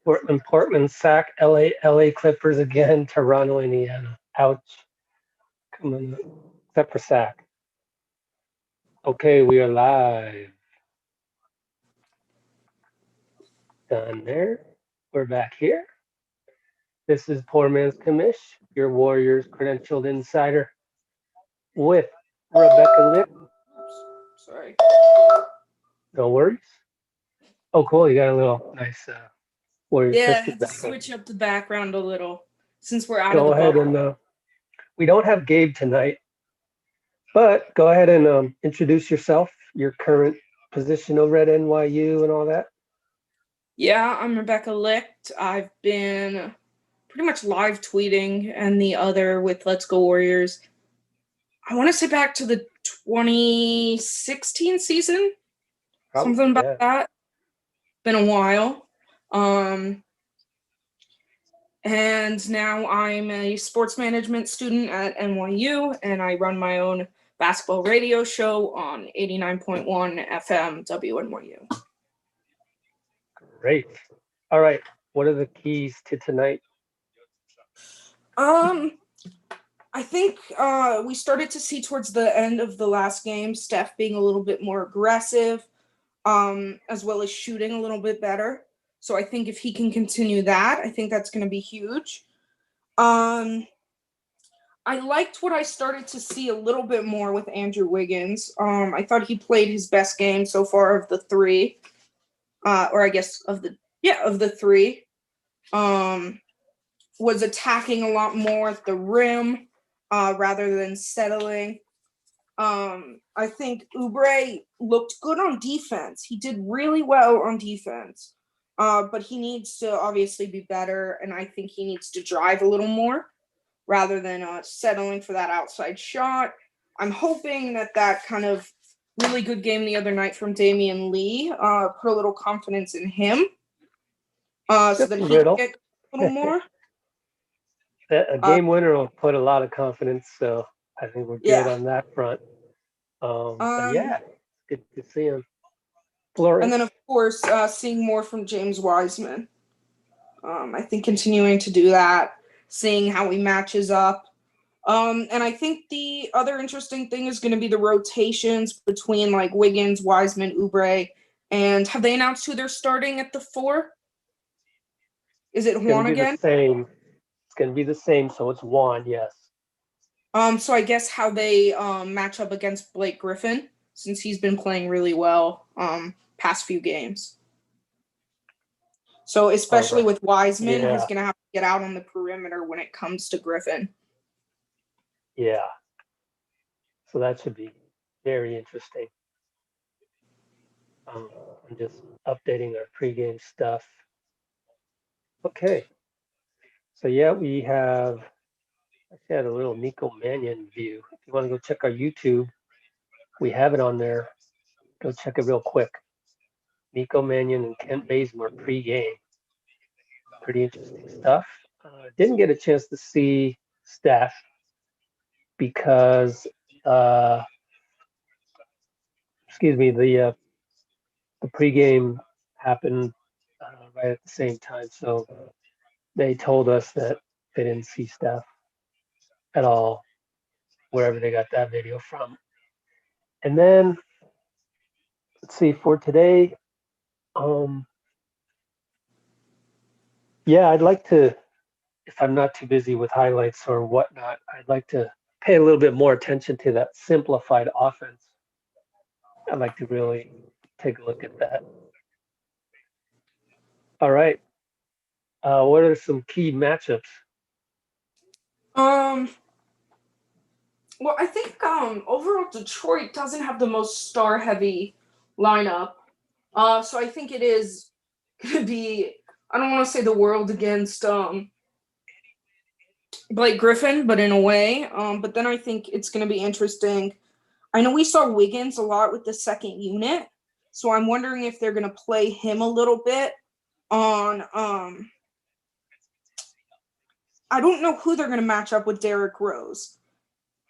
Portland sack. LA Clippers again. Toronto, Indiana. Ouch. Come on. Except for sack. Okay, we are live. Done there. We're back here. This is Poor Man's Commish, your Warriors credentialed insider with Rebecca Lick. Sorry. No worries. Oh, cool. You got a little nice Warriors Yeah, I Pistons had to background. switch up the background a little since we're out of Go the ahead bubble. and we don't have Gabe tonight, but go ahead and introduce yourself, your current position over at NYU and all that. Yeah, I'm Rebecca Licht. I've been pretty much live tweeting and the other with Let's Go Warriors. I want to say back to the 2016 season, Probably, something about yeah. that. Been a while. And now I'm a sports management student at NYU, and I run my own basketball radio show on 89.1 FM WNYU. Great. All right. What are the keys to tonight? I think we started to see towards the end of the last game Steph being a little bit more aggressive, as well as shooting a little bit better. So I think if he can continue that, I think that's going to be huge. I liked what I started to see a little bit more with Andrew Wiggins. I thought he played his best game so far of the three, or I guess of the three. Was attacking a lot more at the rim rather than settling. I think Oubre looked good on defense. He did really well on defense, but he needs to obviously be better, and I think he needs to drive a little more rather than settling for that outside shot. I'm hoping that kind of really good game the other night from Damian Lee put a little confidence in him so that he can get a little more. A game winner will put a lot of confidence, so I think we're good Yeah. on that front. But yeah, good to see him flourish. And then, of course, seeing more from James Wiseman. I think continuing to do that, seeing how he matches up. And I think the other interesting thing is going to be the rotations between like Wiggins, Wiseman, Oubre, and have they announced who they're starting at the 4? Is it It's going Juan to be the again? same. It's going to be the same, so it's Juan, yes. So I guess how they match up against Blake Griffin, since he's been playing really well past few games. So especially with Wiseman, he's going to have to get out on the perimeter when it comes to Griffin. Yeah. So that should be very interesting. I'm just updating our pregame stuff. Okay. So yeah, we have, I had a little Nico Mannion view. If you want to go check our YouTube, we have it on there. Go check it real quick. Nico Mannion and Kent Bazemore pregame. Pretty interesting stuff. Didn't get a chance to see Steph because, the pregame happened right at the same time. So they told us that they didn't see Steph at all, wherever they got that video from. And then, let's see, for today, yeah, I'd like to, if I'm not too busy with highlights or whatnot, I'd like to pay a little bit more attention to that simplified offense. I'd like to really take a look at that. All right. What are some key matchups? Well, I think overall Detroit doesn't have the most star-heavy lineup. So I think it is going to be, I don't want to say the world against Blake Griffin, but in a way. But then I think it's going to be interesting. I know we saw Wiggins a lot with the second unit, so I'm wondering if they're going to play him a little bit on I don't know who they're going to match up with Derrick Rose.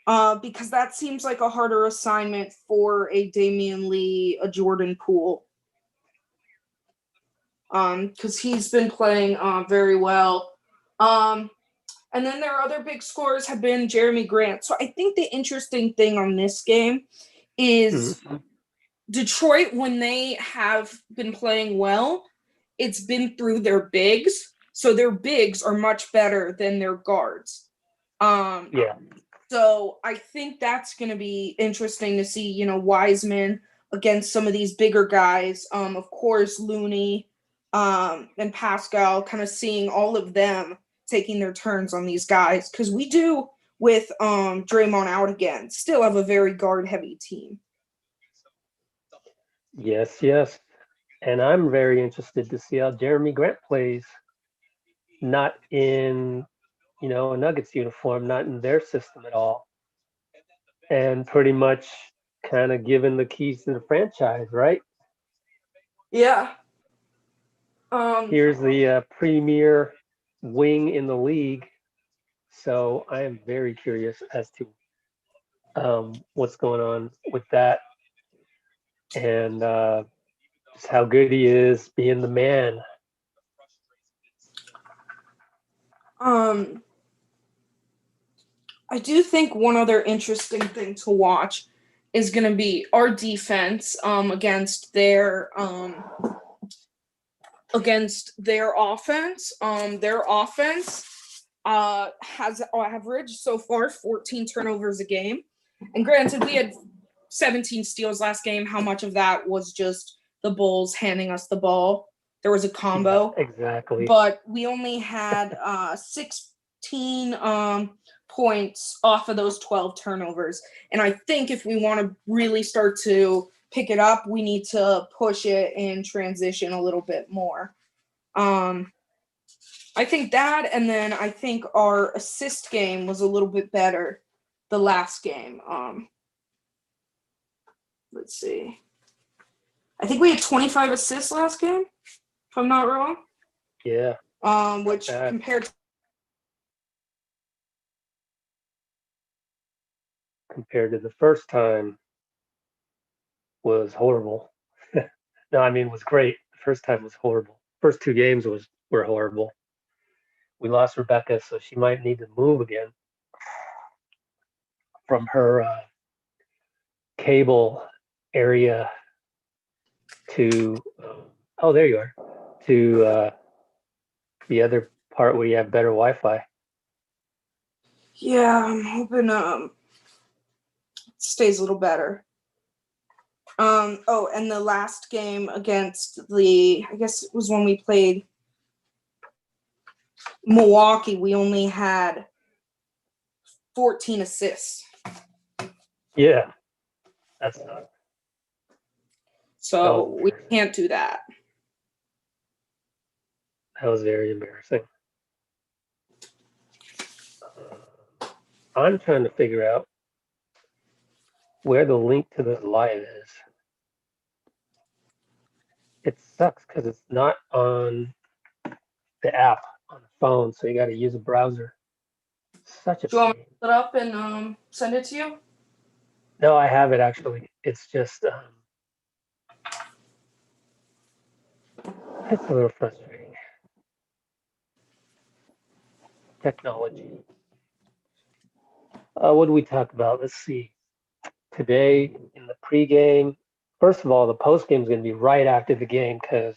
Because that seems like a harder assignment for a Damian Lee, a Jordan Poole. because he's been playing very well. And then their other big scorers have been Jeremy Grant. So I think the interesting thing on this game is Detroit, when they have been playing well, it's been through their bigs. So their bigs are much better than their guards. Yeah. So I think that's going to be interesting to see, Wiseman against some of these bigger guys. Of course, Looney and Pascal, kind of seeing all of them taking their turns on these guys. Because we do, with Draymond out again, still have a very guard-heavy team. Yes, yes. And I'm very interested to see how Jeremy Grant plays, not in, a Nuggets uniform, not in their system at all. And pretty much kind of given the keys to the franchise, right? Yeah. Here's the premier wing in the league. So I am very curious as to what's going on with that and just how good he is being the man. I do think one other interesting thing to watch is going to be our defense against their offense. Their offense has averaged so far 14 turnovers a game. And granted, we had 17 steals last game. How much of that was just the Bulls handing us the ball? There was a combo. Yeah, exactly. But we only had 16 points off of those 12 turnovers. And I think if we want to really start to pick it up, we need to push it in transition a little bit more. I think that, and then I think our assist game was a little bit better the last game. Let's see. I think we had 25 assists last game, if I'm not wrong. Yeah. Which compared to the first time was horrible. No, I mean, it was great. The first time was horrible. First two games were horrible. We lost Rebecca, so she might need to move again from her cable area to there you are, to the other part where you have better Wi-Fi. Yeah, I'm hoping it stays a little better. And the last game against I guess it was when we played Milwaukee, we only had 14 assists. Yeah, that's not. So we can't do that. That was very embarrassing. I'm trying to figure out where the link to the live is. It sucks because it's not on the app on the phone, so you got to use a browser. Such a Do you want me to put it up and send it to you? No, I have it actually. It's just it's a little frustrating. Technology. What do we talk about? Let's see. Today in the pregame, first of all, the postgame is going to be right after the game because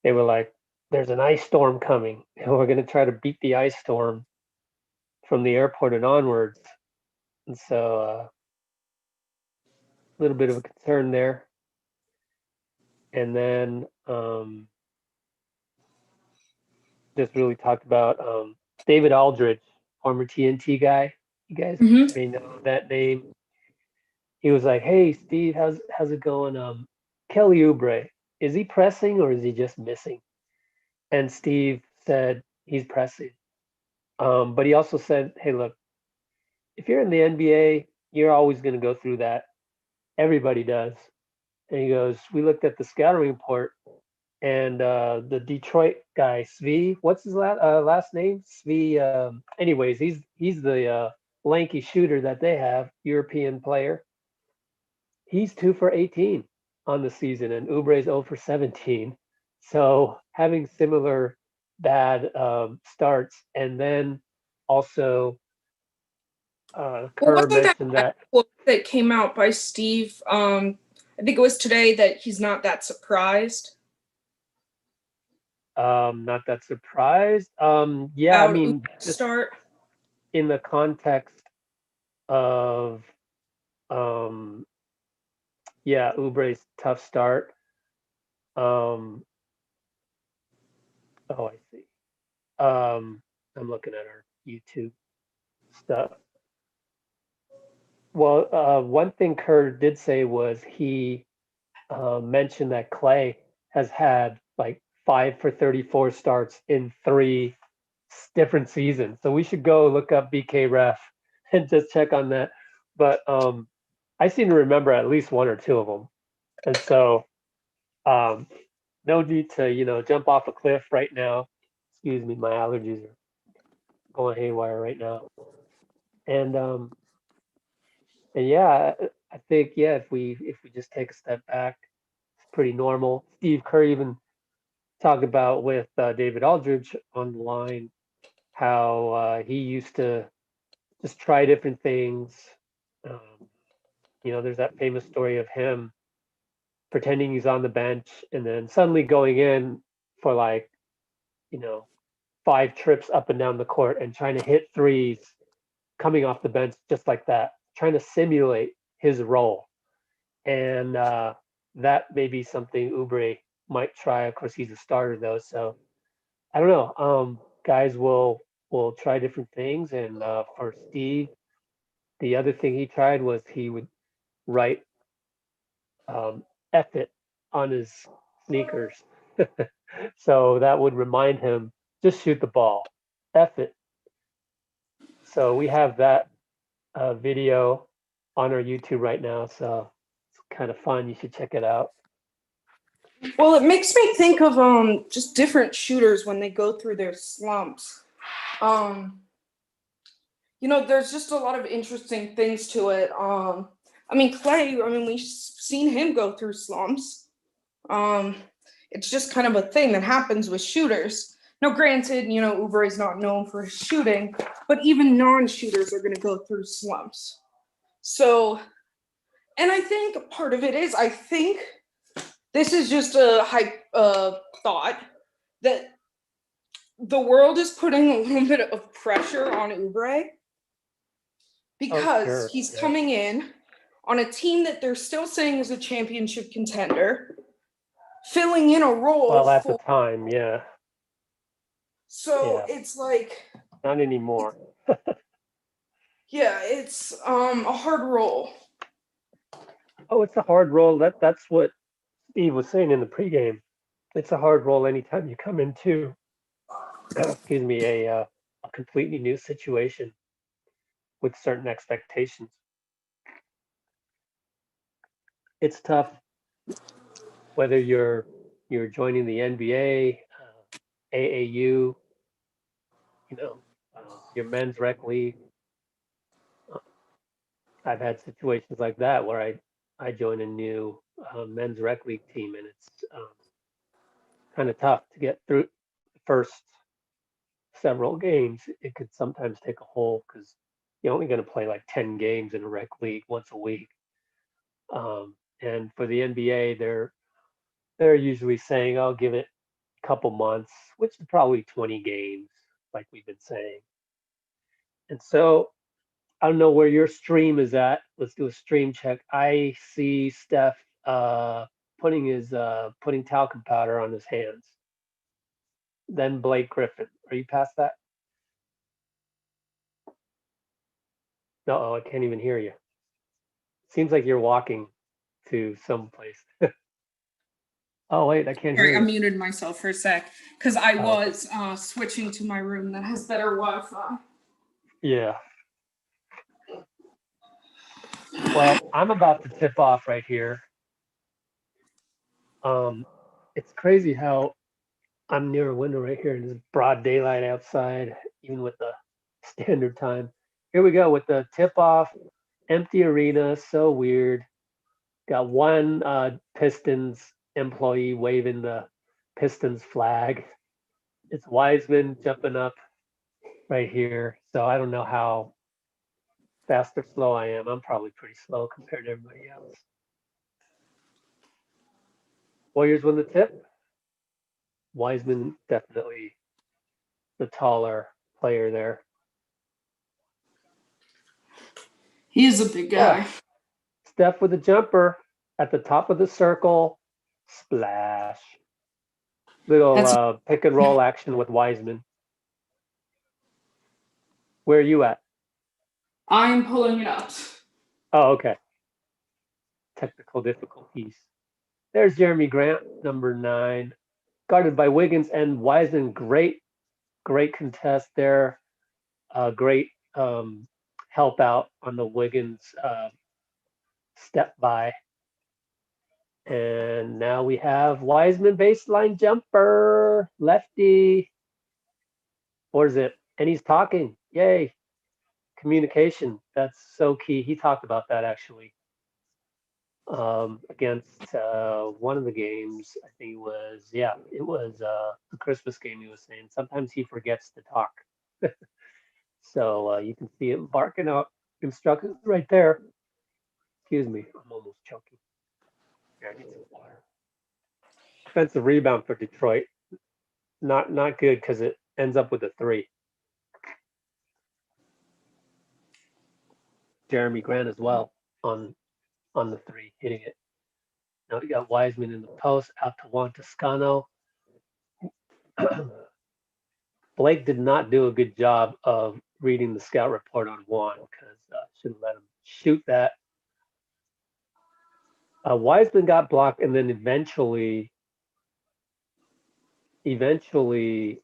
they were like, there's an ice storm coming, and we're going to try to beat the ice storm from the airport and onwards. And so a little bit of a concern there. And then just really talked about David Aldridge, former TNT guy. You guys may know that name. He was like, "Hey, Steve, how's it going? Kelly Oubre, is he pressing or is he just missing?" And Steve said he's pressing. But he also said, "Hey, look, if you're in the NBA, you're always going to go through that. Everybody does." And he goes, "We looked at the scouting report, and the Detroit guy, Svi, what's his last name? Svi. Anyways, he's the lanky shooter that they have, European player. He's 2 for 18 on the season, and Oubre is 0 for 17. So having similar bad starts, and then also Well, Kerr wasn't mentioned that that quote that came out by Steve? I think it was today that he's not that surprised not that surprised. Yeah, I about mean, Ubre's just start. in the context of um, yeah, Oubre's tough start. Um, oh, I see. I'm looking at our YouTube stuff. Well, one thing Kerr did say was he mentioned that Clay has had like 5 for 34 starts in three different seasons. So we should go look up BK Ref and just check on that. But I seem to remember at least one or two of them. And so um, no need to, jump off a cliff right now. Excuse me, my allergies are going haywire right now. And and yeah, I think yeah, if we just take a step back, it's pretty normal. Steve Kerr even talked about with David Aldridge on the line how he used to just try different things. Um, there's that famous story of him pretending he's on the bench and then suddenly going in for like, you know, 5 trips up and down the court and trying to hit threes coming off the bench just like that, trying to simulate his role. And that may be something Oubre might try. Of course, he's a starter though, so I don't know. Guys will try different things, and for Steve, the other thing he tried was he would write F it on his sneakers. So that would remind him, just shoot the ball. F it. So we have that video on our YouTube right now. So it's kind of fun. You should check it out. Well, it makes me think of just different shooters when they go through their slumps. Um, there's just a lot of interesting things to it. I mean, Clay. I mean, we've seen him go through slumps. Um, it's just kind of a thing that happens with shooters. Now, granted, Uber is not known for his shooting, but even non-shooters are going to go through slumps. So, and I think part of it is, I think this is just a hype thought that the world is putting a little bit of pressure on Oubre Oh, because sure. he's Yeah. coming in on a team that they're still saying is a championship contender, filling in a role Well, at the for. time, yeah. So Yeah. it's like, Not anymore. yeah, it's a hard role. Oh, it's a hard role. That's what Steve was saying in the pregame. It's a hard role anytime you come into, excuse me, a completely new situation with certain expectations. It's tough whether you're joining the NBA, AAU, your men's rec league. Uh, I've had situations like that where I join a new men's rec league team, and it's kind of tough to get through the first several games. It could sometimes take a whole because you're only going to play like 10 games in a rec league once a week. And for the NBA, they're usually saying, "I'll give it a couple months," which is probably 20 games, like we've been saying. And so I don't know where your stream is at. Let's do a stream check. I see Steph putting talcum powder on his hands. Then Blake Griffin. Are you past that? No, oh, I can't even hear you. Seems like you're walking to some place. Oh wait, I can't hear Sorry, I you. muted myself for a sec because I Oh, okay. was switching to my room that has better Wi-Fi. Yeah. Well, I'm about to tip off right here. Um, it's crazy how I'm near a window right here, and there's broad daylight outside, even with the standard time. Here we go with the tip off, empty arena, so weird. Got one Pistons employee waving the Pistons flag. It's Wiseman jumping up right here. So I don't know how fast or slow I am. I'm probably pretty slow compared to everybody else. Warriors win the tip. Wiseman definitely the taller player there. He is a big guy. Steph with a jumper at the top of the circle. Splash. Little pick and roll action with Wiseman. Where are you at? I'm pulling it up. Oh, okay. Technical difficulties. There's Jeremy Grant, number 9, guarded by Wiggins and Wiseman. Great contest there. Great help out on the Wiggins step by. And now we have Wiseman baseline jumper, lefty. Or is it? And he's talking. Yay. Communication. That's so key. He talked about that actually. Against one of the games, I think it was the Christmas game. He was saying sometimes he forgets to talk. So you can see him barking out instructions right there. Excuse me, I'm almost choking. Yeah, I need some water. Offensive rebound for Detroit. Not good because it ends up with a 3. Jeremy Grant as well on the 3, hitting it. Now we got Wiseman in the post, out to Juan Toscano. Blake did not do a good job of reading the scout report on Juan because should have let him shoot that. Wiseman got blocked, and then eventually Kelly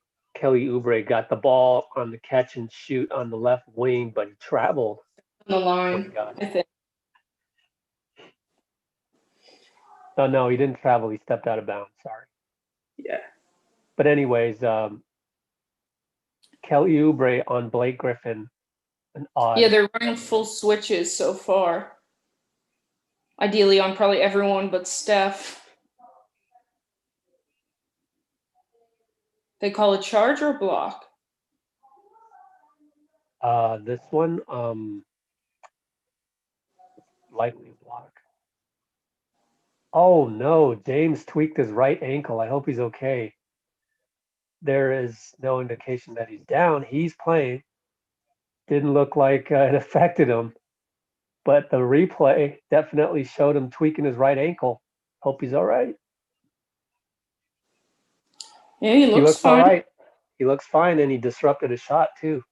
Oubre got the ball on the catch and shoot on the left wing, but he traveled On the line, I think. Oh no, he didn't travel. He stepped out of bounds. Sorry. Yeah. But anyways, Kelly Oubre on Blake Griffin. An odd. Yeah, they're running full switches so far. Ideally on probably everyone but Steph. They call a charge or block? This one, likely block. Oh no, James tweaked his right ankle. I hope he's okay. There is no indication that he's down. He's playing. Didn't look like it affected him, but the replay definitely showed him tweaking his right ankle. Hope he's all right. Yeah, he looks fine. All right. He looks fine, and he disrupted a shot too.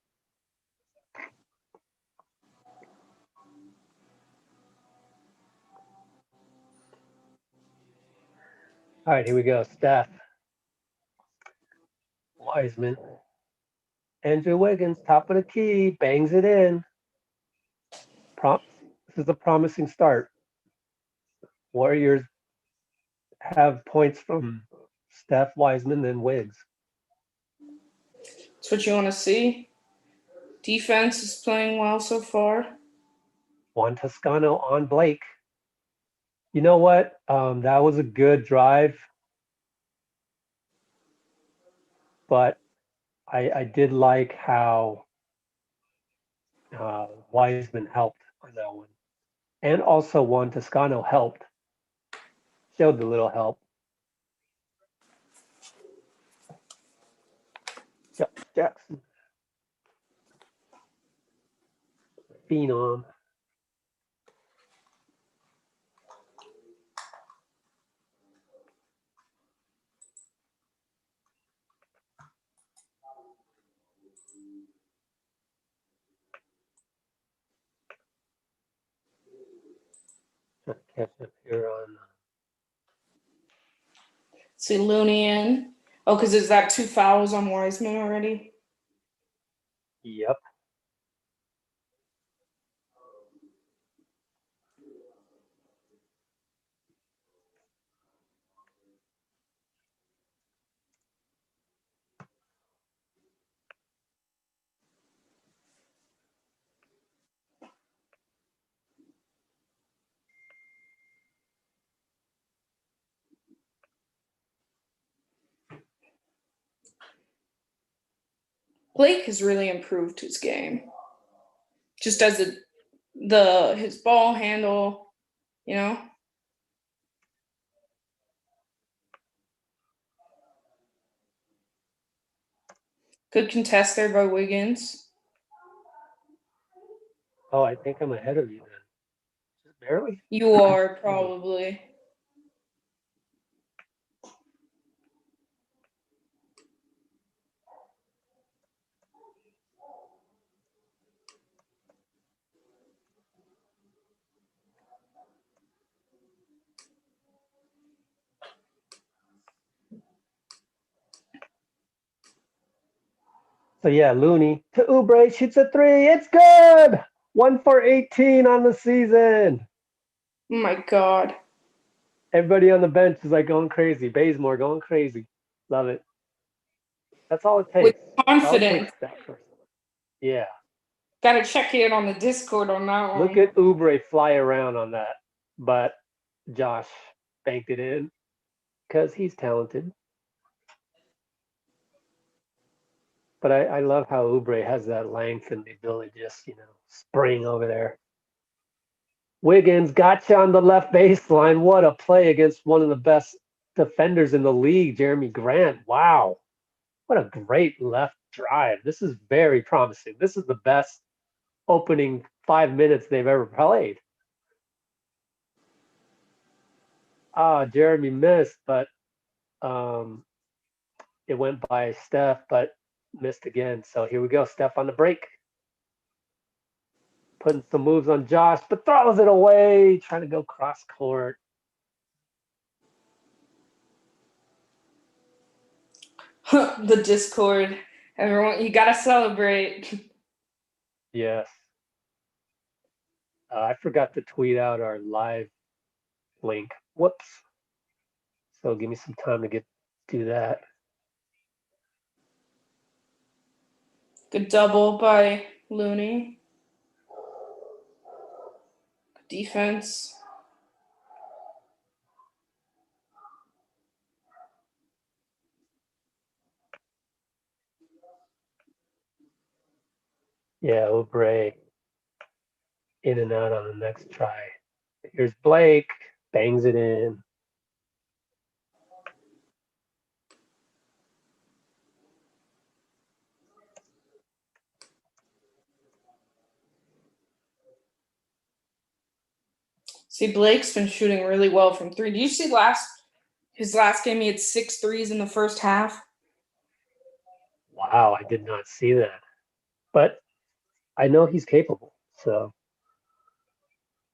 All right, here we go. Steph, Wiseman, Andrew Wiggins, top of the key, bangs it in. This is a promising start. Warriors have points from Steph, Wiseman, then Wiggs. That's what you want to see. Defense is playing well so far. Juan Toscano on Blake. You know what? That was a good drive, but I did like how Wiseman helped on that one. And also Juan Toscano helped. Showed the little help. Yep, Jackson. Phenom. Catch up here on. See Looney in. Oh, because is that 2 fouls on Wiseman already? Yep. Blake has really improved his game. Just as his ball handle, you know. Good contest there by Wiggins. Oh, I think I'm ahead of you then. Just barely? You are probably. So yeah, Looney to Oubre, shoots a three. It's good. 1 for 18 on the season. Oh my God. Everybody on the bench is like going crazy. Bazemore going crazy. Love it. That's all it With takes. That's all it confidence. takes that person. Yeah. Got to check in on the Discord on that one. Look at Oubre fly around on that. But Josh banked it in because he's talented. But I love how Oubre has that length and the ability to just, spring over there. Wiggins gotcha on the left baseline. What a play against one of the best defenders in the league, Jeremy Grant. Wow. What a great left drive. This is very promising. This is the best opening 5 minutes they've ever played. Jeremy missed, but it went by Steph, but missed again. So here we go. Steph on the break. Putting some moves on Josh, but throws it away, trying to go cross court. The Discord. Everyone, you got to celebrate. Yes. I forgot to tweet out our live link. Whoops. So give me some time to do that. Good double by Looney. Good defense. Yeah, Oubre in and out on the next try. Here's Blake, bangs it in. See, Blake's been shooting really well from three. Did you see his last game? He had 6 threes in the first half. Wow, I did not see that. But I know he's capable, so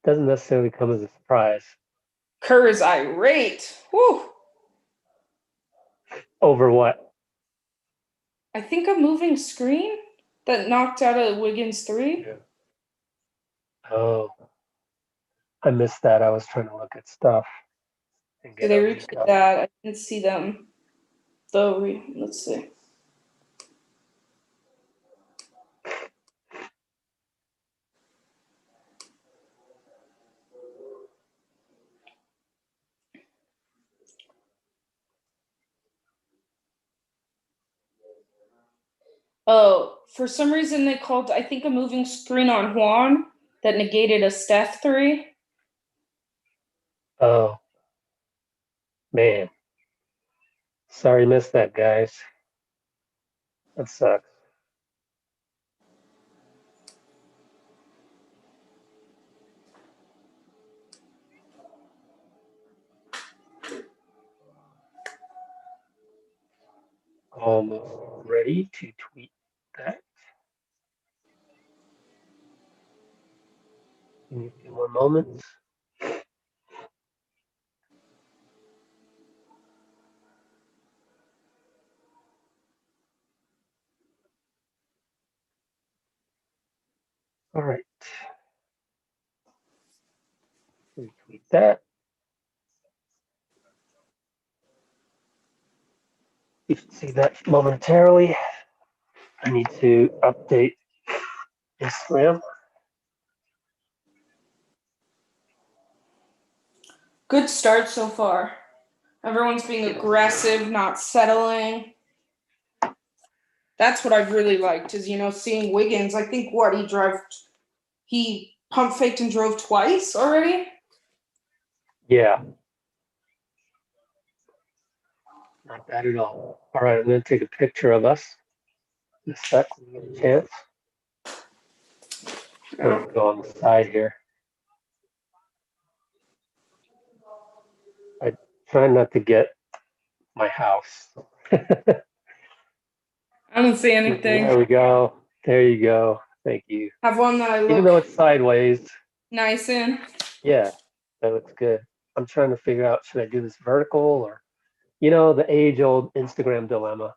doesn't necessarily come as a surprise. Kerr is irate. Whew. Over what? I think a moving screen that knocked out a Wiggins 3. Yeah. Oh, I missed that. I was trying to look at stuff. Did they repeat that? I didn't see them. Though, let's see. Oh, for some reason they called, I think, a moving screen on Juan that negated a Steph 3. Oh, man. Sorry, missed that, guys. That sucks. Almost ready to tweet that. Give me a few more moments. All right. Retweet that. You should see that momentarily. I need to update Instagram. Good start so far. Everyone's being aggressive, not settling. That's what I've really liked is, seeing Wiggins. I think he pump faked and drove twice already. Yeah, not bad at all. All right, I'm going to take a picture of us in a sec when we get a chance. Go on the side here. I try not to get my house. I don't see anything. There we go. There you go. Thank you. Have one that I Even look though it's sideways, nice in. yeah, that looks good. I'm trying to figure out, should I do this vertical or, the age-old Instagram dilemma.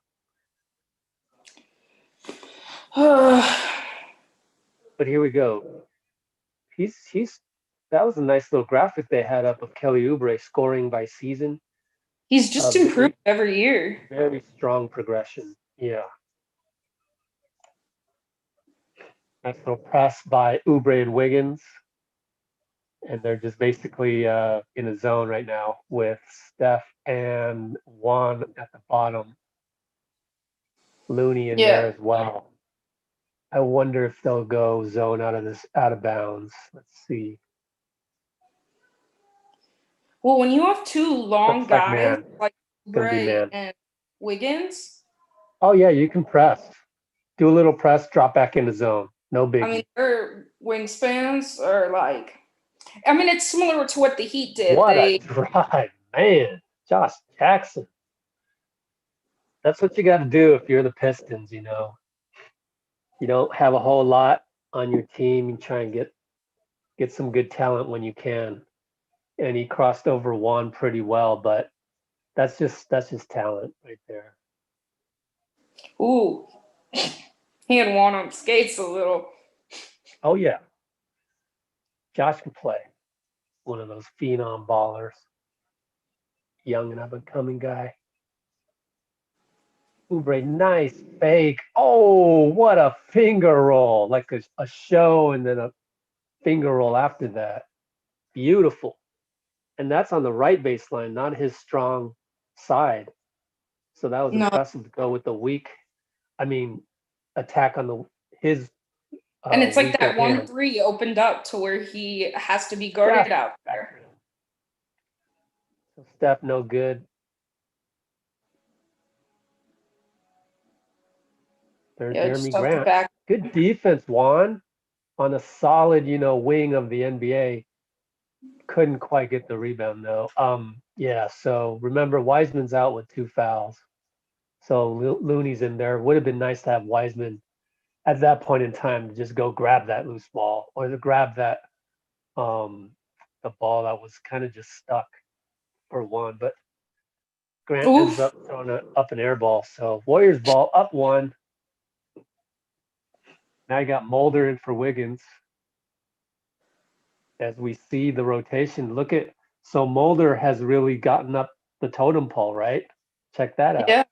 But here we go. That was a nice little graphic they had up of Kelly Oubre scoring by season. He's just improved every year. Very strong progression. Yeah. Nice little press by Oubre and Wiggins. And they're just basically in a zone right now with Steph and Juan at the bottom. Looney in there as well. I wonder if they'll go zone out of bounds. Let's see. Well, when you have two long Looks like guys man. like Gonna be Bray man. and Wiggins, Oh yeah, you can press. Do a little press, drop back into zone. No biggie. I mean, their wingspans are like. I mean, it's similar to what the Heat did. What a drive, man! Josh Jackson. That's what you got to do if you're the Pistons. You don't have a whole lot on your team. You try and get some good talent when you can. And he crossed over Juan pretty well, but that's just talent right there. Ooh, he had Juan on skates a little. Oh yeah, Josh can play. One of those phenom ballers, young and up and coming guy. Oubre, nice fake. Oh, what a finger roll! Like a show and then a finger roll after that. Beautiful. And that's on the right baseline, not his strong side. So that was impressive to go with the weak. Attack on his. And it's like that hand. 1-3 opened up to where he has to be guarded out there. So Steph, no good. There's Jeremy Grant. Good defense, Juan, on a solid, wing of the NBA. Couldn't quite get the rebound though. Yeah. So remember, Wiseman's out with 2 fouls. So Looney's in there. Would have been nice to have Wiseman at that point in time to just go grab that loose ball or to grab that the ball that was kind of just stuck for Juan. But Grant ends up throwing up an air ball. So Warriors ball up 1. Now you got Mulder in for Wiggins. As we see the rotation, so Mulder has really gotten up the totem pole, right? Check that out. Yeah.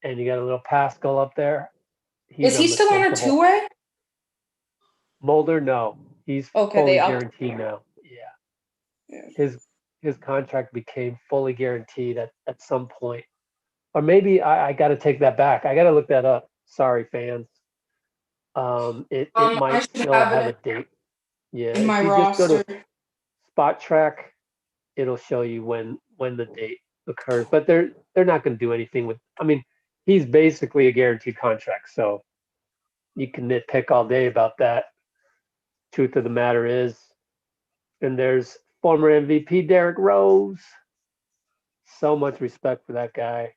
And you got a little Pascal up there. Is he still on a 2-way? Mulder, no. He's fully guaranteed now. Yeah. His contract became fully guaranteed at some point. Or maybe I got to take that back. I got to look that up. Sorry, fans. It might still have a date. Yeah, in my roster. Just go to Spot Track, it'll show you when the date occurs. But they're not going to do anything with. He's basically a guaranteed contract, so you can nitpick all day about that. Truth of the matter is, and there's former MVP Derrick Rose. So much respect for that guy.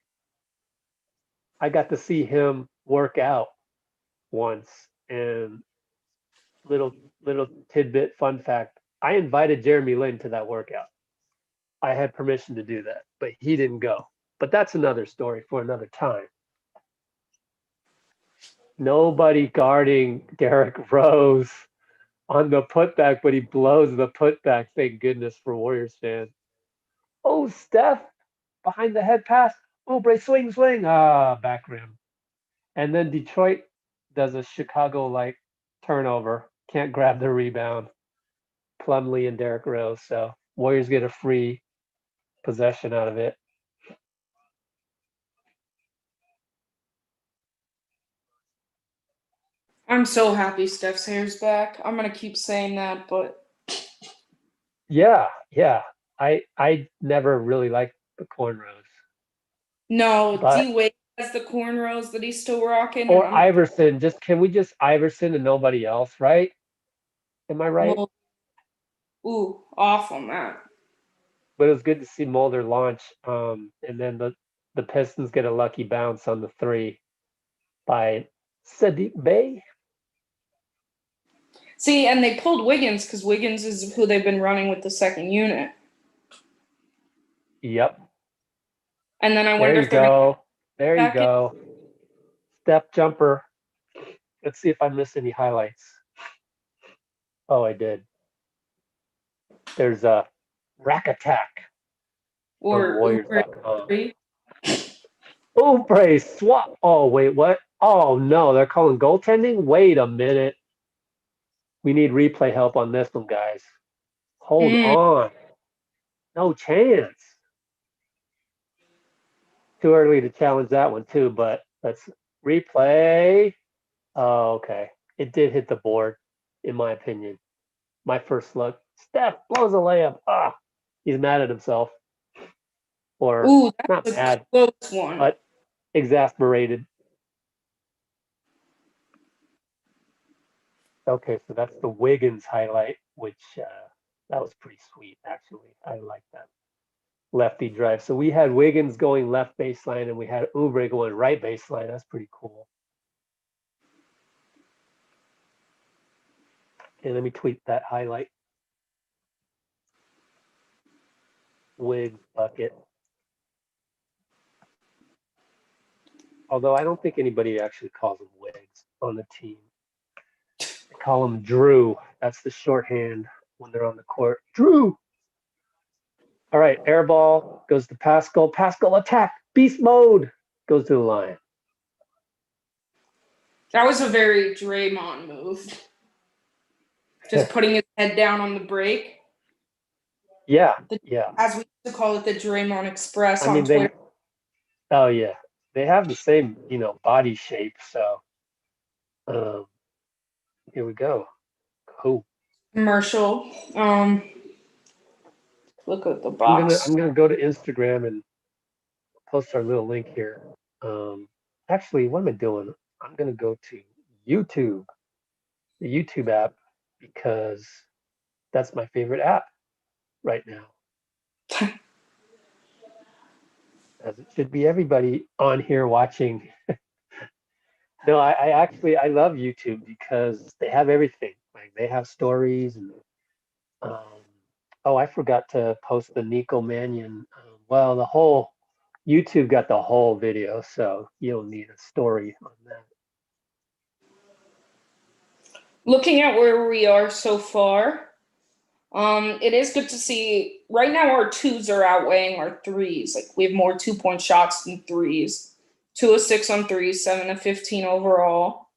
I got to see him work out once, and little tidbit fun fact, I invited Jeremy Lin to that workout. I had permission to do that, but he didn't go. But that's another story for another time. Nobody guarding Derrick Rose on the putback, but he blows the putback. Thank goodness for Warriors fans. Oh, Steph behind the head pass. Oubre, swing. Back rim. And then Detroit does a Chicago-like turnover. Can't grab the rebound. Plumlee and Derrick Rose. So Warriors get a free possession out of it. I'm so happy Steph's hair's back. I'm gonna keep saying that, but Yeah, yeah. I never really liked the cornrows, no, but D Wade has the cornrows that he's still rocking, and or I'm Iverson. Just can we just Iverson and nobody else, right? Am I right? well, ooh, off on that. But it was good to see Mulder launch. And then the Pistons get a lucky bounce on the three by Sadiq Bey. See, and they pulled Wiggins because Wiggins is who they've been running with the second unit. Yep. And then I There wonder you if they're gonna go. There you back in. go. Step jumper. Let's see if I missed any highlights. Oh, I did. There's a rack attack from Or Oubre Warriors.com. 3. Oubre swap. Oh, wait, what? Oh, no, they're calling goaltending? Wait a minute. We need replay help on this one, guys. Hold Mm. on. No chance. Too early to challenge that one, too, but let's replay. Oh, okay. It did hit the board, in my opinion. My first look. Steph blows a layup. Ah, he's mad at himself. Or Ooh, not that's a mad, close one. but exasperated. Okay, so that's the Wiggins highlight, which that was pretty sweet, actually. I like that lefty drive. So we had Wiggins going left baseline and we had Oubre going right baseline. That's pretty cool. Okay, let me tweet that highlight. Wiggs bucket. Although I don't think anybody actually calls him Wiggs on the team. They call him Drew. That's the shorthand when they're on the court. Drew. All right, air ball goes to Pascal. Pascal attack. Beast mode goes to the line. That was a very Draymond move. Just putting his head down on the break. Yeah, The, yeah. as we used to call it, the Draymond Express I on mean, Twitter. oh yeah, they have the same, body shape. So um, here we go. Cool. Commercial. Look at the I'm gonna box. I'm gonna go to Instagram and post our little link here. Um, actually, what am I doing? I'm gonna go to YouTube, the YouTube app, because that's my favorite app right now. As it should be everybody on here watching. No, I actually I love YouTube because they have everything. Like they have stories and um, oh, I forgot to post the Nico Mannion. Well, the whole YouTube got the whole video, so you don't need a story on that. Looking at where we are so far, it is good to see. Right now, our twos are outweighing our threes. Like we have more 2 point shots than threes. 2 of 6 on threes, 7 of 15 overall.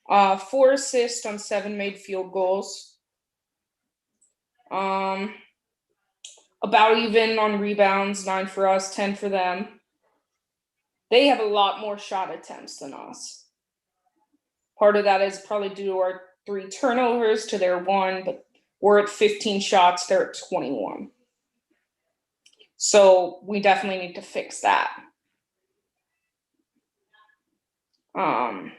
4 assists on 7 made field goals. Um, about even on rebounds, 9 for us, 10 for them. They have a lot more shot attempts than us. Part of that is probably due to our 3 turnovers to their 1, but we're at 15 shots, they're at 21. So we definitely need to fix that. Um,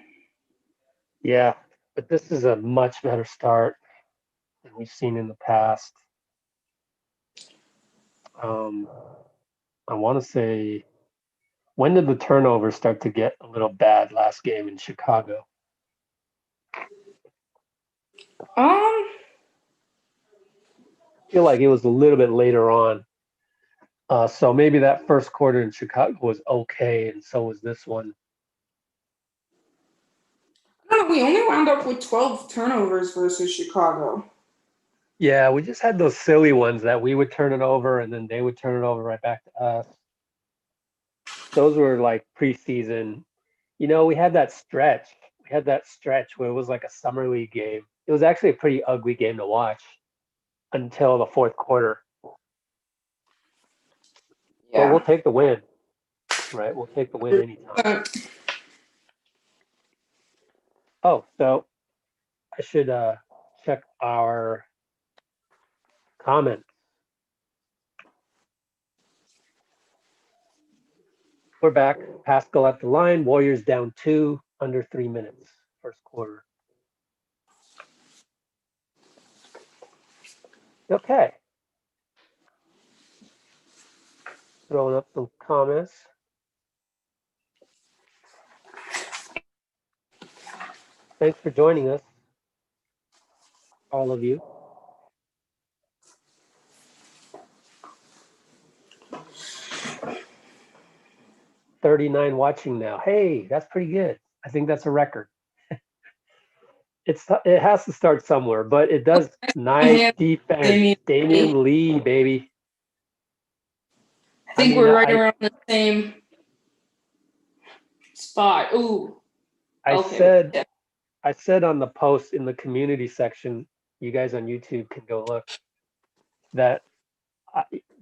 Yeah, but this is a much better start than we've seen in the past. Um, I want to say, when did the turnovers start to get a little bad last game in Chicago? um, I feel like it was a little bit later on. So maybe that first quarter in Chicago was okay, and so was this one. we only wound up with 12 turnovers versus Chicago. Yeah, we just had those silly ones that we would turn it over and then they would turn it over right back to us. Those were like preseason. We had that stretch. We had that stretch where it was like a summer league game. It was actually a pretty ugly game to watch until the fourth quarter. But Yeah. we'll take the win, right? We'll take the win anytime. Oh, so I should check our comments. We're back. Pascal at the line. Warriors down 2, under 3 minutes, first quarter. Okay. Throwing up some comments. Thanks for joining us, all of you. 39 watching now. Hey, that's pretty good. I think that's a record. It has to start somewhere, but it does. Nice defense. Damian Lee, baby. I think we're right around the same spot. Ooh. I said on the post in the community section, you guys on YouTube can go look, that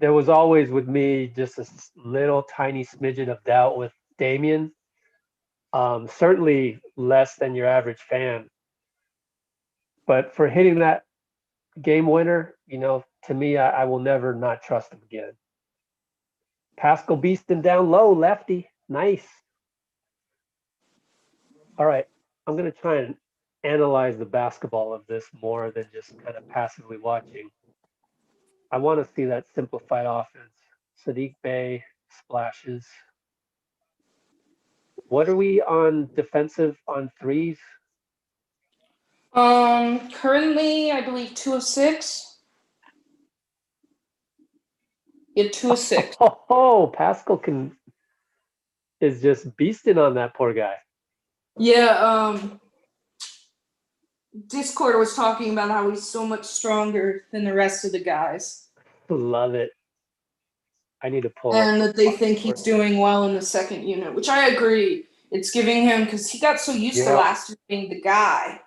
there was always with me just a little tiny smidgen of doubt with Damian. Certainly less than your average fan. But for hitting that game winner, to me, I will never not trust him again. Pascal Beeston down low, lefty. Nice. All right. I'm going to try and analyze the basketball of this more than just kind of passively watching. I want to see that simplified offense. Sadiq Bey splashes. What are we on defensive on threes? Currently, I believe 2 of 6. Yeah, 2 of 6. Oh, Pascal is just beasting on that poor guy. Yeah, Discord was talking about how he's so much stronger than the rest of the guys. Love it. I need to pull and that they think he's doing well in the second unit, which I agree. It's giving him, because he got so used to last year being the guy.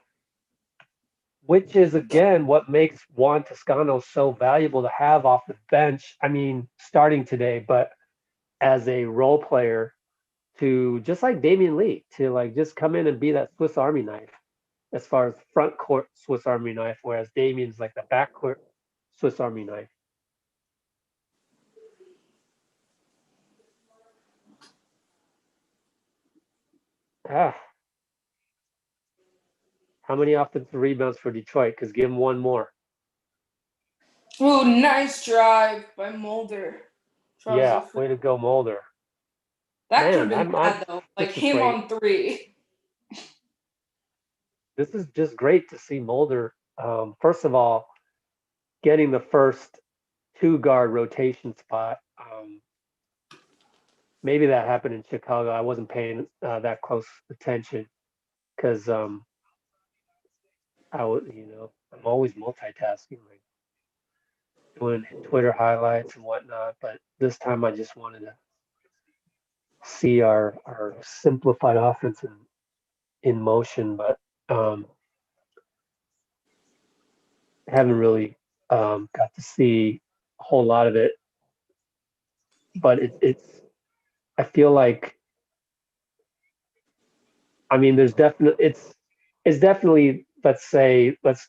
Which is, again, what makes Juan Toscano so valuable to have off the bench. I mean, starting today, but as a role player, to just like Damian Lee, to like just come in and be that Swiss Army knife as far as front court Swiss Army knife, whereas Damian's like the back court Swiss Army knife. How many offensive rebounds for Detroit? Because give him one more. Ooh, nice drive by Mulder. Yeah, way to go, Mulder. That could have been bad, though. Like him on 3. This is just great to see Mulder. First of all, getting the first 2-guard rotation spot. Maybe that happened in Chicago. I wasn't paying that close attention because I'm always multitasking, like doing Twitter highlights and whatnot. But this time I just wanted to see our simplified offense in motion, but haven't really got to see a whole lot of it. But I feel like, I mean, it's definitely, let's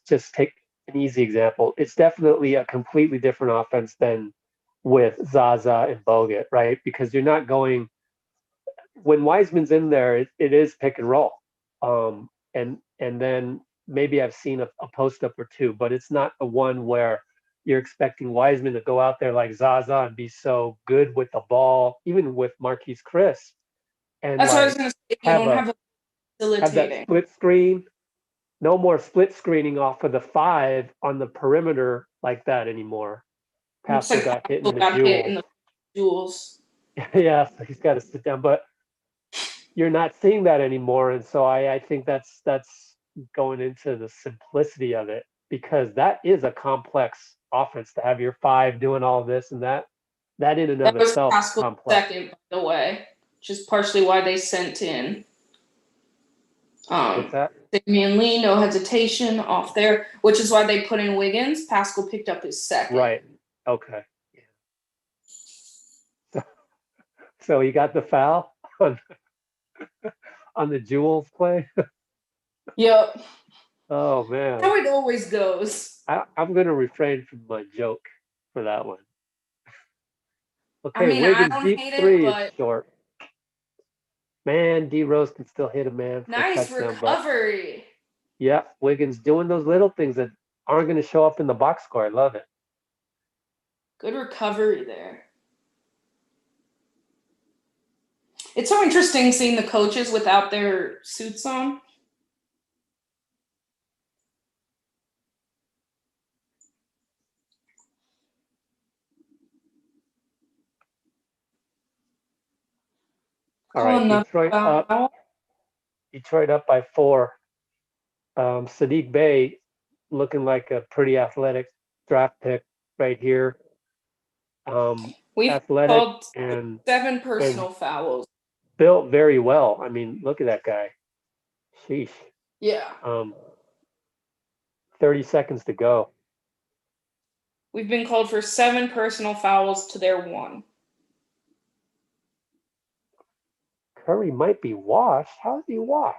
just take an easy example. It's definitely a completely different offense than with Zaza and Bogut, right? Because you're not going, when Wiseman's in there, it is pick and roll. And then maybe I've seen a post up or two, but it's not the one where you're expecting Wiseman to go out there like Zaza and be so good with the ball, even with Marquise Chris. And that's what I was going to say. You don't have a have that split screen. No more split screening off of the 5 on the perimeter like that anymore. Pascal got hit in the jewels. Yeah, so he's got to sit down, but you're not seeing that anymore, and so I think that's going into the simplicity of it, because that is a complex offense to have your 5 doing all this and that. That in and of itself is complex. Second, by the way, which is partially why they sent in. What's that? Damian Lee, no hesitation off there, which is why they put in Wiggins. Pascal picked up his second. Right. Okay. Yeah. So he got the foul on the Jewels play. Yep. Oh man, How it always goes. I'm gonna refrain from my joke for that one. I Okay, mean, I Wiggins don't deep hate it, three is but short. Man, D Rose can still hit a man for a nice touchdown, but recovery. yeah, Wiggins doing those little things that aren't gonna show up in the box score. I love it. Good recovery there. It's so interesting seeing the coaches without their suits on. All Call right, another foul. Detroit up by 4. Sadiq Bey looking like a pretty athletic draft pick right here. We've Athletic called and 7 and personal fouls. built very well. I mean, look at that guy. Sheesh. Yeah. Um, 30 seconds to go. We've been called for 7 personal fouls to their 1. Curry might be washed. How is he washed?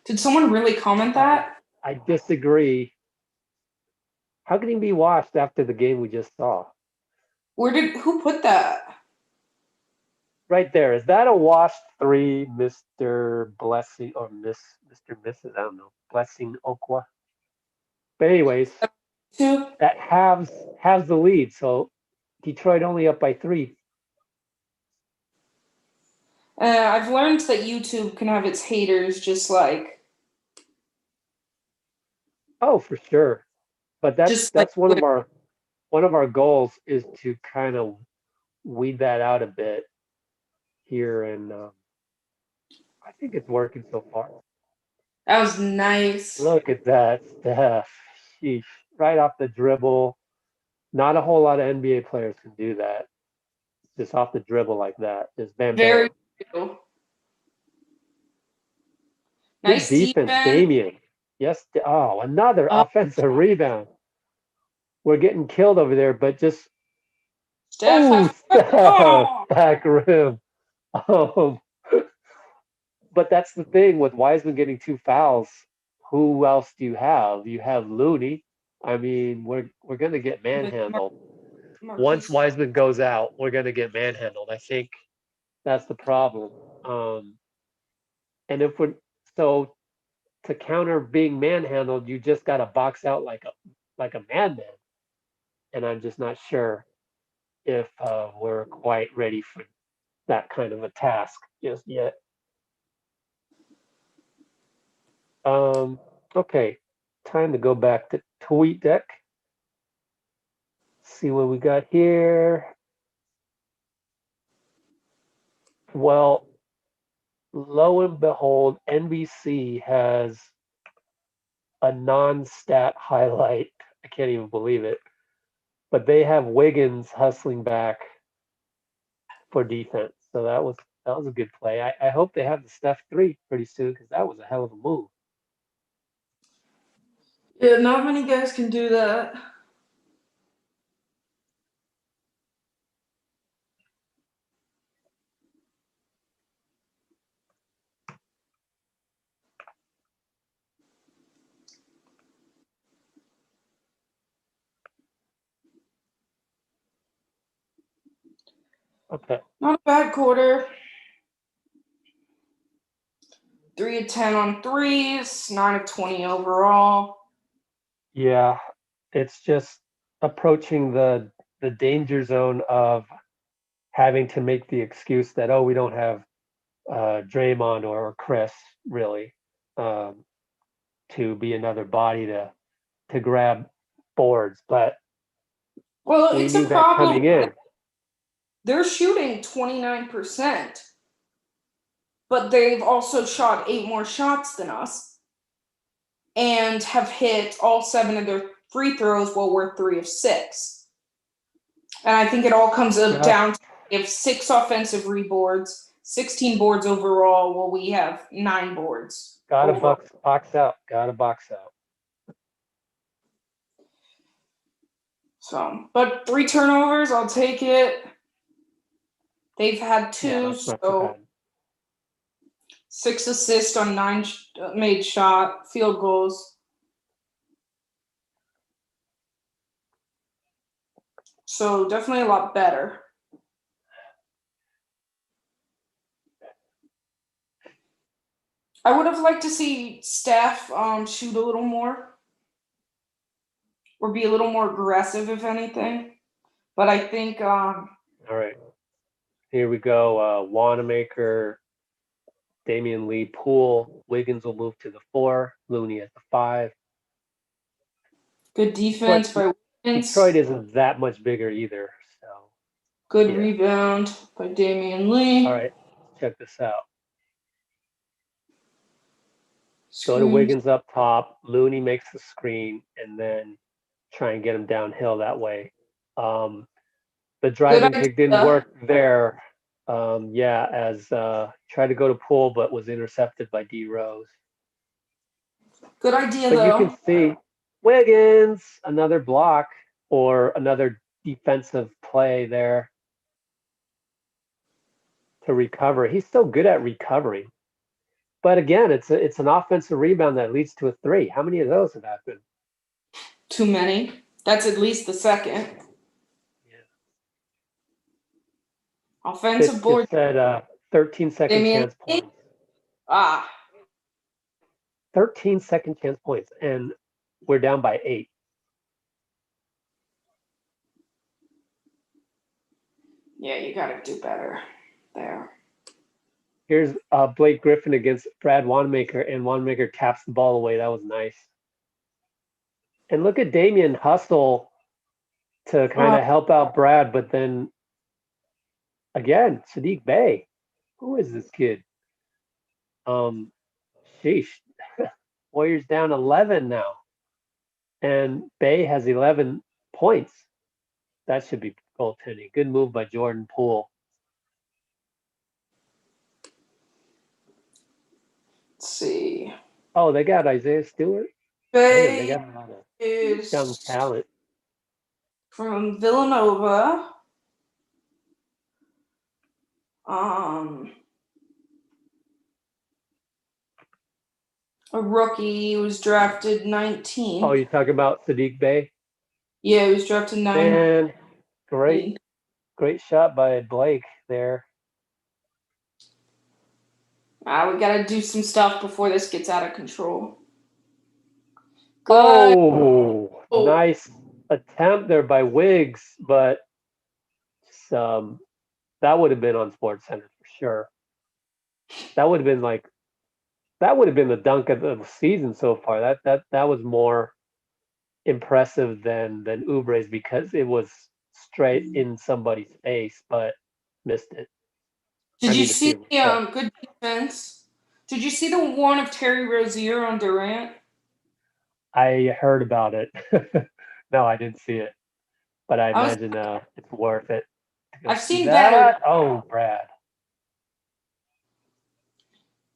Did someone really comment I that? I disagree. How can he be washed after the game we just saw? Who put that? Right there. Is that a washed three, Mr. Blessing or Mr. Mrs. I don't know. Blessing Okwa. But anyways, Two? that halves the lead. So Detroit only up by 3. I've learned that YouTube can have its haters just like Oh, for sure. But that's Twitter. one of our goals is to kind of weed that out a bit here, and I think it's working so far. That was nice. Look at that, Steph. Sheesh. Right off the dribble. Not a whole lot of NBA players can do that. Just off the dribble like that. Just bam, bam. Very true. Good Nice defense, defense. Damian. Yes. Oh, another Uh, offensive rebound. We're getting killed over there, but just Steph oh, has Steph oh! back rim. Um, but that's the thing with Wiseman getting 2 fouls. Who else do you have? You have Looney. I mean, we're gonna get with manhandled. Once Marquise. Wiseman goes out, we're gonna get manhandled. I think that's the problem. And if we're so to counter being manhandled, you just gotta box out like a madman. And I'm just not sure if we're quite ready for that kind of a task just yet. Okay, time to go back to TweetDeck. See what we got here. Well, lo and behold, NBC has a non-stat highlight. I can't even believe it. But they have Wiggins hustling back for defense. So that was a good play. I hope they have the Steph 3 pretty soon because that was a hell of a move. Yeah, not many guys can do that. Okay. Not a bad quarter. 3 of 10 on threes, 9 of 20 overall. Yeah, it's just approaching the danger zone of having to make the excuse that oh we don't have Draymond or Chris really um, to be another body to grab boards, but Well, we it's a knew that problem. coming in. They're shooting 29%, but they've also shot 8 more shots than us and have hit all 7 of their free throws while we're 3 of 6. And I think it all comes Yeah, down to we have 6 offensive reboards, 16 boards overall, while we have 9 boards gotta overall. box out. Gotta box out. So, but 3 turnovers, I'll take it. They've had Yeah, 2, that's not too so bad. 6 assists on 9 made field goals. So definitely a lot better. I would have liked to see Steph shoot a little more or be a little more aggressive, if anything. But I think All right. Here we go. Wanamaker, Damian Lee, Poole. Wiggins will move to the 4. Looney at the 5. good defense by Wiggins. Detroit isn't that much bigger either. So Good rebound by Damian Lee. all right, check this out. Go to Wiggins up top. Looney makes the screen, and then try and get him downhill that way. The driving kick didn't work there. As tried to go to Poole, but was intercepted by D Rose. Good idea, but though. You can see Wiggins, another block or another defensive play there to recover. He's still good at recovering. But again, it's an offensive rebound that leads to a 3. How many of those have happened? Too many. That's at least the second. Yeah. Offensive board. Said 13 second chance points. 13 second chance points, and we're down by 8. Yeah, you got to do better there. Here's Blake Griffin against Brad Wanamaker, and Wanamaker taps the ball away. That was nice. And look at Damian hustle to kind of help out Brad, but then again, Sadiq Bey. Who is this kid? Sheesh. Warriors down 11 now. And Bey has 11 points. That should be goaltending. Good move by Jordan Poole. Let's see. Oh, they got Isaiah Stewart. Man, they got a lot of young talent. From Villanova. A rookie was drafted 19. Oh, you're talking about Sadiq Bey? Yeah, he was drafted 9. Man, great shot by Blake there. We got to do some stuff before this gets out of control. Good. Oh, nice attempt there by Wiggs, but that would have been on SportsCenter for sure. That would have been the dunk of the season so far. That was more impressive than Oubre's because it was straight in somebody's face, but missed it. Did you see the good defense? Did you see the one of Terry Rozier on Durant? I heard about it. No, I didn't see it, but I imagine it's worth it. I've seen better. Oh, Brad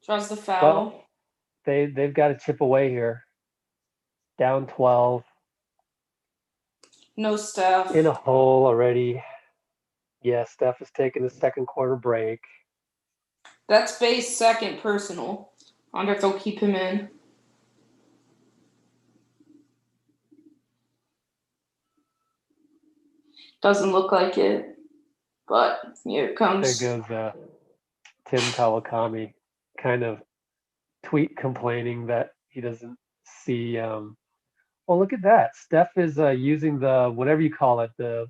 draws the foul. Well, they've got to chip away here. Down 12. No Steph. In a hole already. Yeah, Steph is taking the second quarter break. That's Bay's second personal. I wonder if they'll keep him in. Doesn't look like it. But here it comes. There goes Tim Kawakami kind of tweet complaining that he doesn't see well, look at that. Steph is using the whatever you call it, the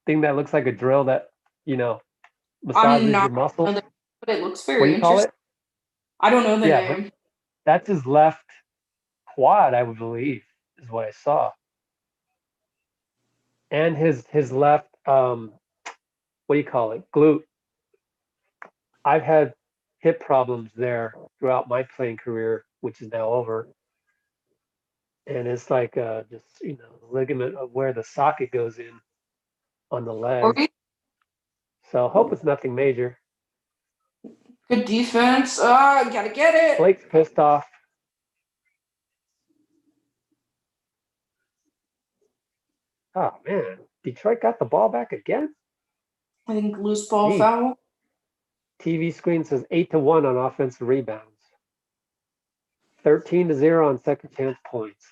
thing that looks like a drill that, massages your muscles. But it looks very interesting. What do you call it? I don't know the name. That's his left quad, I would believe, is what I saw. And his left what do you call it? Glute. I've had hip problems there throughout my playing career, which is now over. And it's like just ligament of where the socket goes in on the leg. So hope it's nothing major. Good defense. Gotta get it. Blake's pissed off. Oh man, Detroit got the ball back again. I think loose ball foul. TV screen says 8-1 on offensive rebounds. 13-0 on second chance points.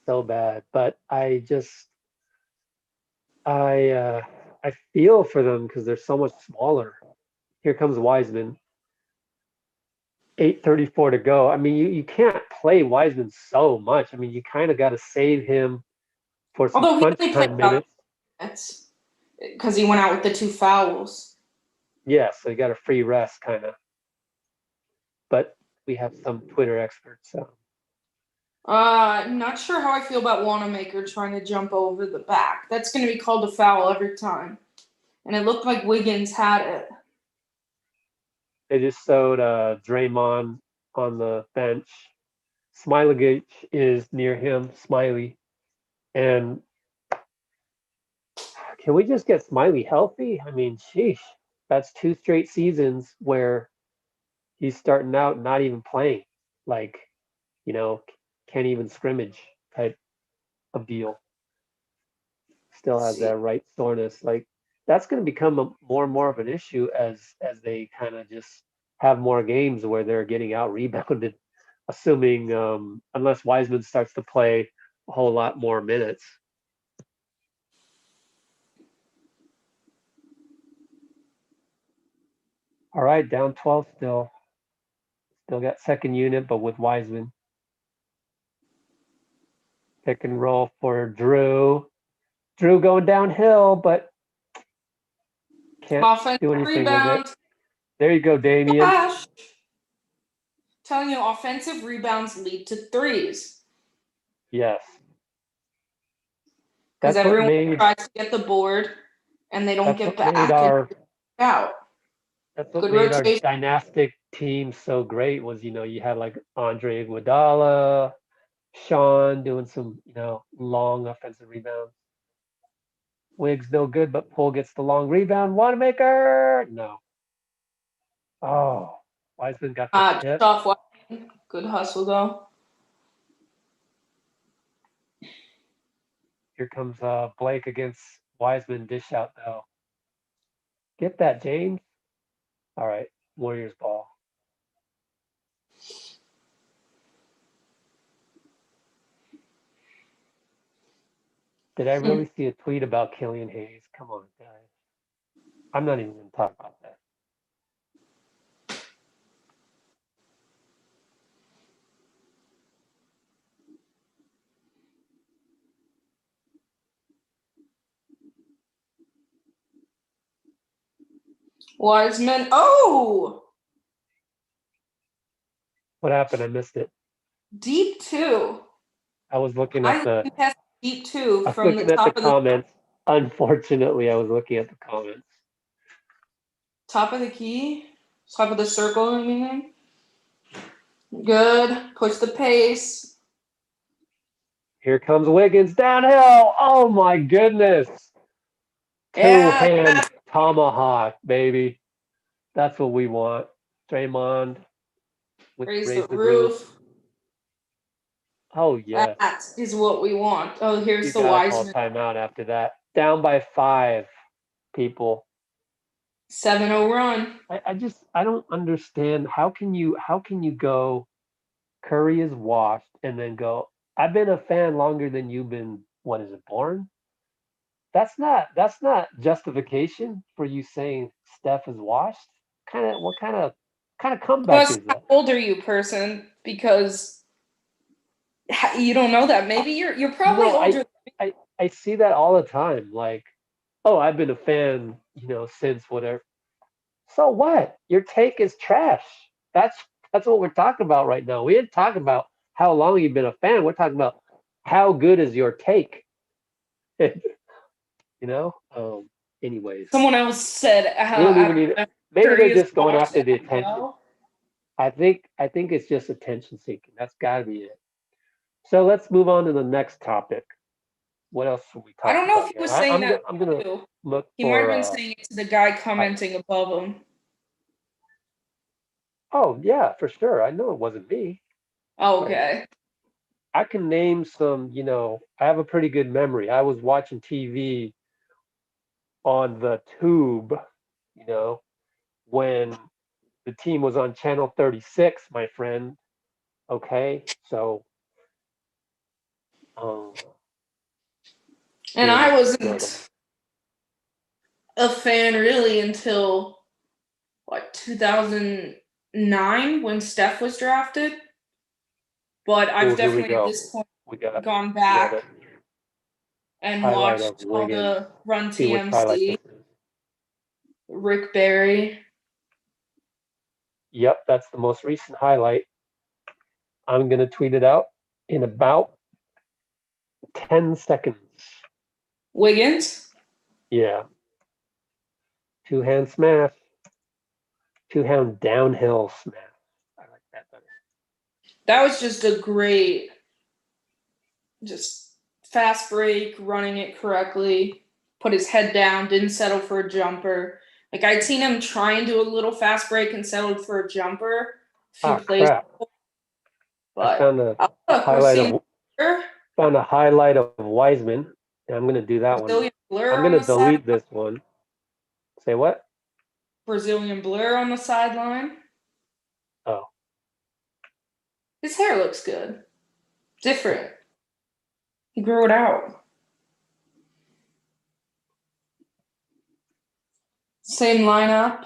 So bad. But I I feel for them because they're so much smaller. Here comes Wiseman. 8:34 to go. I mean, you can't play Wiseman so much. I mean, you kind of got to save him for some Although he crunch only played time about minutes. minutes because he went out with the 2 fouls. Yeah, so you got a free rest kind of. But we have some Twitter experts. So. Not sure how I feel about Wanamaker trying to jump over the back. That's going to be called a foul every time. And it looked like Wiggins had it. They just showed Draymond on the bench. Smiley is near him, Smiley. And can we just get Smiley healthy? I mean, sheesh, that's 2 straight seasons where he's starting out not even playing. Like, you know, can't even scrimmage type of deal. Still Let's has see. that right soreness. Like, that's going to become more and more of an issue as they kind of just have more games where they're getting out rebounded, assuming unless Wiseman starts to play a whole lot more minutes. All right, down 12 still. Still got second unit, but with Wiseman. Pick and roll for Drew. Drew going downhill, but can't Offensive do anything with it. rebound. There you go, Damian. Gosh. Telling you, offensive rebounds lead to threes. Yes. Because That's what everyone made tries to get the board and they don't that's get what made back and our out. that's what Good made our rotation. dynastic team so great was, you had like Andre Iguodala, Sean doing some, long offensive rebounds. Wiggs no good, but Poole gets the long rebound. Wanamaker! No. Oh, Wiseman got the Just tip. off one. Good hustle, though. Here comes Blake against Wiseman. Dish out though. Get that, James. All right, Warriors ball. Did I really see a tweet about Killian Hayes? Come on, guys. I'm not even going to talk about that. Wiseman. Oh! What happened? I missed it. Deep two. I was looking at I the. contest deep two I was from the looking at the top of the comments. Unfortunately, I was looking at the comments. key. Top of the circle, I mean. Good. Push the pace. Here comes Wiggins downhill. Oh my goodness. Yeah. Two-hand tomahawk, baby. That's what we want. Draymond with Raise the raise the roof. roof. Oh yes. That is what we want. Oh, You here's the gotta call Wiseman. timeout after that. Down by 5, people. 7-0 run. I don't understand how can you go Curry is washed and then go, I've been a fan longer than you've been, what is it, born? That's not justification for you saying Steph is washed. What kind of comeback Plus, is how that? old are you, person? Because you don't know that. Maybe you're probably No, older. I see that all the time. Like, oh, I've been a fan, since whatever. So what? Your take is trash. That's that's what we're talking about right now. We didn't talk about how long you've been a fan. We're talking about how good is your take. you know. Anyways, Someone else said we don't even need. Maybe they're Curry is just going washed. after the attention. No. I think it's just attention seeking. That's got to be it. So let's move on to the next topic. What else should we I talk don't know if about he here? was saying that I'm gonna to you. look He might have for been saying it to the guy commenting above him. oh yeah, for sure. I know it wasn't me. Oh, Like, okay. I can name some, I have a pretty good memory. I was watching TV on the tube, you know, when the team was on channel 36, my friend. Okay, so um, And doing I the Florida. wasn't a fan really until what 2009 when Steph was drafted. But I've Oh, here we definitely at go. this point We got gone we got a back and highlight of watched all Wiggins. the Run See which highlight TMC, this is. Rick Barry. Yep, that's the most recent highlight. I'm gonna tweet it out in about 10 seconds. Wiggins. Yeah. Two-hand smash. Two-hand downhill smash. I like that better. That was just a great, just fast break, running it correctly, put his head down, didn't settle for a jumper. Like I'd seen him try and do a little fast break and settled for a jumper a few plays, Crap. I but found a Brazilian highlight of Wiseman. And I'm gonna do that one. blur I'm on gonna the side. delete this one. Say what? Brazilian blur on the sideline. Oh. His hair looks good. Different. He grew it out. Same lineup.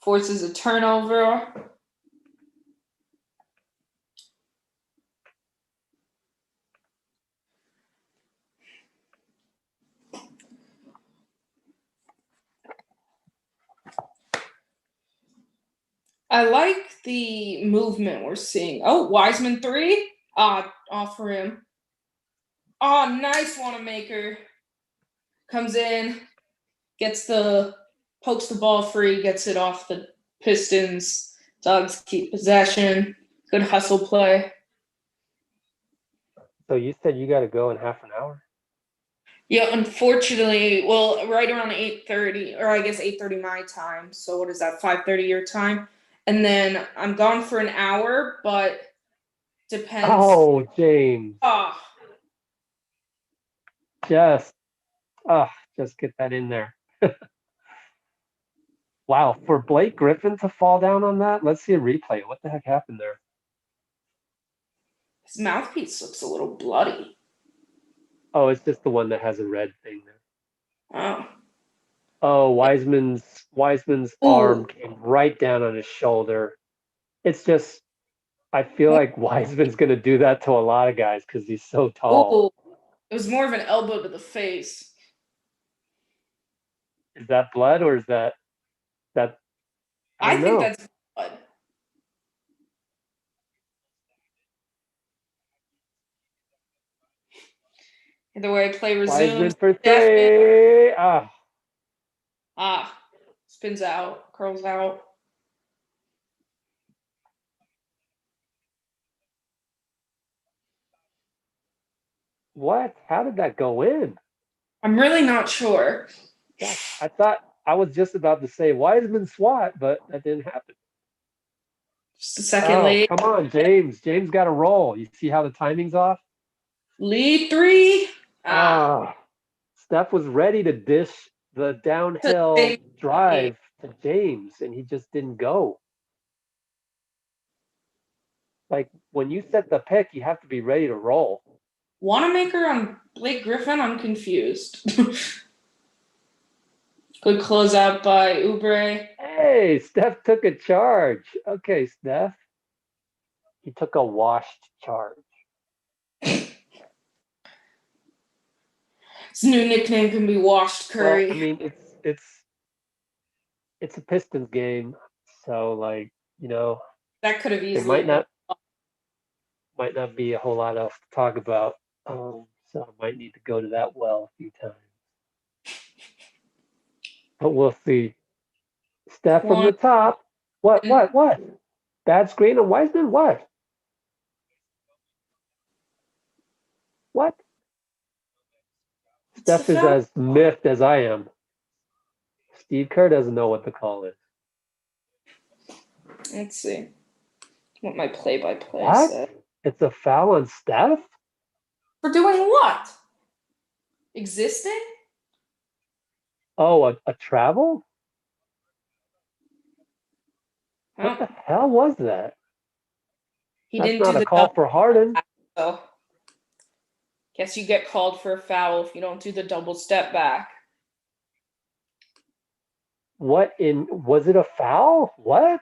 Forces a turnover. I like the movement we're seeing. Oh, Wiseman 3. Off rim. Oh, nice Wanamaker. Comes in, pokes the ball free, gets it off the Pistons. Dogs keep possession. Good hustle play. So you said you got to go in half an hour? Yeah, unfortunately, well, right around 8:30, or I guess 8:30 my time. So what is that, 5:30 your time? And then I'm gone for an hour, but depends. Oh, James. Just get that in there. Wow, for Blake Griffin to fall down on that? Let's see a replay. What the heck happened there? His mouthpiece looks a little bloody. Oh, it's just the one that has a red thing there. Oh. Oh, Wiseman's arm came right down on his shoulder. It's just, I feel like Wiseman's going to do that to a lot of guys because he's so tall. Ooh. It was more of an elbow to the face. Is that blood or is that I don't know. Think that's blood. Either way, play resumes. Wiseman for three. Spins out, curls out. What? How did that go in? I'm really not sure. Gosh, I thought I was just about to say Wiseman swat, but that didn't happen. Just a second late. Come on, James. James got a roll. You see how the timing's off? Lead 3. Steph was ready to dish the downhill drive to James, and he just didn't go. Like, when you set the pick, you have to be ready to roll. Wanamaker on Blake Griffin? I'm confused. Good closeout by Oubre. Hey, Steph took a charge. Okay, Steph. He took a washed charge. His new nickname can be Washed Curry. Well, I mean, it's a Pistons game, so like, that could have easily might not be a whole lot else to talk about. So I might need to go to that well a few times. But we'll see. Steph from the top. What? Bad screen on Wiseman? What? Steph is as miffed as I am. Steve Kerr doesn't know what the call is. Let's see what my play-by-play said. It's a foul on Steph? For doing what? Existing? Oh, a travel? What Well, the hell was that? he That's didn't do not a the call double, for Harden. so guess you get called for a foul if you don't do the double step back. Was it a foul? What?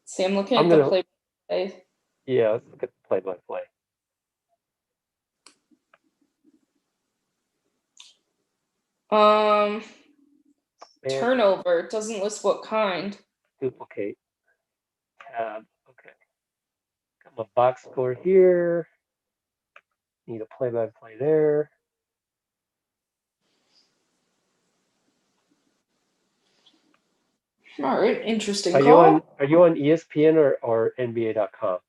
Sam, looking I'm at the gonna, play. yeah, let's look at the play-by-play. Man, Turnover. It doesn't list what kind. duplicate tab. Okay. Got my box score here. Need a play-by-play there. All right, interesting Are you call. on ESPN or NBA.com?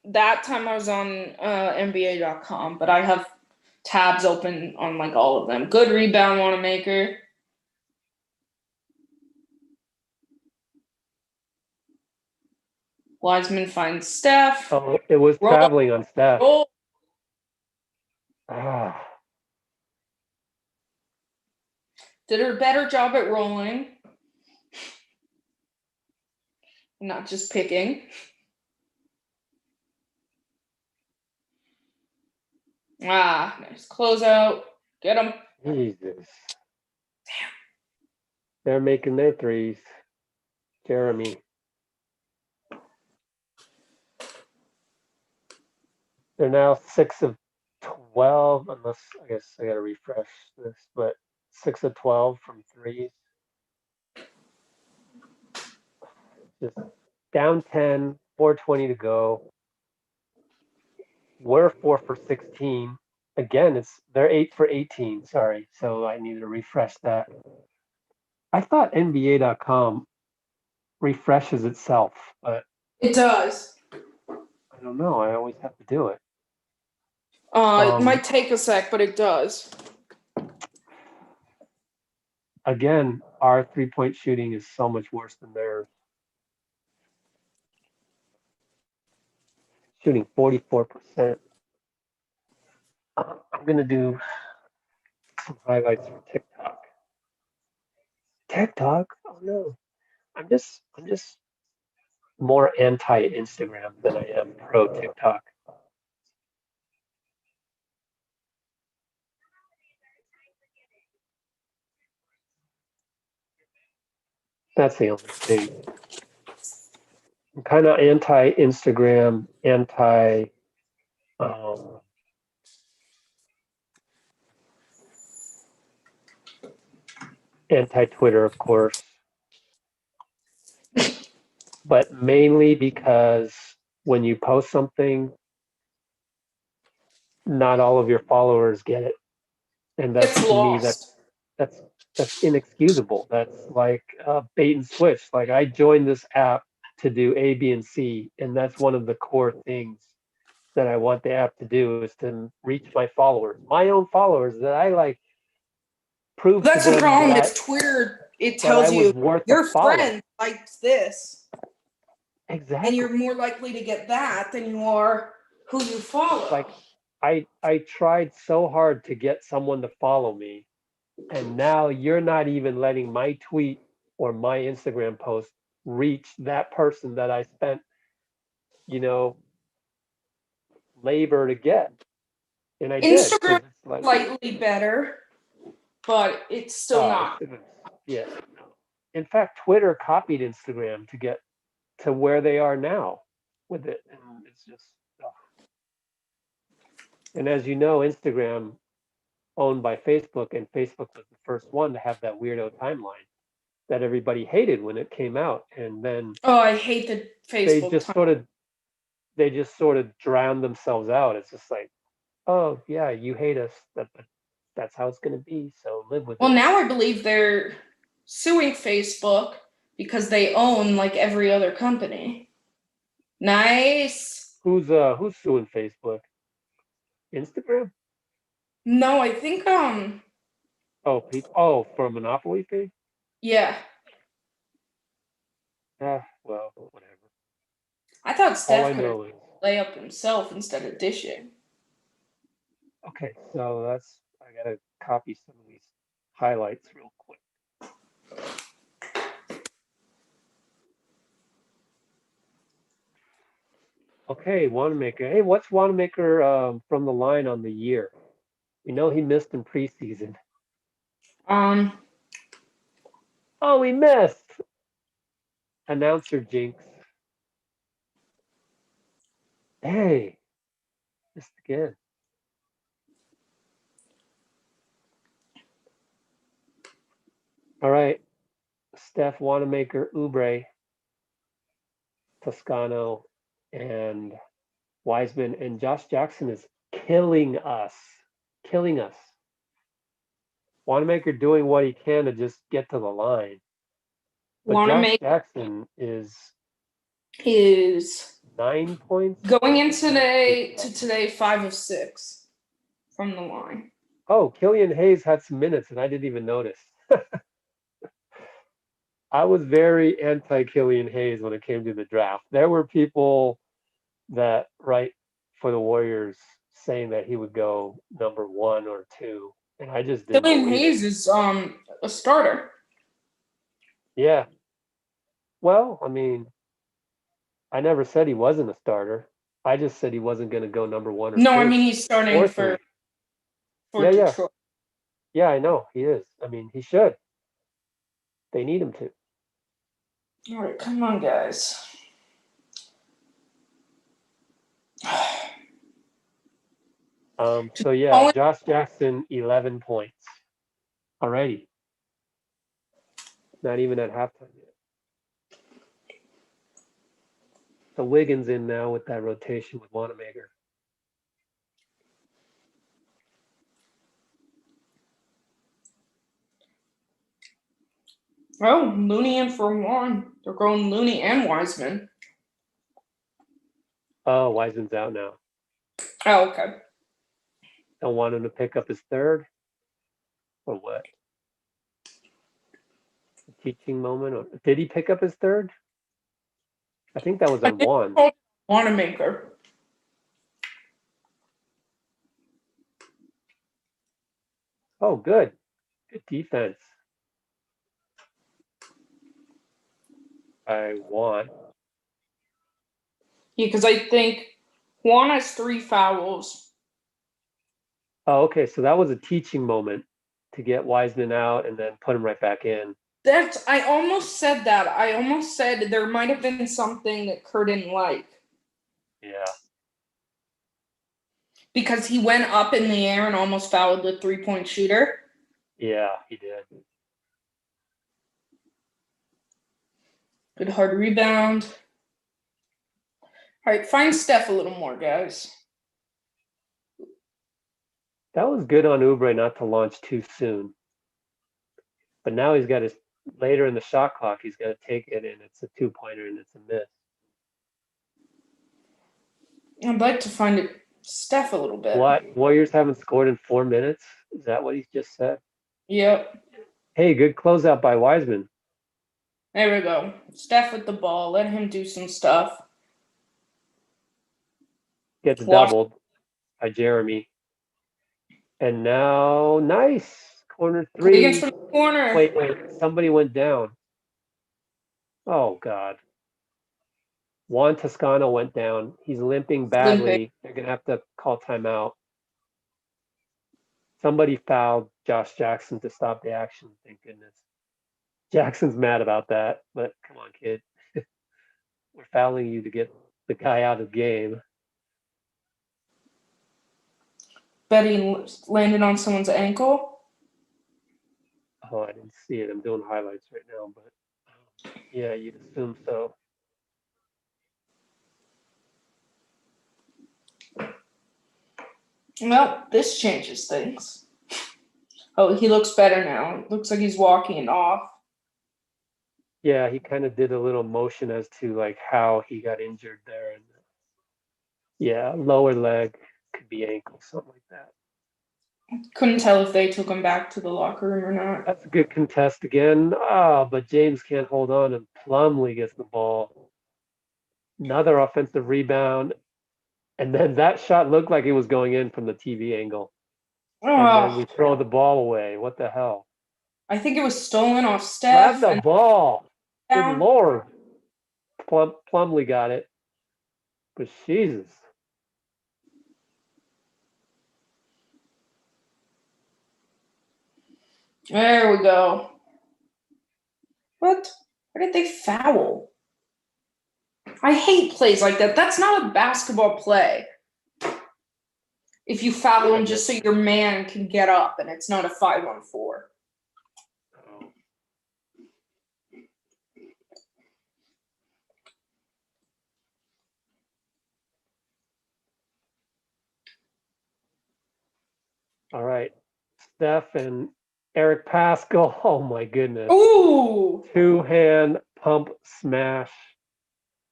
That time I was on NBA.com, but I have tabs open on like all of them. Good rebound, Wanamaker. Wiseman finds Steph. Oh, it was Roll, traveling on Steph. roll. Ah, Did a better job at rolling, not just picking. Nice closeout. Get him. Jesus. They're making their threes. Jeremy. They're now 6 of 12, unless I guess I gotta refresh this, but 6 of 12 from threes. Just down 10, 4:20 to go. We're 4 for 16. Again, they're 8 for 18. Sorry, so I need to refresh that. I thought NBA.com refreshes itself, but It does. I don't know. I always have to do it. It might take a sec, but it does. Again, our 3-point shooting is so much worse than theirs. Shooting 44%. I'm gonna do some highlights from TikTok. TikTok? Oh no. I'm just more anti Instagram than I am pro TikTok. That's the only thing. I'm kind of anti Instagram, um, anti Twitter, of course, but mainly because when you post something, not all of your followers get it, and that's It's to me lost. that's that's inexcusable. That's like bait and switch. Like I joined this app to do A, B, and C, and that's one of the core things that I want the app to do is to reach my followers, my own followers that I like, prove to That's the them problem. If Twitter, it that I tells was you worth a your follow. friend liked this, and Exactly. you're more likely to get that than you are who you It's like follow. I tried so hard to get someone to follow me, and now you're not even letting my tweet or my Instagram post reach that person that I spent, you know, labor to get. And I did Instagram because it's like, slightly better, but it's still oh, not. yeah. No. In fact, Twitter copied Instagram to get to where they are now with it, and it's just. Oh. And as you know, Instagram owned by Facebook, and Facebook was the first one to have that weirdo timeline that everybody hated when it came out, and then Oh, I hate the they Facebook just time. sort of they just sort of drowned themselves out. It's just like, oh yeah, you hate us, that's how it's gonna be. So live with Well, it. now I believe they're suing Facebook because they own like every other company. Nice. Who's suing Facebook? Instagram? No, I think Oh, people. Oh, for a monopoly fee? yeah. Ah, well, whatever. I thought All I Steph could have know is lay up himself instead of dishing. okay. So I gotta copy some of these highlights real quick. Okay, Wanamaker. Hey, what's Wanamaker from the line on the year? We know he missed in preseason. Oh, he missed. Announcer jinx. Hey, missed again. All right, Steph, Wanamaker, Oubre, Toscano, and Wiseman, and Josh Jackson is killing us. Killing us. Wanamaker doing what he can to just get to the line. But Josh Wanamaker Jackson is is 9 points. going into today 5 of 6 from the line. Oh, Killian Hayes had some minutes and I didn't even notice. I was very anti Killian Hayes when it came to the draft. There were people that right for the Warriors saying that he would go number 1 or 2, and I just didn't Killian believe Hayes it. is a starter. Yeah. Well, I mean, I never said he wasn't a starter. I just said he wasn't going to go number 1 or 2. No, I mean he's starting or for 3. Yeah, Detroit. yeah, I know he is. I mean, he should. They need him to. All right, come on, guys. So yeah, Josh Jackson, 11 points already. Not even at halftime yet. So Wiggins in now with that rotation with Wanamaker. Oh, Looney in for 1. They're going Looney and Wiseman. Oh, Wiseman's out now. Oh, okay. Don't want him to pick up his third? Or what? A teaching moment? Or did he pick up his third? I think that was on 1. Wanamaker. Oh, good. Good defense. I want. Yeah, because I think Juan has 3 fouls. Oh, okay. So that was a teaching moment to get Wiseman out and then put him right back in. I almost said that. I almost said there might have been something that Kerr didn't like. Yeah. Because he went up in the air and almost fouled the 3-point shooter. Yeah, he did. Good hard rebound. All right, find Steph a little more, guys. That was good on Oubre not to launch too soon. But now he's got his later in the shot clock, he's got to take it, and it's a 2-pointer and it's a miss. I'd like to find Steph a little bit. What? Warriors haven't scored in 4 minutes? Is that what he just said? Yep. Hey, good closeout by Wiseman. There we go. Steph with the ball. Let him do some stuff. Gets doubled by Jeremy. And now, nice. Corner 3. Wiggins from the corner. Wait, somebody went down. Oh, God. Juan Toscano went down. He's limping badly. They're going to have to call timeout. Somebody fouled Josh Jackson to stop the action. Thank goodness. Jackson's mad about that, but come on, kid. We're fouling you to get the guy out of the game. Betty landed on someone's ankle. Oh, I didn't see it. I'm doing highlights right now, but yeah, you'd assume so. Well, this changes things. Oh, he looks better now. It looks like he's walking it off. Yeah, he kind of did a little motion as to like how he got injured there, and yeah, lower leg, could be ankle, something like that. Couldn't tell if they took him back to the locker room or not. That's a good contest again. But James can't hold on, and Plumlee gets the ball. Another offensive rebound, and then that shot looked like it was going in from the TV angle. and then we Oh, throw the ball away. What the hell? I think it was stolen off Grab Steph the and ball. Good down. Lord. Plumlee got it. But Jesus. There we go. What? Where did they foul? I hate plays like that. That's not a basketball play. If you foul him just so your man can get up and it's not a 5-on-4. All right. Steph and Eric Pascal. Oh my goodness. Ooh! 2-hand pump smash.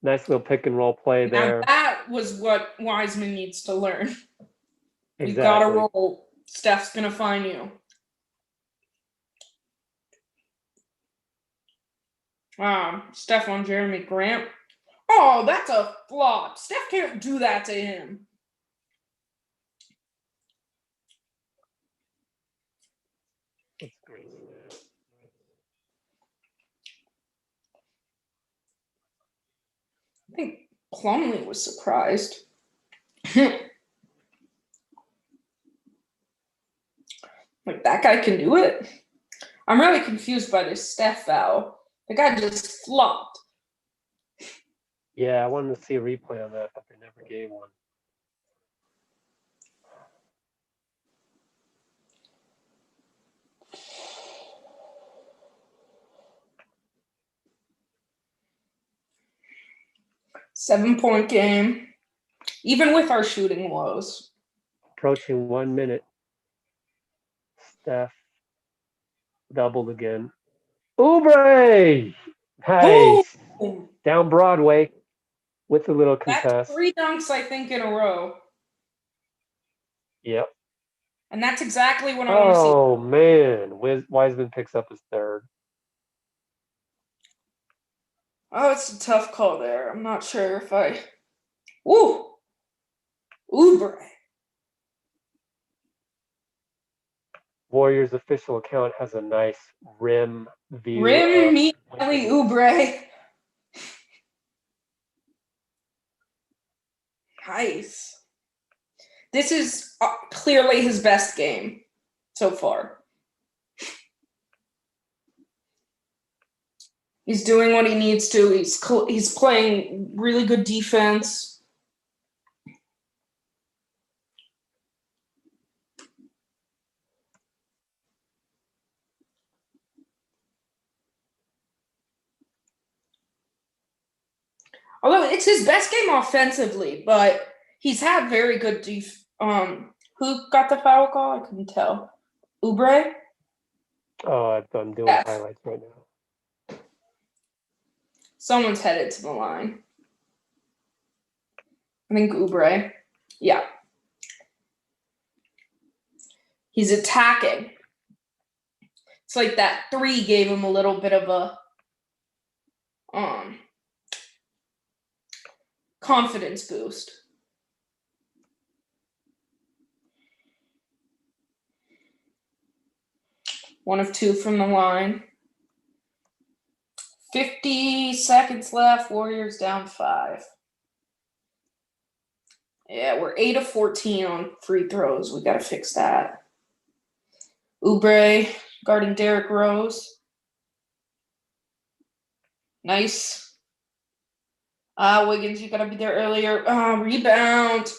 Nice little pick and roll play Now there. that was what Wiseman needs to learn. You Exactly. gotta roll. Steph's gonna find you. Steph on Jeremy Grant. Oh, that's a flop. Steph can't do that to him. That's great. I think Plumlee was surprised. Like, that guy can do it? I'm really confused by this Steph foul. The guy just flopped. Yeah, I wanted to see a replay on that, but they never gave one. Seven-point game, even with our shooting woes. Approaching 1 minute. Steph doubled again. Oubre! Nice. Boom! Down Broadway with a little That's contest. 3 dunks, I think, in a row. Yep. And that's exactly what I want to see. Oh, man. Wiseman picks up his third. Oh, it's a tough call there. I'm not sure if I... Ooh! Oubre. Warriors official account has a nice rim view. Rim me Kelly Oubre. Nice. This is clearly his best game so far. He's doing what he needs to. He's playing really good defense. Although it's his best game offensively, but he's had very good who got the foul call? I couldn't tell. Oubre? Oh, I'm doing Yeah. highlights right now. Someone's headed to the line. I think Oubre. Yeah. He's attacking. It's like that 3 gave him a little bit of a confidence boost. One of 2 from the line. 50 seconds left. Warriors down 5. Yeah, we're 8 of 14 on free throws. We got to fix that. Oubre guarding Derrick Rose. Nice. Wiggins, you got to be there earlier. Rebound.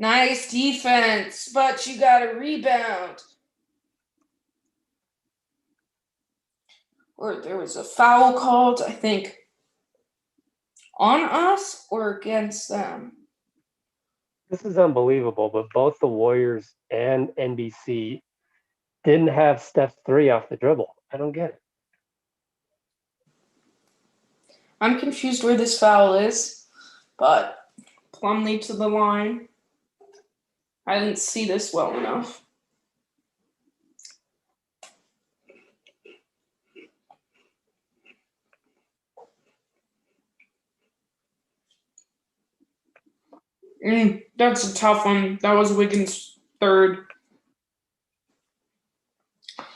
Nice defense, but you got to rebound. Or there was a foul called, I think, on us or against them. This is unbelievable, but both the Warriors and NBC didn't have Steph's 3 off the dribble. I don't get it. I'm confused where this foul is, but Plumlee to the line. I didn't see this well enough. That's a tough one. That was Wiggins' third.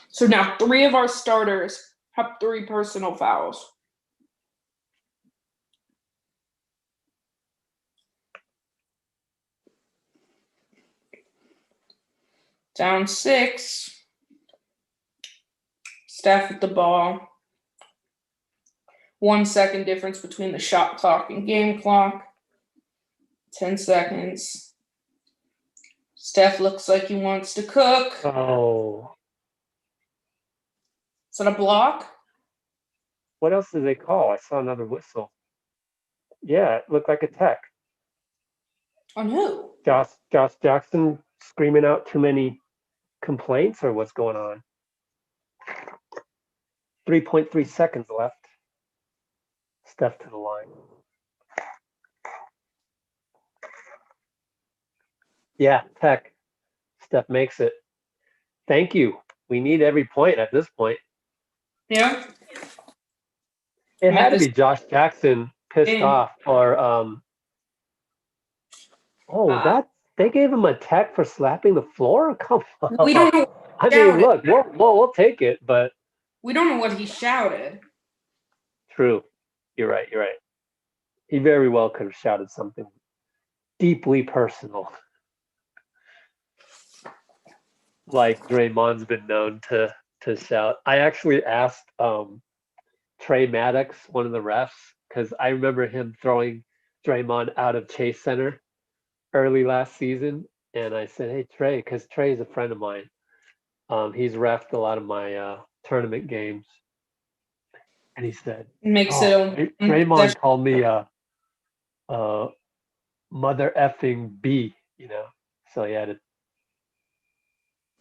So now 3 of our starters have 3 personal fouls. Down 6. Steph with the ball. 1 second difference between the shot clock and game clock. 10 seconds. Steph looks like he wants to cook. Oh. Is that a block? What else did they call? I saw another whistle. Yeah, it looked like a tech. On who? Josh Jackson screaming out too many complaints, or what's going on? 3.3 seconds left. Steph to the line. Yeah, tech. Steph makes it. Thank you. We need every point at this point. Yeah. It had to be Josh Jackson pissed off, or that they gave him a tech for slapping the floor. Come on. We don't know. I mean, look, we'll take it, but we don't know what he shouted. True. You're right. He very well could have shouted something deeply personal, like Draymond's been known to shout. I actually asked Trey Maddox, one of the refs, because I remember him throwing Draymond out of Chase Center early last season, and I said, "Hey Trey," because Trey is a friend of mine. He's refed a lot of my tournament games, and he said, Draymond called me mother effing B, So he had it.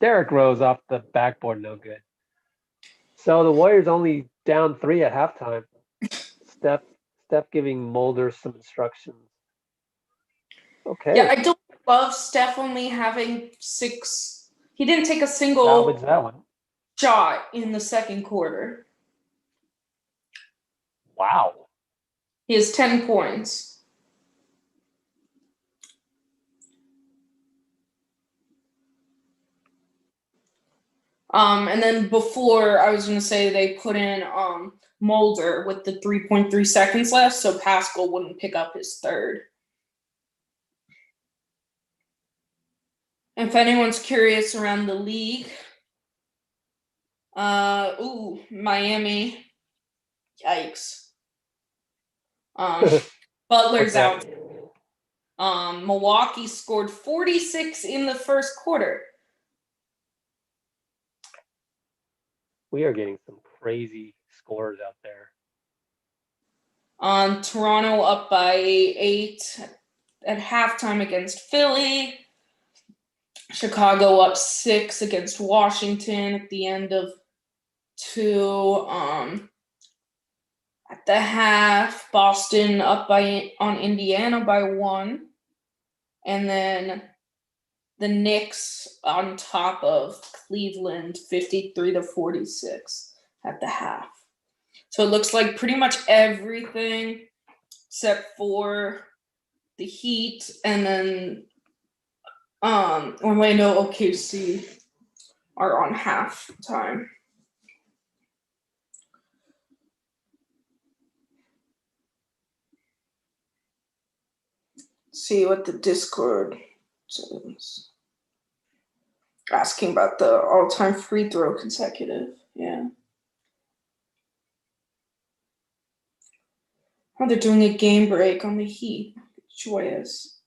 Derrick Rose off the backboard, no good. So the Warriors only down 3 at halftime. Steph giving Mulder some instructions. Okay. Yeah, I don't love Steph only having 6. He didn't take a single salvage that one. Shot in the second quarter. Wow. He has 10 points. And then before, I was going to say they put in Mulder with the 3.3 seconds left, so Pascal wouldn't pick up his third. If anyone's curious around the league, Miami, yikes. Butler's out. Milwaukee scored 46 in the first quarter. We are getting some crazy scores out there. Toronto up by 8 at halftime against Philly. Chicago up 6 against Washington at the end of 2. At the half, Boston up on Indiana by 1. And then the Knicks on top of Cleveland 53-46 at the half. So it looks like pretty much everything except for the Heat and then Orlando OKC are on halftime. See what the Discord says. Asking about the all-time free throw consecutive. Yeah. Oh, they're doing a game break on the Heat. Joyous.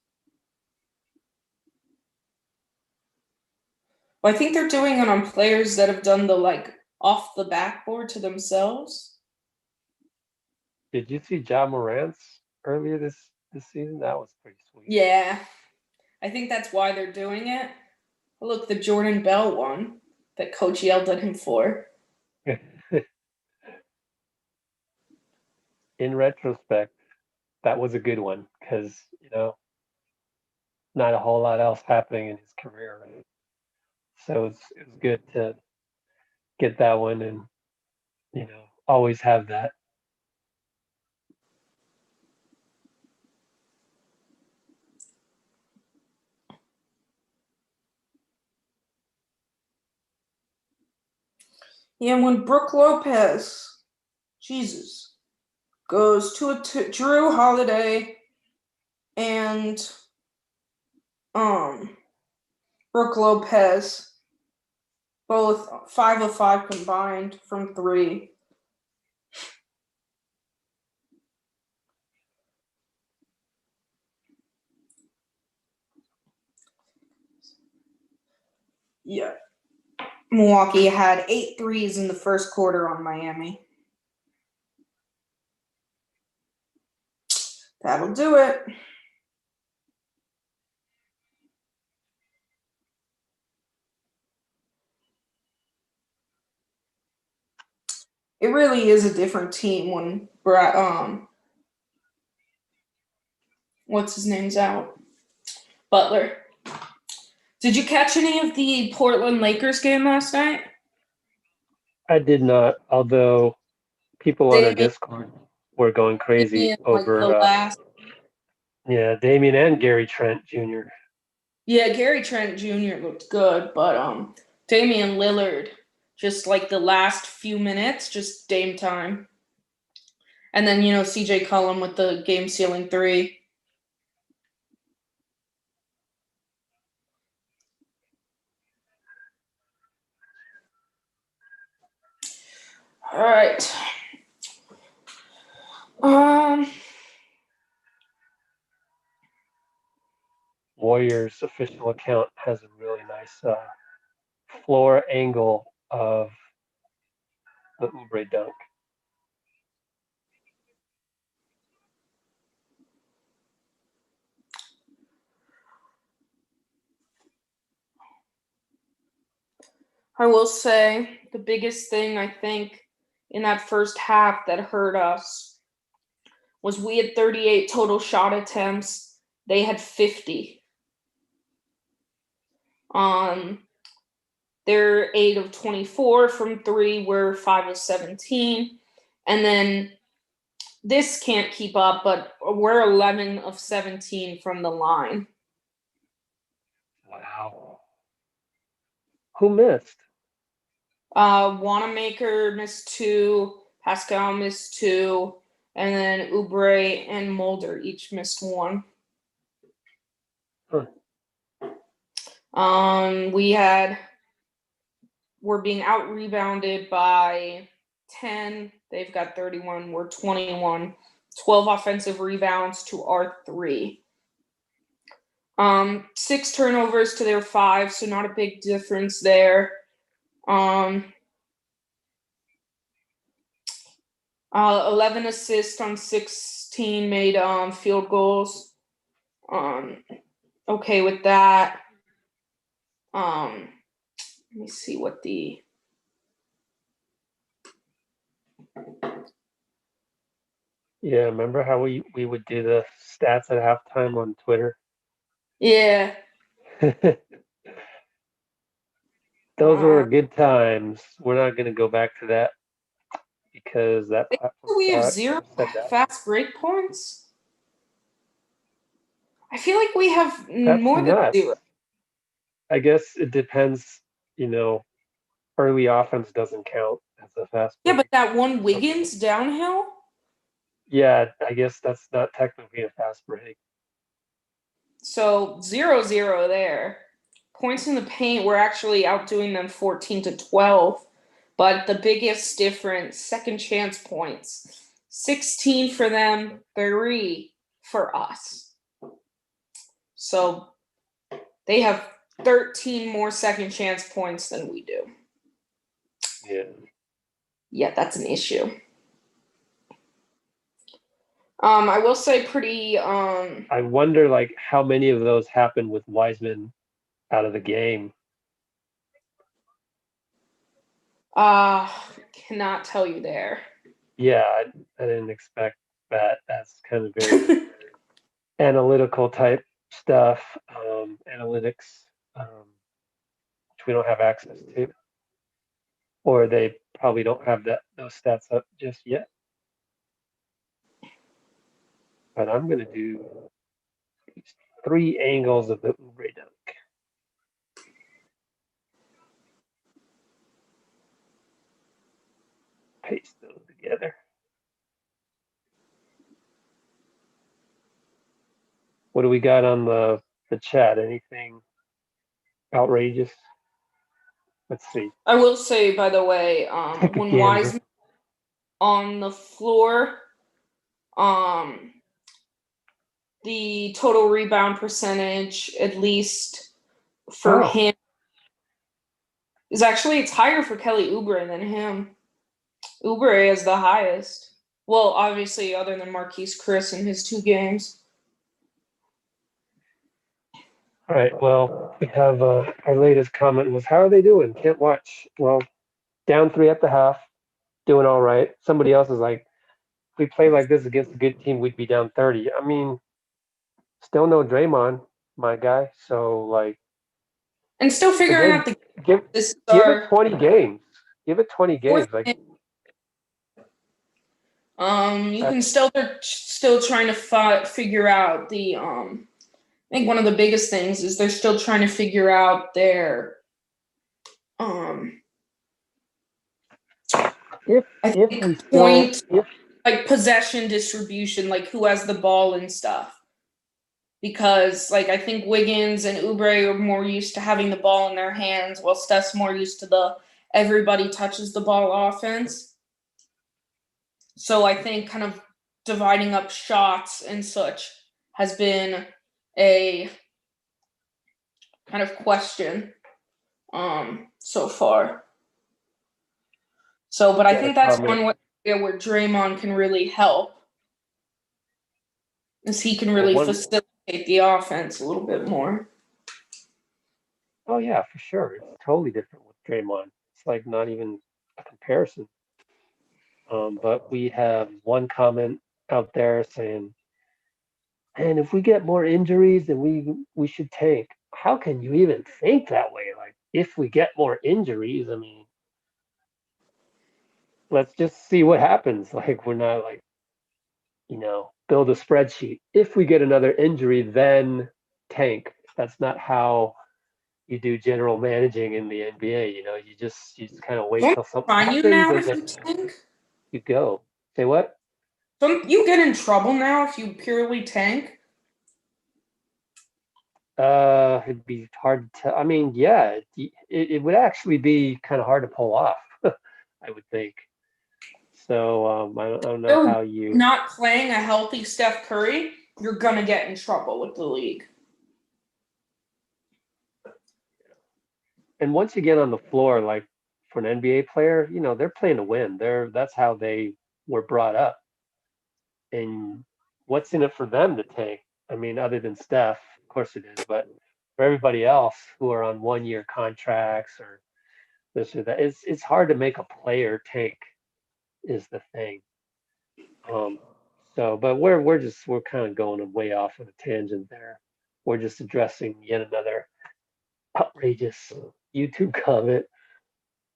Well, I think they're doing it on players that have done the off the backboard to themselves. Did you see Ja Morant's earlier this season? That was pretty sweet. Yeah. I think that's why they're doing it. Look, the Jordan Bell one that coach yelled at him for. In retrospect, that was a good one because, not a whole lot else happening in his career. Right? So it was good to get that one and, always have that. Yeah, when Brooke Lopez, Jesus, goes to Drew Holiday and Brooke Lopez, both 5 of 5 combined from 3. Yeah. Milwaukee had 8 threes in the first quarter on Miami. That'll do it. It really is a different team when what's his name's out? Butler. Did you catch any of the Portland Lakers game last night? I did not, although people on our Damian, Discord were going crazy like the over, last. yeah, Damian and Gary Trent Jr. Yeah, Gary Trent Jr. looked good, but Damian Lillard, just like the last few minutes, just Dame time. And then, CJ Cullum with the game sealing 3. All right. Warriors official account has a really nice floor angle of the Oubre dunk. I will say the biggest thing I think in that first half that hurt us was we had 38 total shot attempts. They had 50. They're 8 of 24 from 3. We're 5 of 17. And then this can't keep up, but we're 11 of 17 from the line. Wow. Who missed? Wanamaker missed 2, Pascal missed 2, and then Oubre and Mulder each missed 1. Huh. We're being out rebounded by 10. They've got 31. We're 21. 12 offensive rebounds to our 3. 6 turnovers to their 5, so not a big difference there. 11 assists on 16 made field goals. Okay with that. Let me see what the Yeah, remember how we would do the stats at halftime on Twitter? Yeah. Those were good times. We're not going to go back to that because that platform We have saw it 0 and said that. fast break points. I feel like we have That's more than nuts. 0. I guess it depends, early offense doesn't count as a fast Yeah, break. but that one Wiggins downhill? Yeah, I guess that's not technically a fast break. So 0-0 there. Points in the paint, we're actually outdoing them 14-12. But the biggest difference, second chance points. 16 for them, 3 for us. So they have 13 more second chance points than we do. Yeah. Yeah, that's an issue. I will say pretty I wonder how many of those happened with Wiseman out of the game. cannot tell you there. Yeah, I didn't expect that. That's kind of very analytical type stuff, analytics, which we don't have access to, or they probably don't have those stats up just yet. But I'm gonna do 3 angles of the Oubre dunk. paste those together. What do we got on the chat? Anything outrageous? Let's see. I will say, by the way, Take a when gander. Wiseman on the floor, the total rebound percentage, at least for him, is actually it's higher for Kelly Oubre than him. Oubre is the highest. Well, obviously, other than Marquise Chris in his 2 games. All right. Well, we have our latest comment was, how are they doing? Can't watch. Well, down 3 at the half, doing all right. Somebody else is like, if we play like this against a good team, we'd be down 30. I mean, still no Draymond, my guy. So like, And still figuring again, out the give this is give it our 20 games. Give it 20 fourth games. Like, game. You can they're still trying to figure out the I think one of the biggest things is they're still trying to figure out their if I if we think still point if like possession distribution, like who has the ball and stuff. Because like I think Wiggins and Oubre are more used to having the ball in their hands, while Steph's more used to the everybody touches the ball offense. So I think kind of dividing up shots and such has been a kind of question so far. So, but I think that's one way where Draymond can really help, is he can really facilitate the offense a little bit more. Oh yeah, for sure. It's totally different with Draymond. It's like not even a comparison. But we have one comment out there saying, and if we get more injuries, then we should tank. How can you even think that way? Like, if we get more injuries, I mean, let's just see what happens. Like, we're not like, build a spreadsheet. If we get another injury, then tank. That's not how you do general managing in the NBA. You just kind of wait till something Fine you happens now and if then you tank? you go. Say what? Don't you get in trouble now if you purely tank? It'd be hard to tell. I mean, yeah, it would actually be kind of hard to pull off, I would think. So I don't know You're how you. not playing a healthy Steph Curry, you're gonna get in trouble with the league. And once you get on the floor, like for an NBA player, they're playing to win. That's how they were brought up. And what's in it for them to tank? I mean, other than Steph, of course it is, but for everybody else who are on 1-year contracts or this or that, it's hard to make a player tank, is the thing. But we're kind of going way off on a tangent there. We're just addressing yet another outrageous YouTube comment,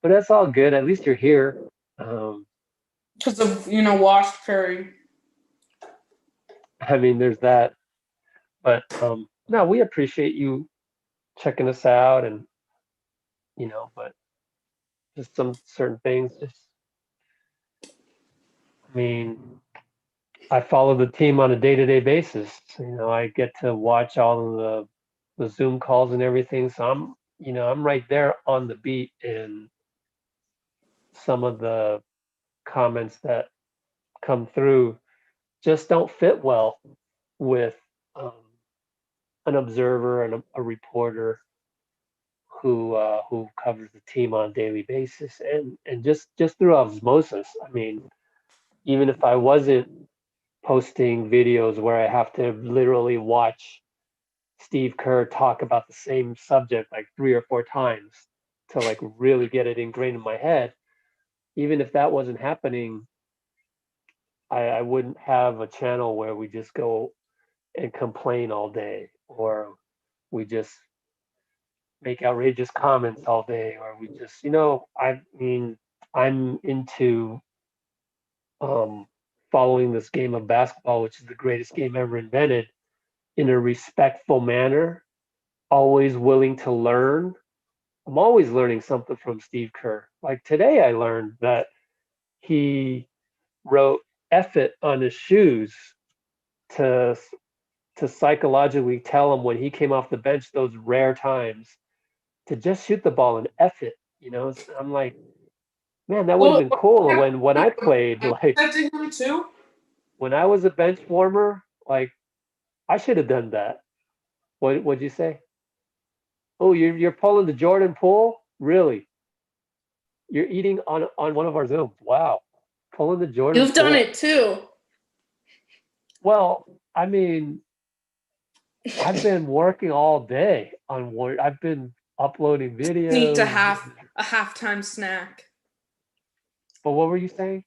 but that's all good. At least you're here. Because of, washed Curry. I mean, there's that. But no, we appreciate you checking us out, and but just some certain things. I mean, I follow the team on a day-to-day basis. I get to watch all of the Zoom calls and everything, so I'm right there on the beat, and some of the comments that come through just don't fit well with an observer and a reporter who covers the team on a daily basis, and just through osmosis. I mean, even if I wasn't posting videos where I have to literally watch Steve Kerr talk about the same subject like 3 or 4 times to like really get it ingrained in my head, even if that wasn't happening, I wouldn't have a channel where we just go and complain all day, or we just make outrageous comments all day, or we just, I mean, I'm into following this game of basketball, which is the greatest game ever invented, in a respectful manner, always willing to learn. I'm always learning something from Steve Kerr. Like today, I learned that he wrote "F it" on his shoes to psychologically tell him when he came off the bench those rare times to just shoot the ball and F it. I'm like, man, that would have Well, been cool when I played. Like that to him too. when I was a bench warmer, like I should have done that. What'd you say? Oh, you're pulling the Jordan Poole? Really? You're eating on one of our Zooms. Wow. Pulling the Jordan You've done Poole. it too. Well, I mean, I've been working all day on Warrior. I've been uploading Need to videos. have a halftime snack. But what were you saying?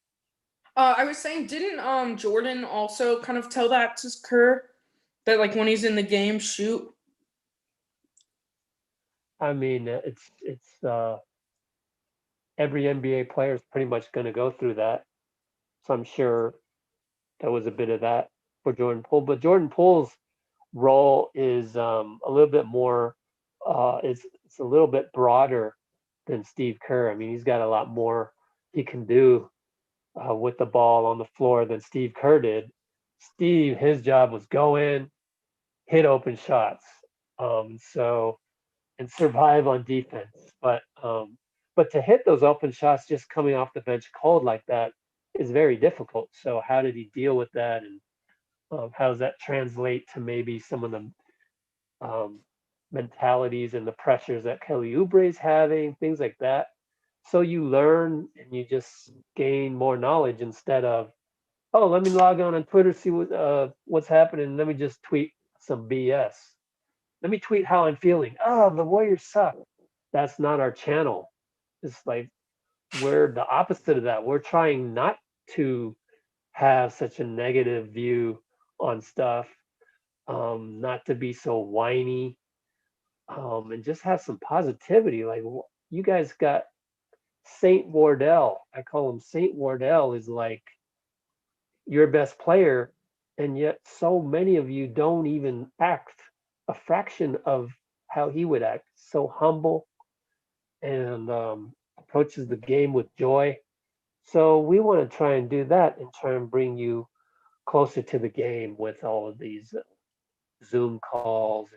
I was saying, didn't Jordan also kind of tell that to Kerr that like when he's in the game, shoot? I mean, it's every NBA player is pretty much going to go through that. So I'm sure there was a bit of that for Jordan Poole. But Jordan Poole's role is a little bit more. It's a little bit broader than Steve Kerr. I mean, he's got a lot more he can do with the ball on the floor than Steve Kerr did. Steve, his job was go in, hit open shots, so and survive on defense. But to hit those open shots just coming off the bench cold like that is very difficult. So how did he deal with that, and how does that translate to maybe some of the um, mentalities and the pressures that Kelly Oubre is having, things like that. So you learn and you just gain more knowledge instead of, oh, let me log on Twitter, see what's happening. Let me just tweet some BS. Let me tweet how I'm feeling. Oh, the Warriors suck. That's not our channel. It's like we're the opposite of that. We're trying not to have such a negative view on stuff, not to be so whiny, and just have some positivity. Like you guys got Saint Wardell. I call him Saint Wardell is like your best player, and yet so many of you don't even act a fraction of how he would act. So humble and approaches the game with joy. So we want to try and do that and try and bring you closer to the game with all of these Zoom calls.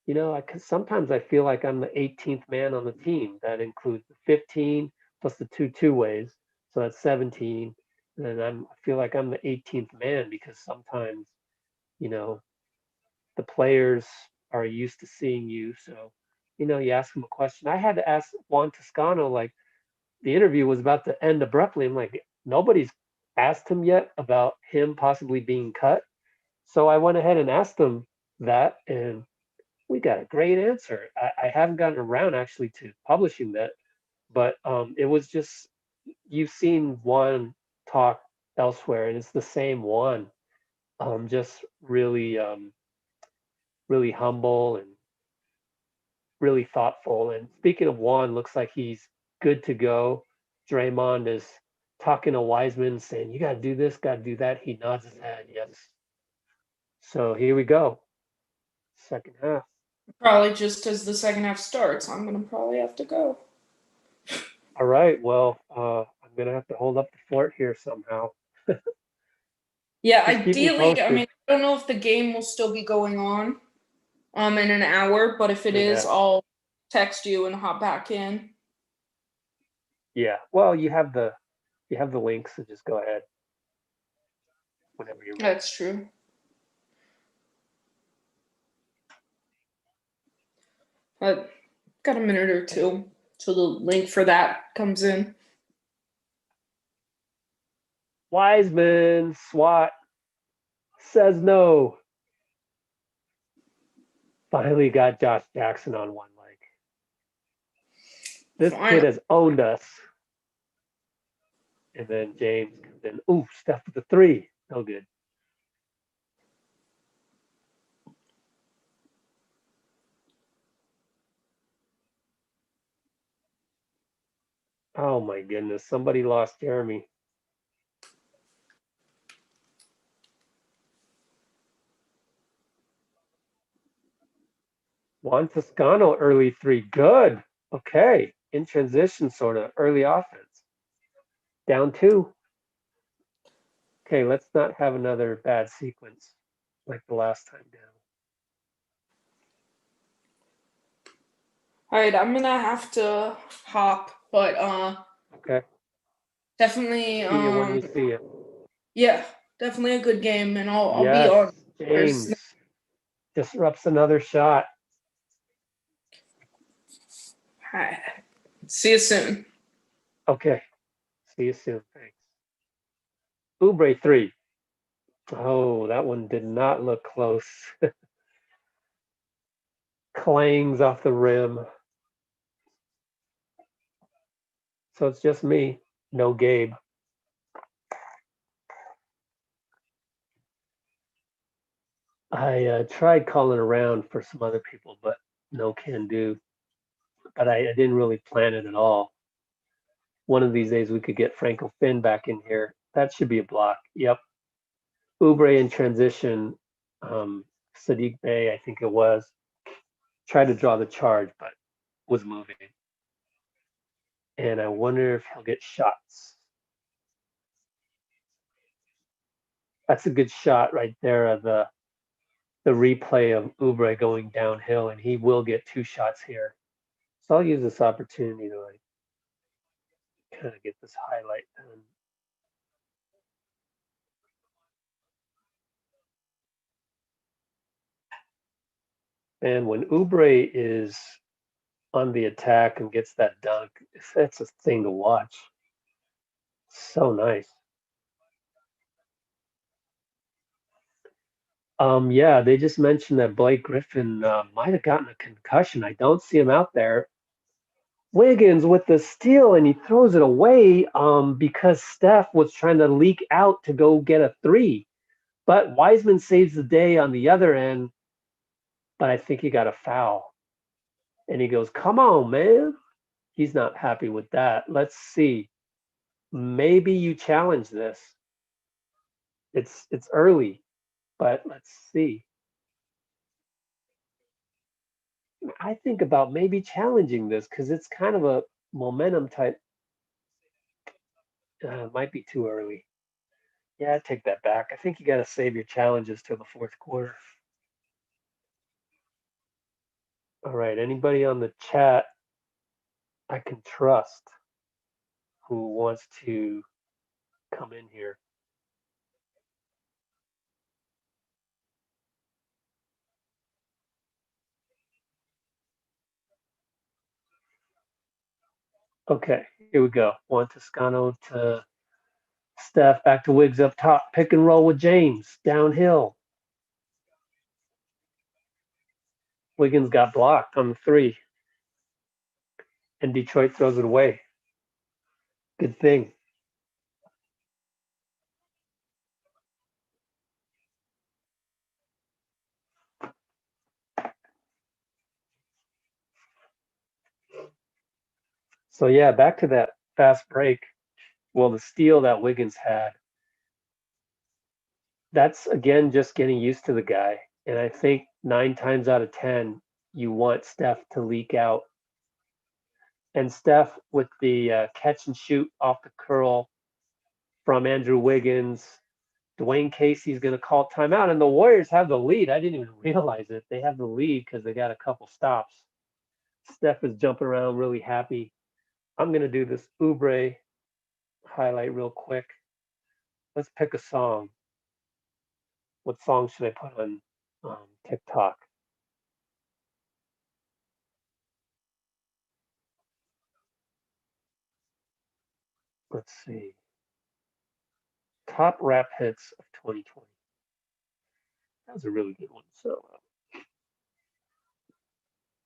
And sometimes I feel like I'm the 18th man on the team. That includes the 15 plus the two ways, so that's 17. And then I feel like I'm the 18th man because sometimes you know the players are used to seeing you. So you ask them a question. I had to ask Juan Toscano, like the interview was about to end abruptly. I'm like, nobody's asked him yet about him possibly being cut. So I went ahead and asked him that, and we got a great answer. I haven't gotten around actually to publishing that, but it was just you've seen one talk elsewhere, and it's the same one. Just really humble and really thoughtful. And speaking of Juan, looks like he's good to go. Draymond is talking to Wiseman, saying, "You got to do this, got to do that." He nods his head, yes. So here we go, second half. Probably just as the second half starts, I'm gonna probably have to go. All right, well, I'm gonna have to hold up the fort here somehow. Yeah, Just keep me ideally, I posted. mean, I don't know if the game will still be going on in an hour, but if it is, Yeah, I'll text you and hop back in. yeah. Well, you have the link, so just go ahead whenever you're ready. That's true. But got a minute or two till the link for that comes in. Wiseman SWAT says no. Finally got Josh Jackson on one leg. This kid Finally. has owned us. And then James comes in. Ooh, Steph with the three. No good. Oh my goodness. Somebody lost Jeremy. Juan Toscano early three. Good. Okay. In transition, sort of early offense. Down 2. Okay, let's not have another bad sequence like the last time down. All right, I'm gonna have to hop, but Okay. definitely See you when we see you. yeah, definitely a good game, and I'll be Yes, on. James disrupts another shot. Hi. See you soon. Okay. See you soon. Thanks. Oubre 3. Oh, that one did not look close. Clangs off the rim. So it's just me. No Gabe. I tried calling around for some other people, but no can do. But I didn't really plan it at all. One of these days we could get Franco Finn back in here. That should be a block. Yep. Oubre in transition. Sadiq Bey, I think it was, tried to draw the charge, but was moving. And I wonder if he'll get shots. That's a good shot right there of the replay of Oubre going downhill, and he will get 2 shots here. So I'll use this opportunity to like kind of get this highlight done. And when Oubre is on the attack and gets that dunk, that's a thing to watch. So nice. Yeah, they just mentioned that Blake Griffin might have gotten a concussion. I don't see him out there. Wiggins with the steal, and he throws it away because Steph was trying to leak out to go get a 3. But Wiseman saves the day on the other end, but I think he got a foul. And he goes, "Come on, man." He's not happy with that. Let's see. Maybe you challenge this. It's early, but let's see. I think about maybe challenging this because it's kind of a momentum type. Might be too early. Yeah, I take that back. I think you got to save your challenges till the fourth quarter. All right. Anybody on the chat I can trust who wants to come in here? Okay, here we go. Juan Toscano to Steph, back to Wiggs up top. Pick and roll with James, downhill. Wiggins got blocked on the 3, and Detroit throws it away. Good thing. So, yeah, back to that fast break. Well, the steal that Wiggins had, that's, again, just getting used to the guy. And I think 9 times out of 10, you want Steph to leak out. And Steph with the catch and shoot off the curl from Andrew Wiggins. Dwayne Casey's going to call timeout, and the Warriors have the lead. I didn't even realize it. They have the lead because they got a couple stops. Steph is jumping around really happy. I'm going to do this Oubre highlight real quick. Let's pick a song. What song should I put on TikTok? Let's see. Top rap hits of 2020. That was a really good one. So,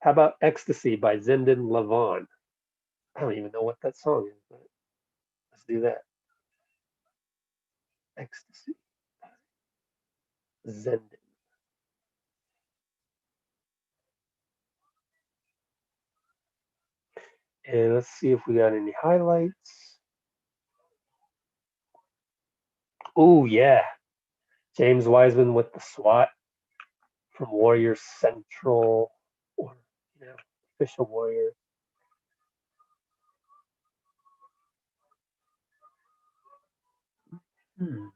how about Ecstasy by Zindon Lavon? I don't even know what that song is, but let's do that. Ecstasy. Zendon. And let's see if we got any highlights. Oh, yeah. James Wiseman with the SWAT from Warriors Central, or official Warrior. Hmm.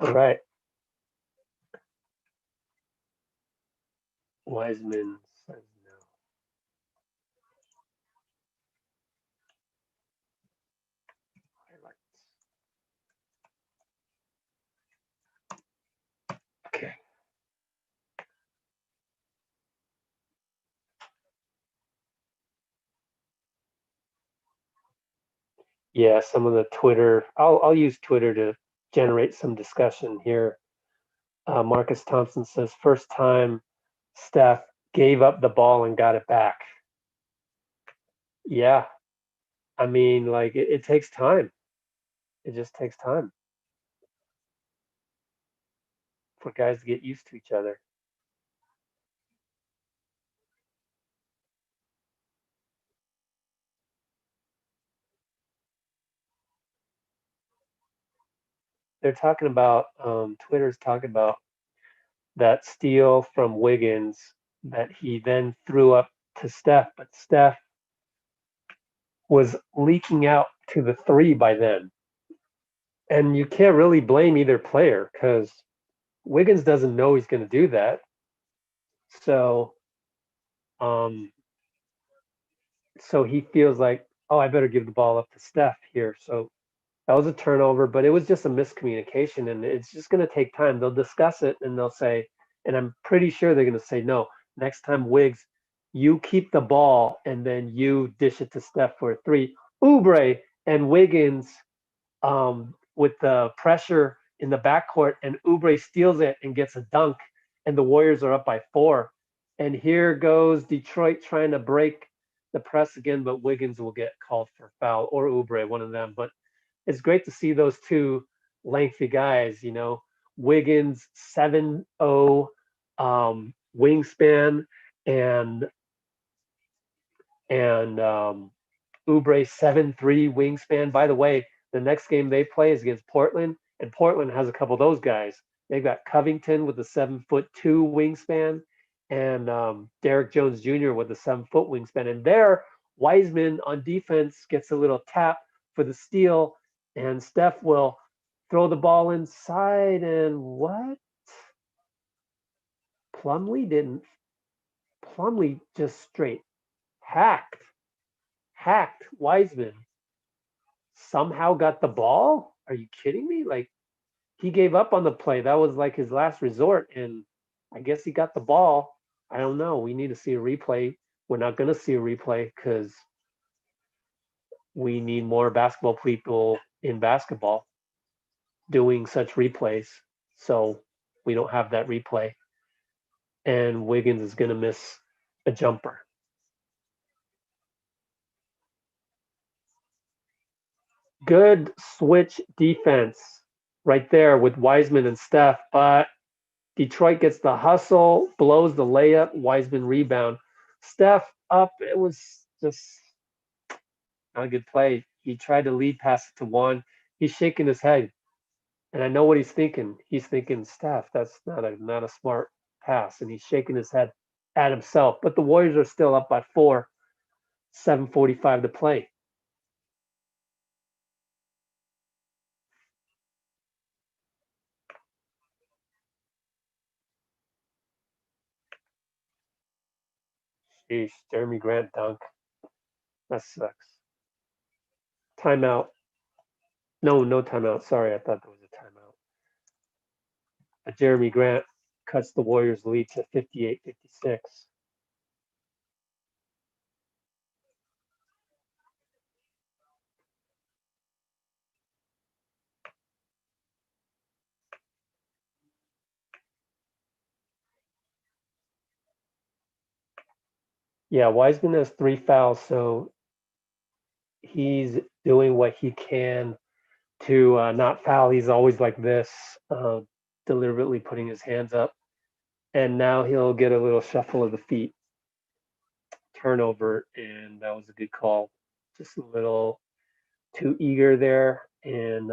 All right. Wiseman says no. Highlights. Okay. Yeah, some of the Twitter. I'll use Twitter to generate some discussion here. Marcus Thompson says first time Steph gave up the ball and got it back. Yeah, I mean, like it takes time. It just takes time for guys to get used to each other. They're talking about Twitter's talking about that steal from Wiggins that he then threw up to Steph, but Steph was leaking out to the three by then. And you can't really blame either player because Wiggins doesn't know he's going to do that. So, um, so he feels like, oh, I better give the ball up to Steph here. So that was a turnover, but it was just a miscommunication, and it's just going to take time. They'll discuss it, and they'll say, and I'm pretty sure they're going to say, no, next time, Wiggs, you keep the ball, and then you dish it to Steph for a three. Oubre and Wiggins with the pressure in the backcourt, and Oubre steals it and gets a dunk, and the Warriors are up by 4. And here goes Detroit trying to break the press again, but Wiggins will get called for foul, or Oubre, one of them. But it's great to see those two lengthy guys, Wiggins 7'0 wingspan and Oubre 7'3 wingspan. By the way, the next game they play is against Portland, and Portland has a couple of those guys. They've got Covington with a 7'2 wingspan, and Derek Jones Jr. with a 7 foot wingspan. And there, Wiseman on defense gets a little tap for the steal, and Steph will throw the ball inside. And what? Plumlee didn't. Plumlee just straight hacked Wiseman, somehow got the ball? Are you kidding me? Like he gave up on the play. That was like his last resort, and I guess he got the ball. I don't know. We need to see a replay. We're not going to see a replay because we need more basketball people in basketball doing such replays. So we don't have that replay. And Wiggins is going to miss a jumper. Good switch defense right there with Wiseman and Steph, but Detroit gets the hustle, blows the layup, Wiseman rebound. Steph up, it was just not a good play. He tried to lead pass it to one. He's shaking his head. And I know what he's thinking. He's thinking, Steph, that's not a smart pass. And he's shaking his head at himself. But the Warriors are still up by 4, 7:45 to play. Sheesh, Jeremy Grant dunk. That sucks. Timeout. No timeout. Sorry, I thought there was a timeout. But Jeremy Grant cuts the Warriors' lead to 58-56. Yeah, Wiseman has 3 fouls, so he's doing what he can to not foul. He's always like this, deliberately putting his hands up. And now he'll get a little shuffle of the feet, turnover, and that was a good call. Just a little too eager there, and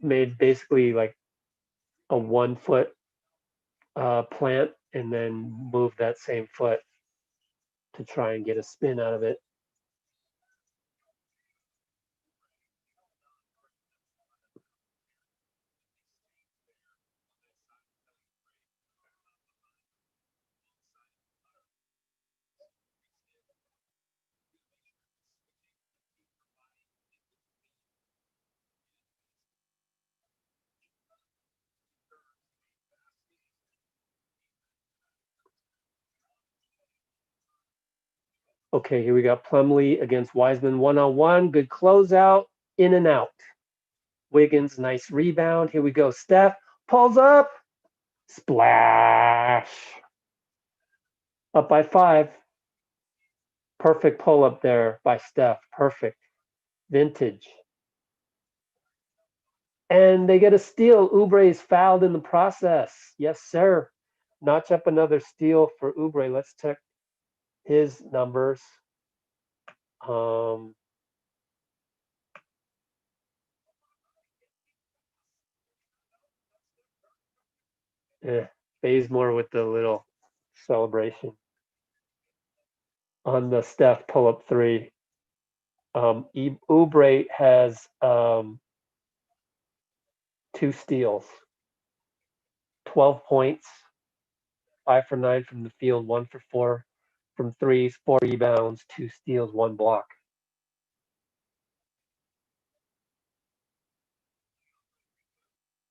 made basically like a 1 foot plant and then move that same foot to try and get a spin out of it. Okay, here we got Plumlee against Wiseman one-on-one. Good closeout, in and out. Wiggins, nice rebound. Here we go. Steph pulls up. Splash. Up by 5. Perfect pull up there by Steph. Perfect. Vintage. And they get a steal. Oubre is fouled in the process. Yes, sir. Notch up another steal for Oubre. Let's check his numbers. Bazemore with the little celebration on the Steph pull-up 3. Oubre has 2 steals, 12 points, 5 for 9 from the field, 1 for 4 from threes, 4 rebounds, 2 steals, 1 block.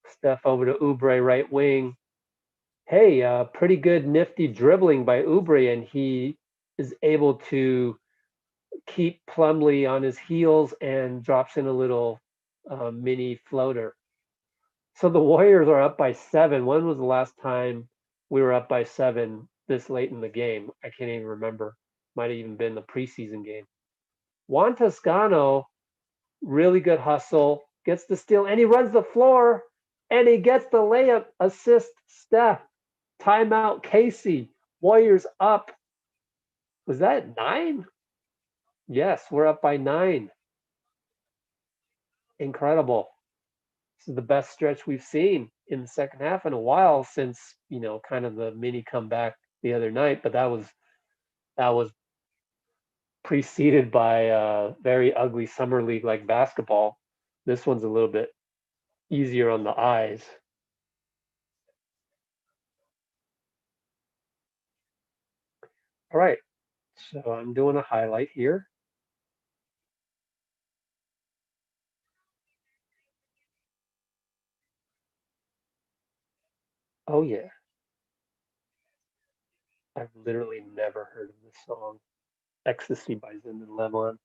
Steph over to Oubre, right wing. Hey, pretty good nifty dribbling by Oubre, and he is able to keep Plumlee on his heels and drops in a little mini floater. So the Warriors are up by 7. When was the last time we were up by 7 this late in the game? I can't even remember. Might have even been the preseason game. Juan Toscano, really good hustle, gets the steal, and he runs the floor, and he gets the layup assist. Steph, timeout, Casey. Warriors up. Was that 9? Yes, we're up by 9. Incredible. This is the best stretch we've seen in the second half in a while since, kind of the mini comeback the other night, but that was preceded by a very ugly summer league like basketball. This one's a little bit easier on the eyes. All right, so I'm doing a highlight here. Oh yeah. I've literally never heard of this song. Ecstasy by Zim and Lebanon.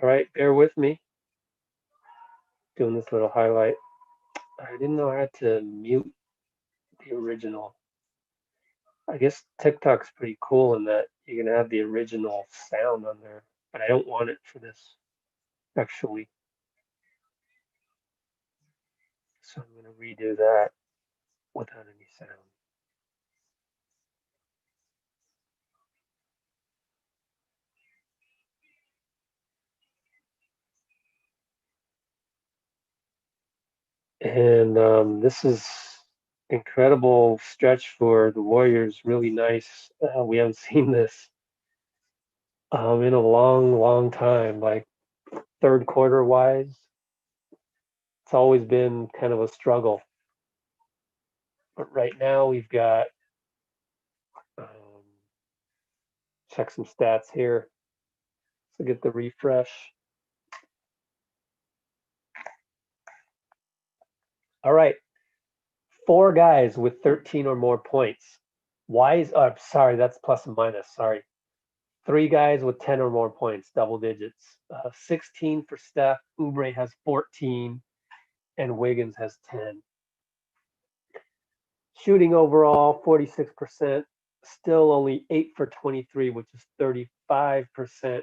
All right, bear with me. Doing this little highlight. I didn't know I had to mute the original. I guess TikTok's pretty cool in that you can have the original sound on there, but I don't want it for this, actually. So I'm going to redo that without any sound. And this is incredible stretch for the Warriors. Really nice. We haven't seen this in a long, long time. Like third quarter wise, it's always been kind of a struggle. But right now we've got check some stats here. So get the refresh. All right. 4 guys with 13 or more points. Sorry, that's plus and minus. Sorry. 3 guys with 10 or more points, double digits. 16 for Steph. Oubre has 14, and Wiggins has 10. Shooting overall, 46%. Still only 8 for 23, which is 35%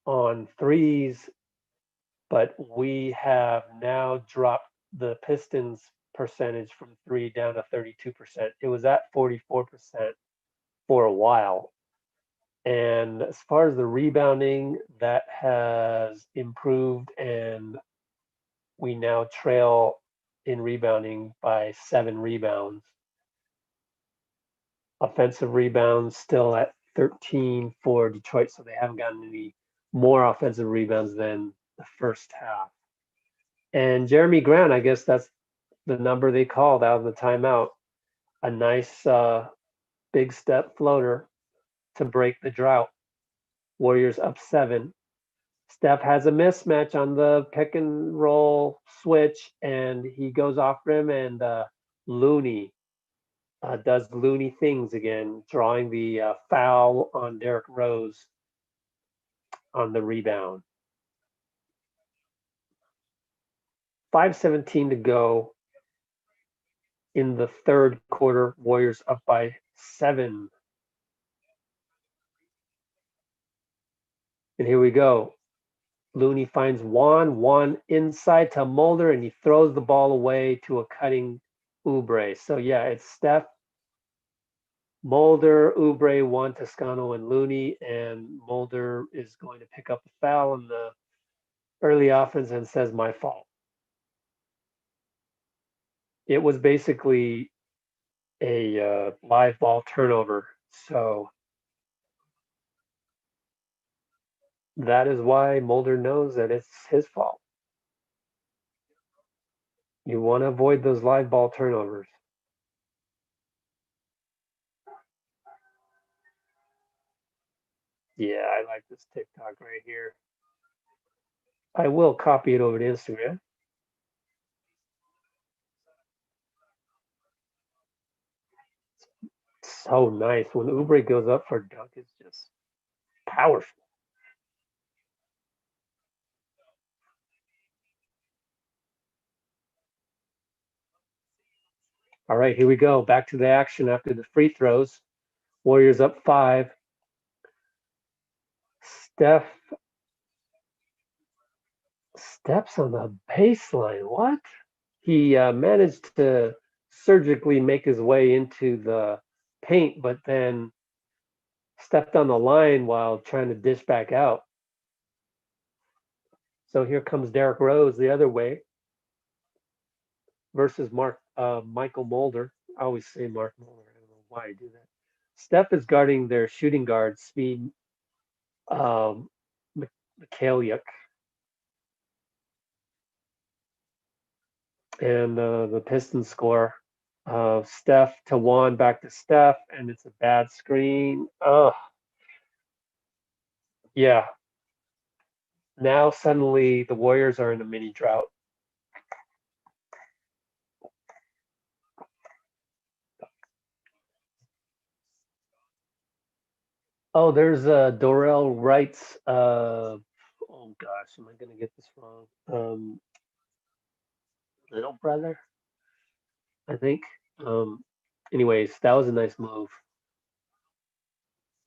on threes. But we have now dropped the Pistons percentage from three down to 32%. It was at 44% for a while. And as far as the rebounding, that has improved, and we now trail in rebounding by 7 rebounds. Offensive rebounds still at 13 for Detroit, so they haven't gotten any more offensive rebounds than the first half. And Jeremy Grant, I guess that's the number they called out of the timeout. A nice big step floater to break the drought. Warriors up 7. Steph has a mismatch on the pick and roll switch, and he goes off rim, and Looney does Looney things again, drawing the foul on Derrick Rose on the rebound. 5:17 to go in the third quarter. Warriors up by 7. And here we go. Looney finds Juan inside to Mulder, and he throws the ball away to a cutting Oubre. So yeah, it's Steph, Mulder, Oubre, Juan Toscano, and Looney, and Mulder is going to pick up the foul in the early offense and says, my fault. It was basically a live ball turnover. So that is why Mulder knows that it's his fault. You want to avoid those live ball turnovers. Yeah, I like this TikTok right here. I will copy it over to Instagram. So nice. When Oubre goes up for a dunk, it's just powerful. All right, here we go. Back to the action after the free throws. Warriors up 5. Steph steps on the baseline. What? He managed to surgically make his way into the paint, but then stepped on the line while trying to dish back out. So here comes Derrick Rose the other way versus Michael Mulder. I always say Mark Mulder. I don't know why I do that. Steph is guarding their shooting guard, Speed Mikhailiuk. And the Pistons score. Steph to Juan, back to Steph, and it's a bad screen. Oh, yeah. Now suddenly the Warriors are in a mini drought. Oh, there's Dorell Wright's. Oh gosh, am I gonna get this wrong? Little brother, I think. Anyways, that was a nice move.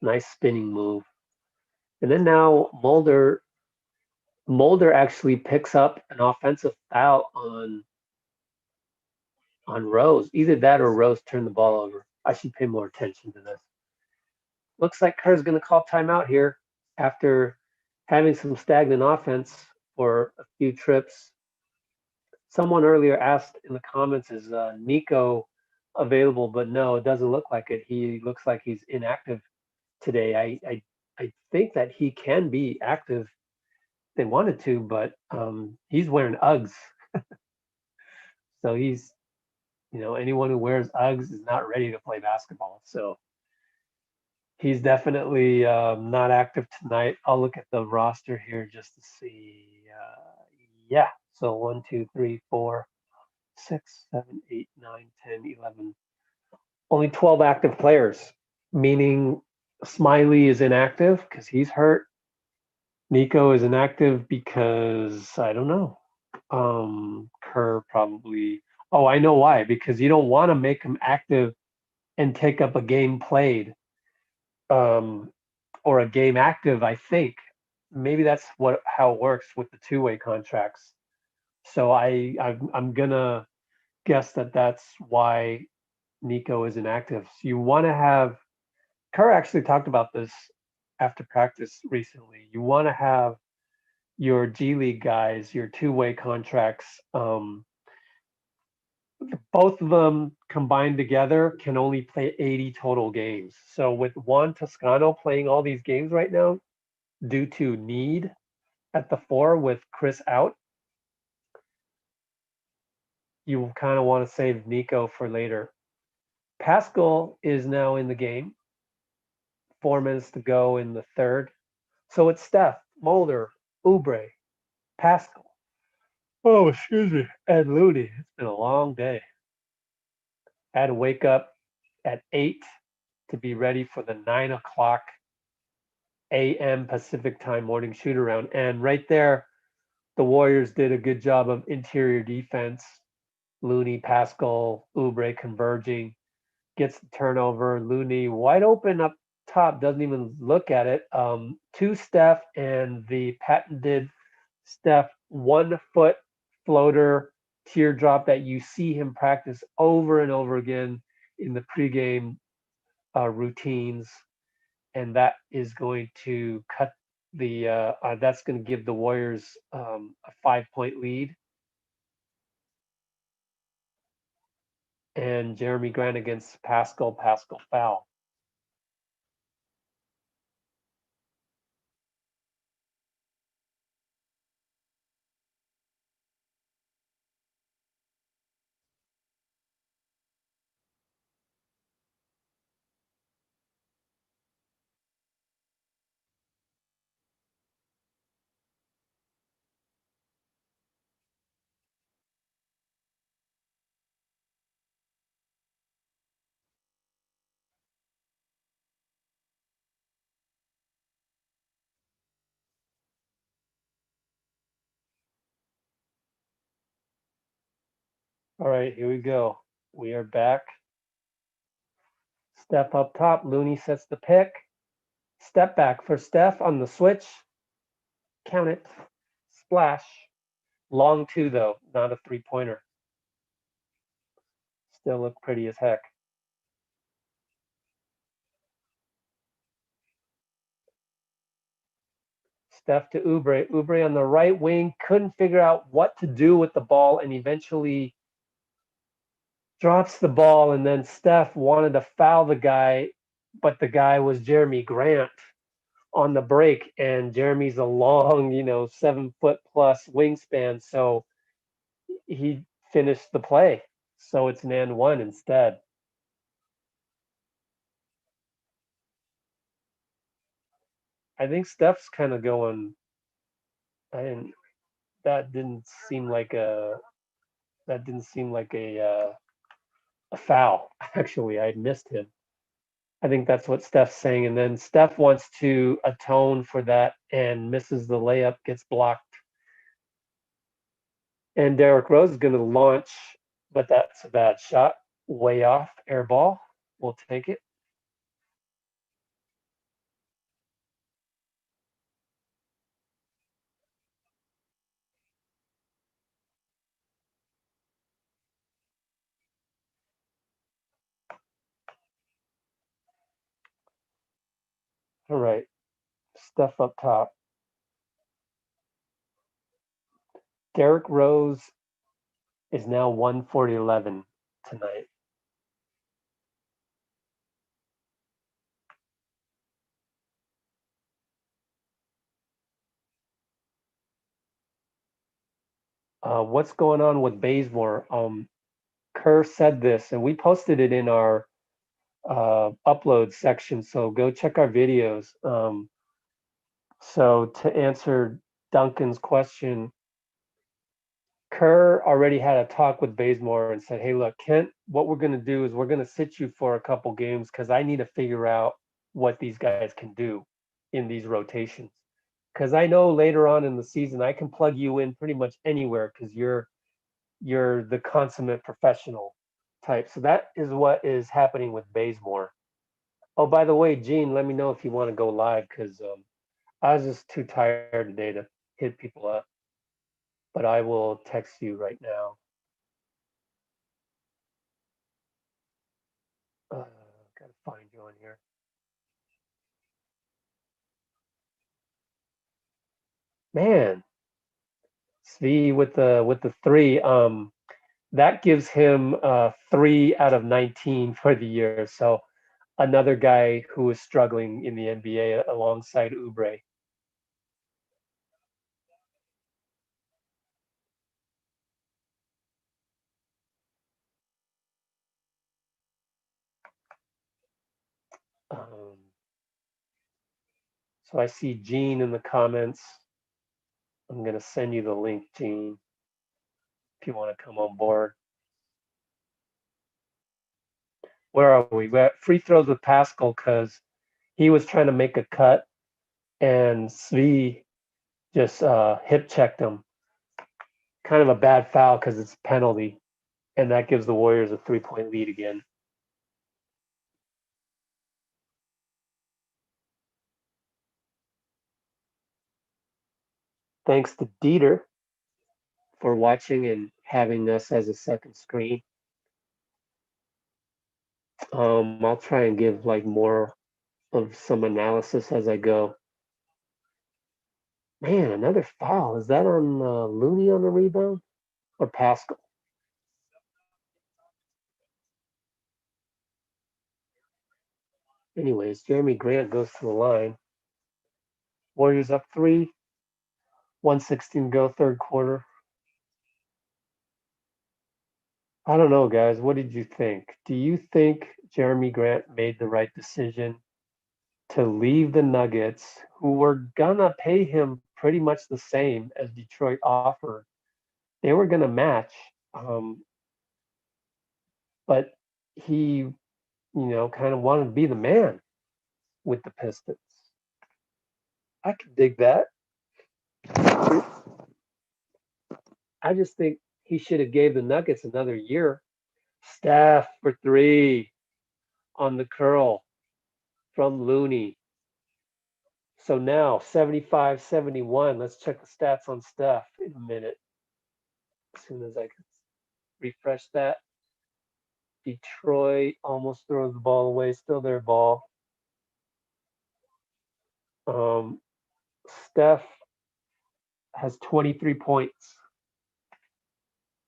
Nice spinning move. And then now Mulder actually picks up an offensive foul on Rose. Either that or Rose turned the ball over. I should pay more attention to this. Looks like Kerr's going to call timeout here after having some stagnant offense for a few trips. Someone earlier asked in the comments, is Nico available? But no, it doesn't look like it. He looks like he's inactive today. I think that he can be active if they wanted to, but he's wearing Uggs. So he's, anyone who wears Uggs is not ready to play basketball. So he's definitely not active tonight. I'll look at the roster here just to see. Yeah, so 1, 2, 3, 4, 6, 7, 8, 9, 10, 11. Only 12 active players, meaning Smiley is inactive because he's hurt. Nico is inactive because I don't know. Kerr probably. Oh, I know why. Because you don't want to make him active and take up a game played, or a game active. I think maybe that's how it works with the two-way contracts. So I'm gonna guess that that's why Nico is inactive. So you want to have Kerr actually talked about this after practice recently. You want to have your G League guys, your two-way contracts, both of them combined together can only play 80 total games. So with Juan Toscano playing all these games right now due to need at the four with Chris out, you kind of want to save Nico for later. Pascal is now in the game. 4 minutes to go in the third. So it's Steph, Mulder, Oubre, Pascal. Oh, excuse me. And Looney. It's been a long day. I had to wake up at 8 to be ready for the 9 o'clock a.m. Pacific time morning shoot around. And right there, the Warriors did a good job of interior defense. Looney, Pascal, Oubre converging, gets the turnover. Looney wide open up top, doesn't even look at it. To Steph and the patented Steph 1 foot floater teardrop that you see him practice over and over again in the pregame routines, and that is going to cut that's going to give the Warriors a 5 point lead. And Jeremy Grant against Pascal foul. All right, here we go. We are back. Steph up top. Looney sets the pick. Step back for Steph on the switch. Count it. Splash. Long two, though, not a 3 pointer. Still look pretty as heck. Steph to Oubre. Oubre on the right wing couldn't figure out what to do with the ball and eventually drops the ball. And then Steph wanted to foul the guy, but the guy was Jeremy Grant on the break. And Jeremy's a long, 7 foot plus wingspan. So he finished the play. So it's an and one instead. I think Steph's kind of going. I didn't. That didn't seem like a. That didn't seem like a foul. Actually, I missed him. I think that's what Steph's saying. And then Steph wants to atone for that and misses the layup, gets blocked. And Derrick Rose is going to launch, but that's a bad shot. Way off, air ball. We'll take it. All right. Steph up top. Derrick Rose is now 140-11 tonight. What's going on with Bazemore? Kerr said this, and we posted it in our upload section. So go check our videos. So to answer Duncan's question, Kerr already had a talk with Bazemore and said, "Hey, look, Kent, what we're going to do is we're going to sit you for a couple games because I need to figure out what these guys can do in these rotations. Because I know later on in the season I can plug you in pretty much anywhere because you're the consummate professional type." So that is what is happening with Bazemore. Oh, by the way, Gene, let me know if you want to go live because I was just too tired today to hit people up. but I will text you right now. Gotta find you on here. Man, Svi with the three. That gives him 3 out of 19 for the year. So another guy who is struggling in the NBA alongside Oubre. Um, so I see Gene in the comments. I'm gonna send you the link, Gene, if you want to come on board. Where are we? We're at free throws with Pascal because he was trying to make a cut and Svi just hip checked him. Kind of a bad foul because it's a penalty, and that gives the Warriors a 3-point lead again. Thanks to Dieter for watching and having us as a second screen. I'll try and give like more of some analysis as I go. Man, another foul. Is that on Looney on the rebound or Pascal? Anyways, Jeremy Grant goes to the line. Warriors up 3, 116 go, third quarter. I don't know, guys. What did you think? Do you think Jeremy Grant made the right decision to leave the Nuggets, who were gonna pay him pretty much the same as Detroit offered? They were gonna match, but he kind of wanted to be the man with the Pistons. I could dig that. I just think he should have gave the Nuggets another year. Steph for three on the curl from Looney. So now 75-71. Let's check the stats on Steph in a minute. As soon as I can refresh that. Detroit almost throws the ball away. Still their ball. Steph has 23 points,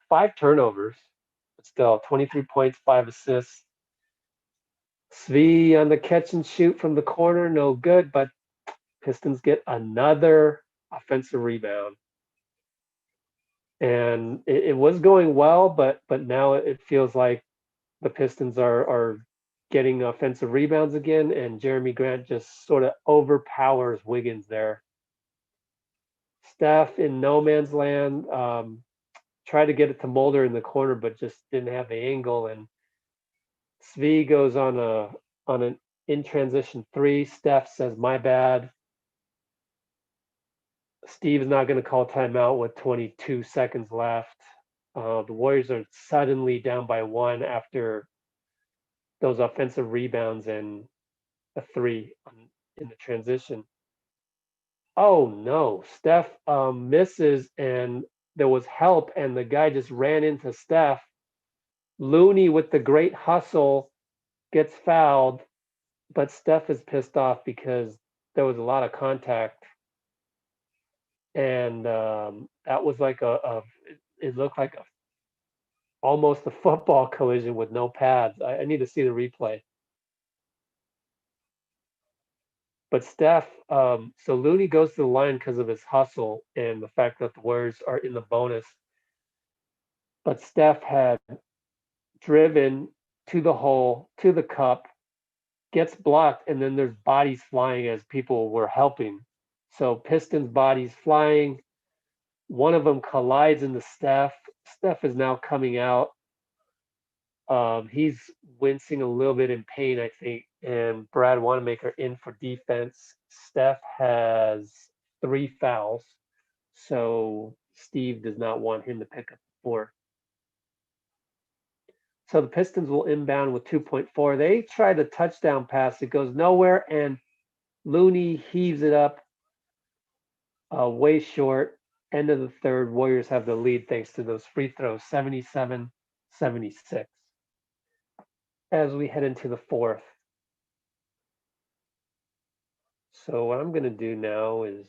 5 turnovers, but still 23 points, 5 assists. Svi on the catch and shoot from the corner, no good, but Pistons get another offensive rebound. And it was going well, but now it feels like the Pistons are getting offensive rebounds again, and Jeremy Grant just sort of overpowers Wiggins there. Steph in no man's land, tried to get it to Mulder in the corner, but just didn't have the angle. And Svi goes on an in transition three. Steph says, "My bad." Steve is not going to call timeout with 22 seconds left. The Warriors are suddenly down by 1 after those offensive rebounds and a three in the transition. Oh no, Steph misses and there was help and the guy just ran into Steph. Looney with the great hustle gets fouled, but Steph is pissed off because there was a lot of contact. And that was like it looked like almost a football collision with no pads. I need to see the replay. But Steph, so Looney goes to the line because of his hustle and the fact that the Warriors are in the bonus. But Steph had driven to the hole, to the cup, gets blocked, and then there's bodies flying as people were helping. So Pistons bodies flying. One of them collides into Steph. Steph is now coming out. He's wincing a little bit in pain, I think. And Brad Wanamaker in for defense. Steph has 3 fouls. So Steve does not want him to pick up the 4. So the Pistons will inbound with 2.4. They try the touchdown pass. It goes nowhere. And Looney heaves it up way short. End of the third, Warriors have the lead thanks to those free throws, 77-76. As we head into the fourth. So what I'm going to do now is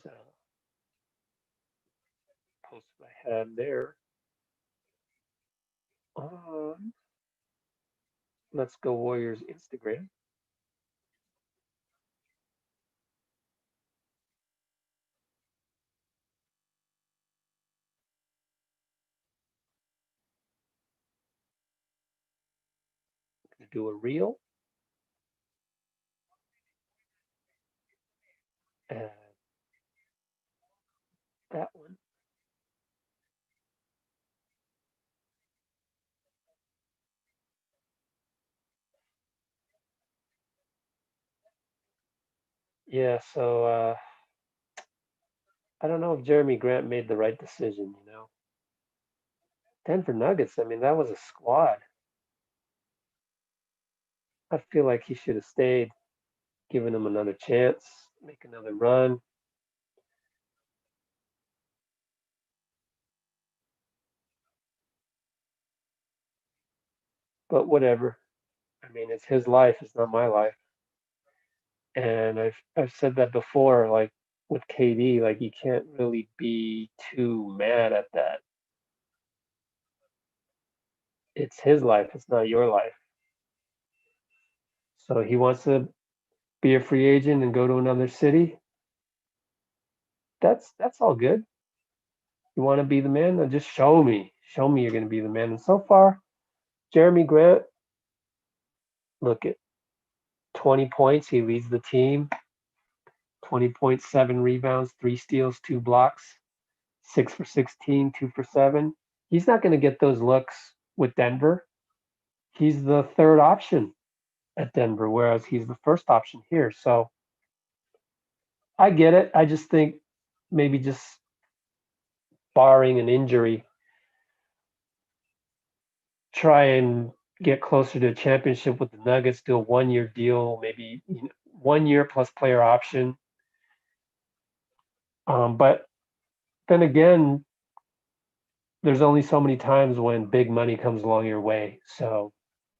post what I had there on, let's go Warriors Instagram. I'm going to do a reel. And that one. Yeah, so I don't know if Jeremy Grant made the right decision, you know. Denver Nuggets, I mean, that was a squad. I feel like he should have stayed, given him another chance, make another run. But whatever. I mean, it's his life, it's not my life. And I've said that before, like with KD, like you can't really be too mad at that. It's his life, it's not your life. So he wants to be a free agent and go to another city. That's all good. You want to be the man? Then just show me. Show me you're going to be the man. And so far, Jeremy Grant, look at 20 points. He leads the team. 20.7 rebounds, 3 steals, 2 blocks, 6 for 16, 2 for 7. He's not going to get those looks with Denver. He's the third option at Denver, whereas he's the first option here. So I get it. I just think maybe just barring an injury, try and get closer to a championship with the Nuggets, do a 1 year deal, maybe 1 year plus player option. But then again, there's only so many times when big money comes along your way. So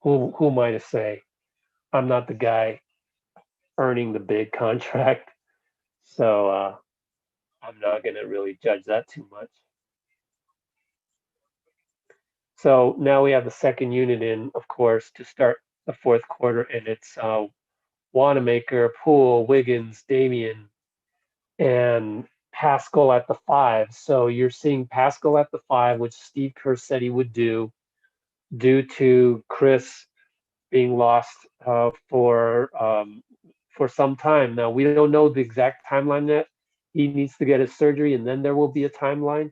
who am I to say? I'm not the guy earning the big contract. So I'm not going to really judge that too much. So now we have the second unit in, of course, to start the fourth quarter, and it's Wanamaker, Poole, Wiggins, Damian, and Pascal at the 5. So you're seeing Pascal at the 5, which Steve Kerr said he would do due to Chris being lost for some time. Now we don't know the exact timeline yet. He needs to get his surgery, and then there will be a timeline.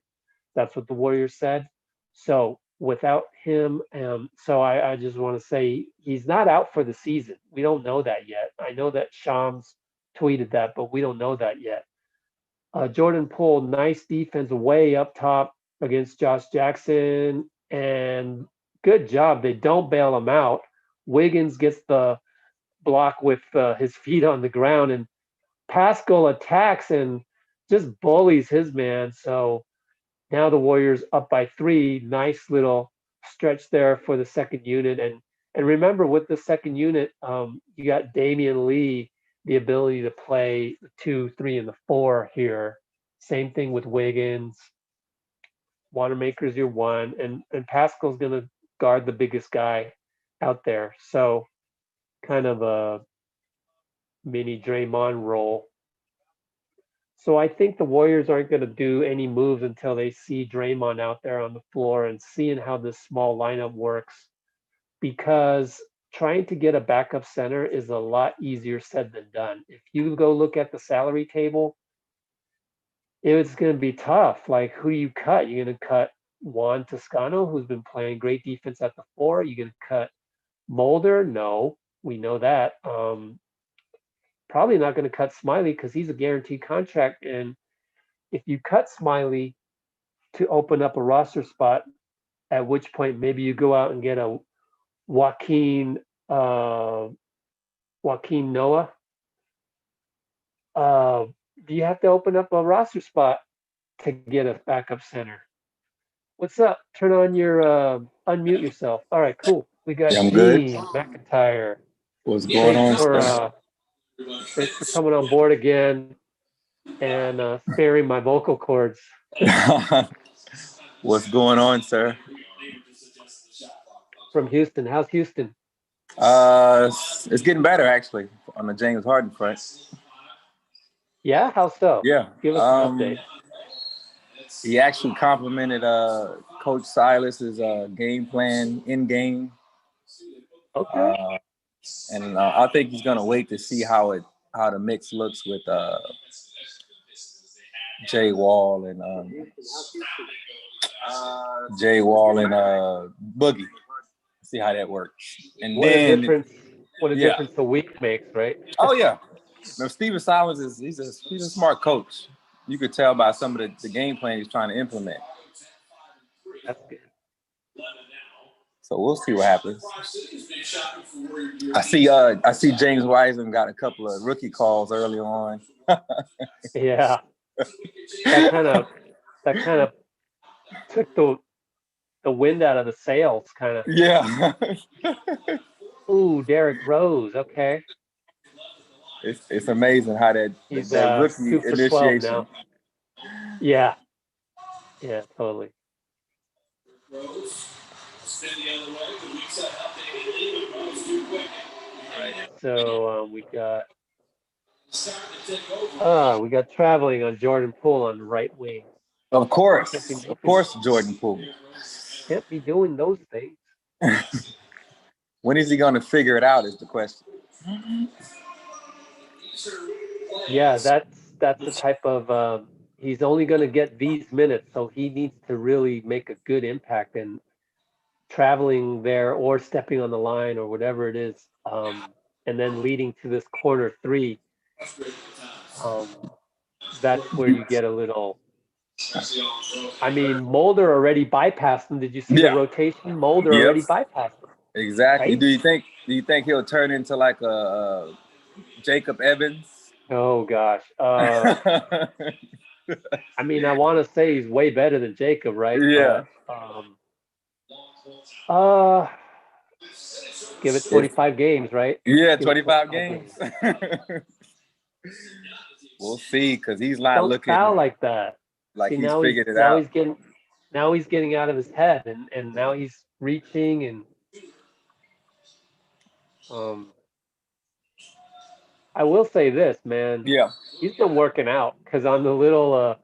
That's what the Warriors said. So without him, I just want to say he's not out for the season. We don't know that yet. I know that Shams tweeted that, but we don't know that yet. Jordan Poole, nice defense way up top against Josh Jackson, and good job. They don't bail him out. Wiggins gets the block with his feet on the ground, and Pascal attacks and just bullies his man. So now the Warriors up by 3. Nice little stretch there for the second unit. And remember, with the second unit, you got Damian Lee, the ability to play the 2, 3, and the 4 here. Same thing with Wiggins. Wanamaker's your 1, and Pascal's going to guard the biggest guy out there. So kind of a mini Draymond role. So I think the Warriors aren't going to do any moves until they see Draymond out there on the floor and seeing how this small lineup works, because trying to get a backup center is a lot easier said than done. If you go look at the salary table, it's going to be tough. Like, who do you cut? You're going to cut Juan Toscano, who's been playing great defense at the 4. You're going to cut Mulder? No, we know that. Probably not going to cut Smiley because he's a guaranteed contract. And if you cut Smiley to open up a roster spot, at which point maybe you go out and get a Joaquin Joaquin Noah. Do you have to open up a roster spot to get a backup center. What's up? Turn on your unmute yourself. All right, cool. We got Yeah, I'm good. Gene McIntyre. What's going Thanks on, for sir? uh, thanks for coming on board again and sparing my vocal cords. What's going on, sir? From Houston. How's Houston? It's getting better actually on the James Harden front. Yeah, how so? Yeah. Give us an update. He actually complimented Coach Silas's game plan in game. Okay. And I think he's gonna wait to see how the mix looks with Jay Wall and Boogie. See how that works. And What a then difference! What a yeah. difference a week makes, right? Oh yeah. No, Steven Silas he's a smart coach. You could tell by some of the game plan he's trying to implement. That's good. So we'll see what happens. I see James Wiseman got a couple of rookie calls early on. Yeah. That kind of took the wind out of the sails, kind of. Yeah. Ooh, Derrick Rose. Okay. It's amazing how that He's rookie 2 for 12 initiation. now. Yeah. Yeah, totally. Right. So we got traveling on Jordan Poole on the right wing. Of course, Jordan Poole. Can't be doing those things. When is he going to figure it out? Is the question. Yeah, that's the type of he's only going to get these minutes, so he needs to really make a good impact. And traveling there or stepping on the line or whatever it is, and then leading to this corner three, that's where you get a little. I mean, Mulder already bypassed him. Did you see the rotation? Mulder already bypassed him. Exactly. Right? Do you think he'll turn into like a Jacob Evans? Oh gosh. I mean, I want to say he's way better than Jacob, right? Yeah. But give it 25 games, right? Yeah, Give 25 games. We'll see, because he's not Don't looking foul like that. like See, he's figured it out. He's getting out of his head, and now he's reaching and I will say this, man. Yeah. He's been working out because on the little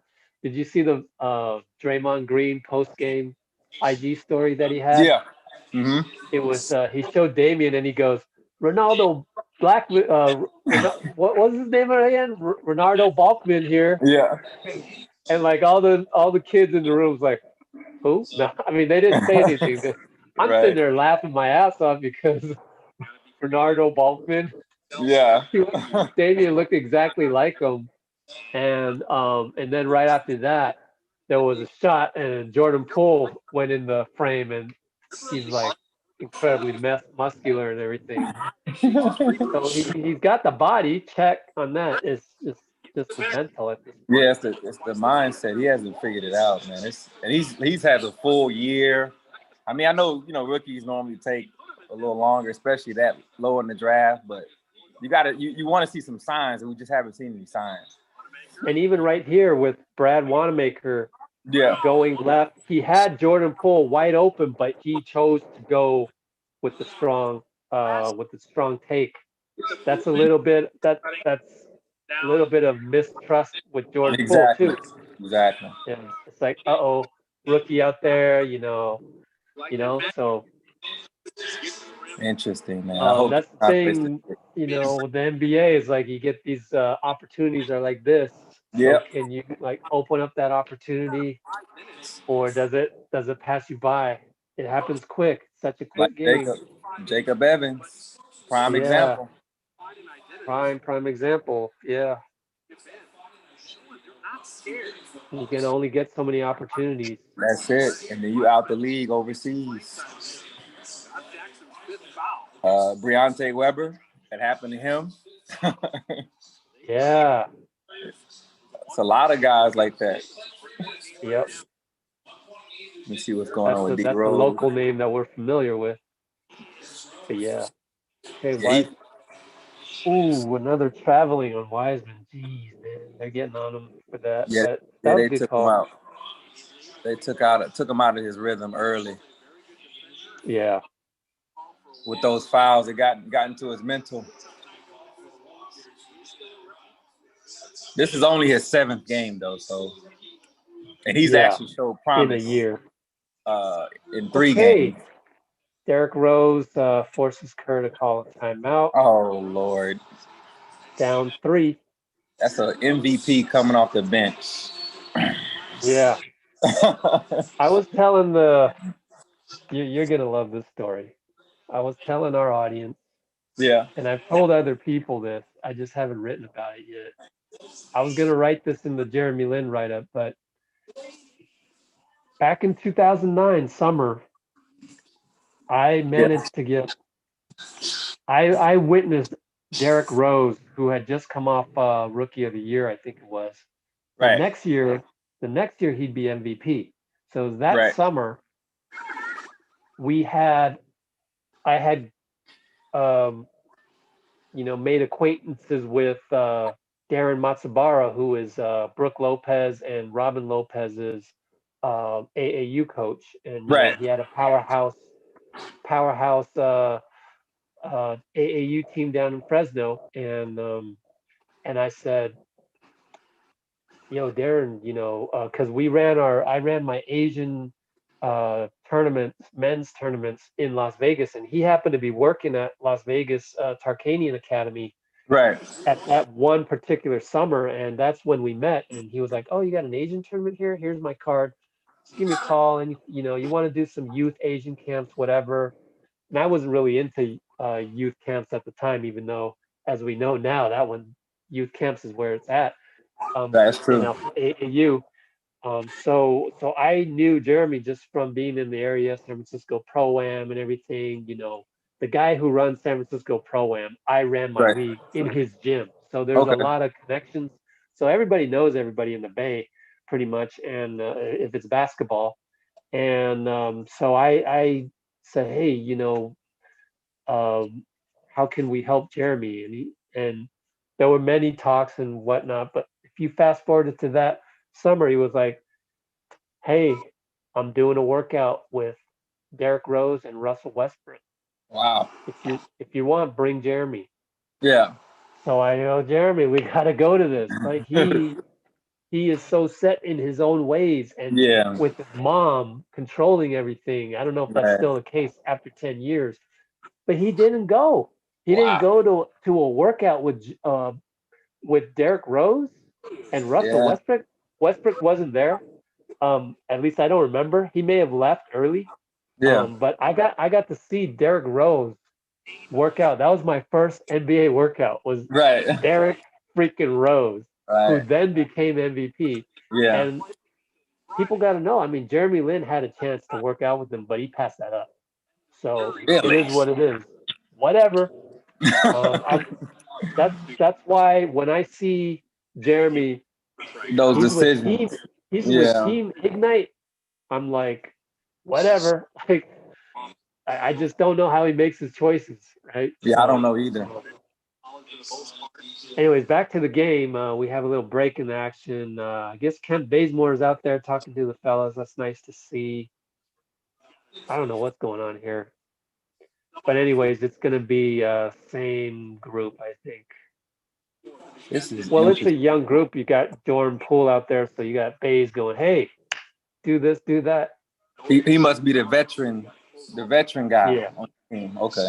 did you see the Draymond Green post game IG story that he had? Yeah. Mm-hmm. It was he showed Damian and he goes, Ronaldo what was his name again? Ronaldo Balkman here. Yeah. And like all the kids in the room was like, who? No, I mean they didn't say anything. I'm sitting there laughing my ass off because Ronaldo Balkman. Yeah. Damian looked exactly like him. And then right after that, there was a shot and Jordan Poole went in the frame and he's like incredibly muscular and everything. So he's got the body check on that. It's just the mental at this point. Yeah, it's the mindset. He hasn't figured it out, man. He's had a full year. I mean, I know rookies normally take a little longer, especially that low in the draft, but you want to see some signs, and we just haven't seen any signs. And even right here with Brad Wanamaker going left, he had Jordan Poole wide open, but he chose to go with the strong take. That's a little bit that's a little bit of mistrust with Jordan Poole too. Exactly. Yeah, it's like rookie out there, so. Interesting, man. That's the thing, with the NBA is like you get these opportunities are like this. So can you like open up that opportunity, or does it pass you by? It happens quick. Such a quick game. Jacob Evans, prime example. Prime example. Yeah. You can only get so many opportunities. That's it, and then you out the league overseas. Briante Weber, that happened to him. Yeah. It's a lot of guys like that. Yep. Let me see what's going on with D That's a Rose. local name that we're familiar with. But yeah. Okay, Yeah, he, ooh, another traveling on Wiseman. Jeez, man, they're getting on him for that. yeah, But that yeah. was a They good took him call. out. They took him out of his rhythm early Yeah. with those fouls. It got into his mental. This is only his 7th game though, so and he's Yeah. actually showed In a promise year. in 3 Okay. games. Derrick Rose forces Kerr to call a timeout. Oh Lord, Down 3. that's an MVP coming off the bench. Yeah. I was telling you're gonna love this story. I was telling our audience, Yeah, and I've told other people this. I just haven't written about it yet. I was gonna write this in the Jeremy Lin write-up, but back in 2009 summer, I yeah, managed to get. I witnessed Derrick Rose, who had just come off Rookie of the Year, I think it was. The right, next year, the next year he'd be MVP. So that right, summer, we had I had um, made acquaintances with Darren Matsubara, who is Brooke Lopez and Robin Lopez's AAU coach, and right. he had a powerhouse AAU team down in Fresno, and I said, Darren, because I ran my Asian men's tournaments in Las Vegas, and he happened to be working at Las Vegas Tarkanian Academy Right. at that one particular summer, and that's when we met. And he was like, "Oh, you got an Asian tournament here? Here's my card. Just give me a call, and you want to do some youth Asian camps, whatever." And I wasn't really into youth camps at the time, even though, as we know now, that one youth camps is where it's at That's in true. AAU. So I knew Jeremy just from being in the area, San Francisco Pro-Am and everything. The guy who runs San Francisco Pro-Am, I ran my Right. league in his gym. So there's a Okay. lot of connections. So everybody knows everybody in the Bay pretty much, and if it's basketball. And so I said, hey, um, how can we help Jeremy? And there were many talks and whatnot. But if you fast forwarded to that summer, he was like, hey, I'm doing a workout with Derrick Rose and Russell Westbrook. Wow. If you want, bring Jeremy. Yeah. So I know Jeremy, we gotta go to this. Like he is so set in his own ways and Yeah. with his mom controlling everything. I don't know if that's Right. still the case after 10 years, but he didn't go. He didn't Wow. go to a workout with Derrick Rose and Russell Yeah. Westbrook. Westbrook wasn't there. At least I don't remember. He may have left early. Yeah. But I got to see Derrick Rose work out. That was my first NBA workout. Was Right. Derrick freaking Rose, who Right. then became MVP. Yeah. And people got to know. I mean, Jeremy Lin had a chance to work out with him, but he passed that up. So it Really? is what it is. Whatever. I that's why when I see Jeremy, Those he's with team, decisions. he's with Yeah. Team Ignite. I'm like, whatever. Like I just don't know how he makes his choices, right? Yeah. I don't So, know either. so anyways, back to the game. We have a little break in the action. I guess Kent Bazemore is out there talking to the fellas. That's nice to see. I don't know what's going on here, but anyways, it's gonna be same group, I think. This is Well, it's a interesting. young group. You got Jordan Poole out there, so you got Baze going, "Hey, do this, do that." He must be the veteran guy Yeah, on the team. Okay.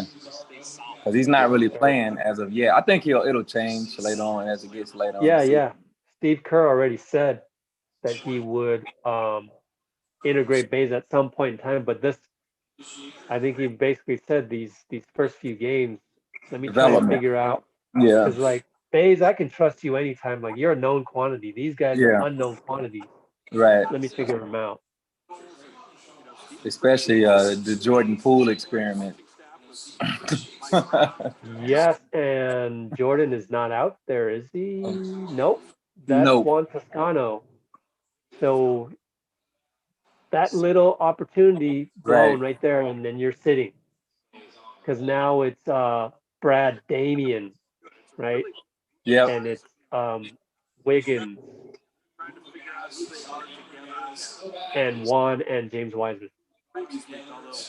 Because he's not really playing as of yet. I think it'll change later on as it gets later on the yeah, season. yeah. Steve Kerr already said that he would integrate Baze at some point in time, but I think he basically said these first few games, let me try and Development. figure out Yeah. because like Baze, I can trust you anytime. Like you're a known quantity. These guys are Yeah. unknown quantities. Right. Let me figure them out. Especially the Jordan Poole experiment. Yes, and Jordan is not out there, is he? Nope. That's Nope. Juan Toscano. So that little opportunity Right. blown right there, and then you're sitting because now it's Brad Damian, right? Yep. And it's Wiggins and Juan and James Wiseman.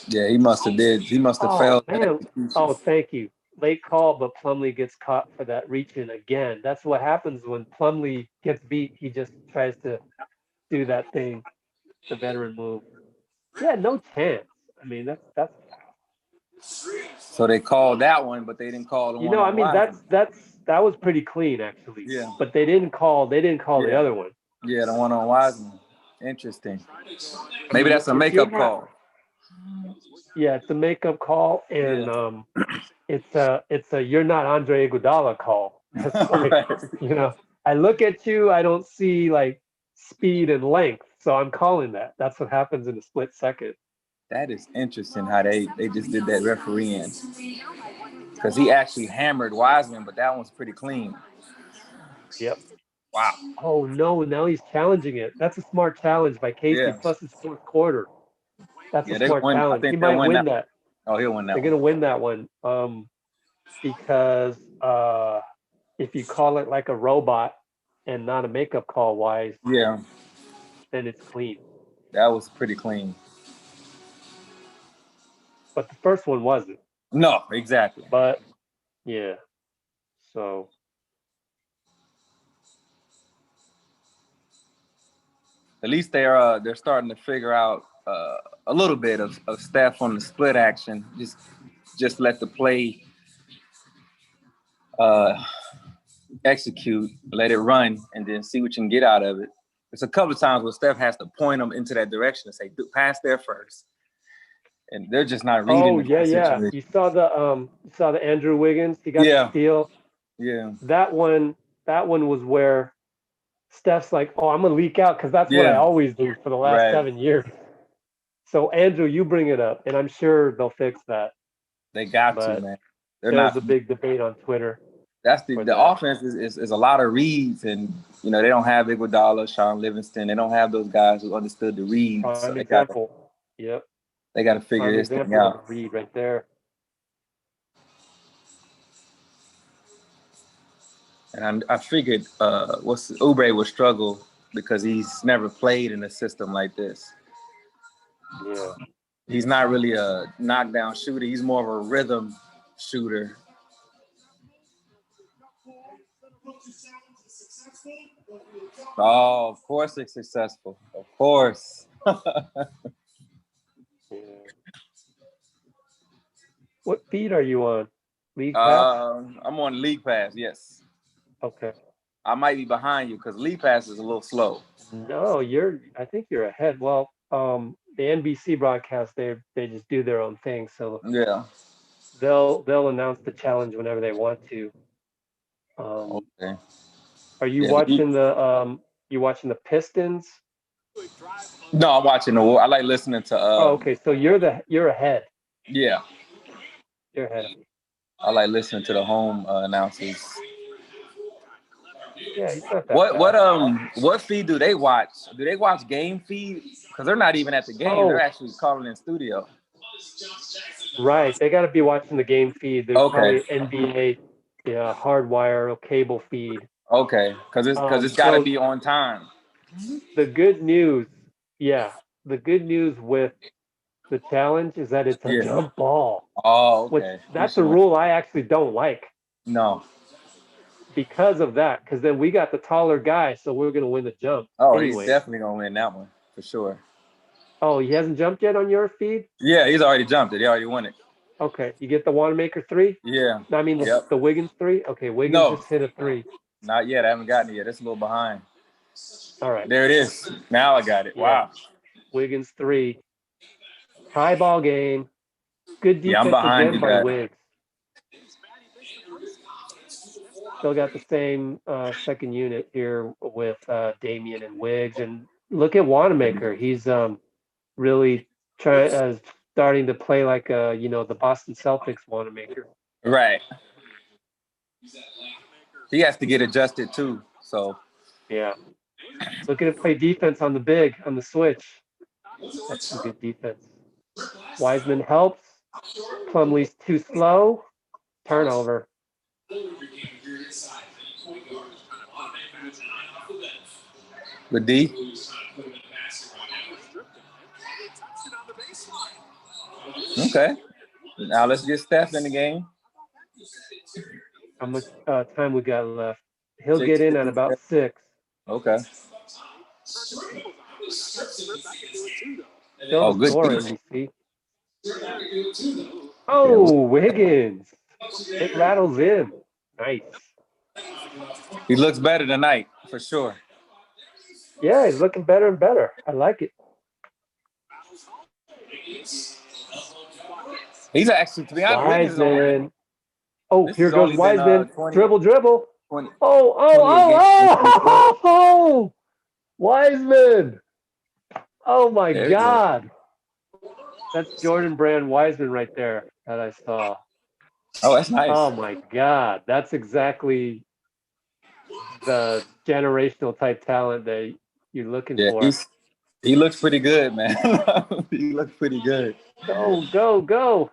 Yeah, he must have did. He must have Oh failed at man! execution. Oh, thank you. Late call, but Plumlee gets caught for that reach in again. That's what happens when Plumlee gets beat. He just tries to do that thing, the veteran move. Yeah, no chance. I mean, that's So they called that one, but they didn't call the you one know, I on mean, Wiseman. that was pretty clean actually. Yeah. But they didn't call the Yeah. other one. Yeah, the one on Wiseman. Interesting. Maybe that's a If you're makeup not, call. yeah, it's a makeup call, and Yeah. it's a you're not Andre Iguodala call. That's like, Right. I look at you, I don't see like speed and length, so I'm calling that. That's what happens in a split second. That is interesting how they just did that refereeing. Because he actually hammered Wiseman, but that one's pretty clean. Yep. Wow. Oh no, now he's challenging it. That's a smart challenge by Casey. Yeah. Plus it's fourth quarter. That's a Yeah, they smart won. I challenge. He think they'll might win win that. that. Oh, he'll win that They're one. gonna win that one. Because if you call it like a robot and not a makeup call wise, Yeah, then it's clean. that was pretty clean. But the first one wasn't. No, exactly. But yeah. So At least they're starting to figure out a little bit of Steph on the split action. Just let the play uh, execute, let it run, and then see what you can get out of it. There's a couple of times where Steph has to point them into that direction and say, pass there first. And they're just not reading oh the yeah, yeah. situation. You saw the Andrew Wiggins, he got the Yeah, steal. yeah, That one was where Steph's like, oh, I'm gonna leak out because that's what I yeah, always do for the last right. 7 years. So Andrew, you bring it up, and I'm sure they'll fix that. They got to, But man. They're there was not. a big debate on Twitter That's for the that. offense is a lot of reads, and they don't have Iguodala, Sean Livingston. They don't have those guys who understood the read, so Prime example. Yep. they got to figure Prime this thing example of a out. read right there. And I figured Oubre would struggle because he's never played in a system like this. Yeah. He's not really a knockdown shooter. He's more of a rhythm shooter. Oh, of course it's successful. Of course. Yeah. What feed are you on? League Pass? I'm on League Pass, yes. Okay. I might be behind you because League Pass is a little slow. No, I think you're ahead. Well, the NBC broadcast, they just do their own thing, so Yeah. they'll announce the challenge whenever they want to. Okay. Are you Yeah, watching the Pistons? no, I'm watching the war. I like listening to Oh, okay. So you're ahead. yeah. You're ahead of me. I like listening to the home announcers. Yeah, he's not that bad. What feed do they watch? Do they watch game feed? Because they're not even at the game. They're Oh, actually calling in studio. right. They got to be watching the game feed. There's Okay. probably NBA, yeah, hardwire or cable feed. Okay. Because it's got to So be on time. the good news, yeah, the good news with the challenge is that it's a Yeah. jump ball, Oh, which okay. that's a rule I actually don't like No. because of that. Because then we got the taller guy, so we're gonna win the jump Oh, he's anyway. definitely gonna win that one for sure. Oh, he hasn't jumped yet on your feed? Yeah, he's already jumped it. He already won it. Okay, you get the Wanamaker 3? Yeah. I mean Yep. the Wiggins 3? Okay, Wiggins No, just hit a 3. not yet. I haven't gotten it yet. It's a little behind. All right. There it is. Now I got it. Yeah. Wow. Wiggins 3. Tie ball game. Good Yeah, I'm defense behind again you by guys. Wiggs. Still got the same second unit here with Damian and Wiggs. And look at Wanamaker. He's really starting to play like the Boston Celtics Wanamaker. Right. He has to get adjusted too. So Yeah. Looking to play defense on the switch. That's some good defense. Wiseman helps. Plumlee's too slow. Turnover. With D. Okay. Now let's get Steph in the game. How much time we got left? He'll get in at 6:57. about 6. Okay. Still Oh, the good score, defense. NBC. Oh, Wiggins. It rattles in. Nice. He looks better tonight, for sure. Yeah, he's looking better and better. I like it. He's actually, to be honest, Wiggins is only been, Wiseman. Oh, this here has goes only been Wiseman. 20, Dribble, dribble. 20, Oh, 28 games. oh, Wiseman. Oh my There you go. God. That's Jordan Brand Wiseman right there that I saw. Oh, that's nice. Oh my God. That's exactly the generational type talent that you're looking Yeah, for. he looks pretty good, man. He looks pretty good. Go, go, go.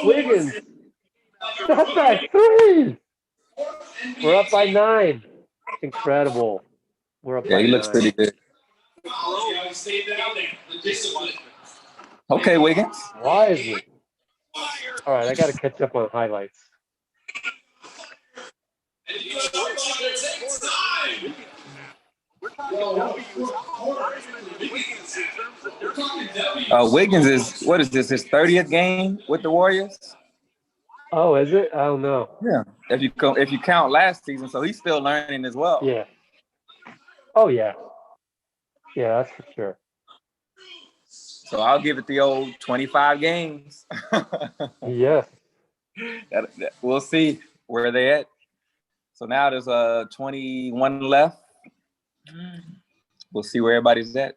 Wiggins. Step back 3. We're up by 9. Incredible. We're up Yeah, by he looks 9. pretty good. Okay, Wiggins. Wiseman. All right, I got to catch up on highlights. Wiggins is, what is this, his 30th game with the Warriors? Oh, is it? I don't know. Yeah. If you count last season, so he's still learning as well. Yeah. Oh, yeah. Yeah, that's for sure. So I'll give it the old 25 games. Yes. We'll see where they at. So now there's 21 left. We'll see where everybody's at.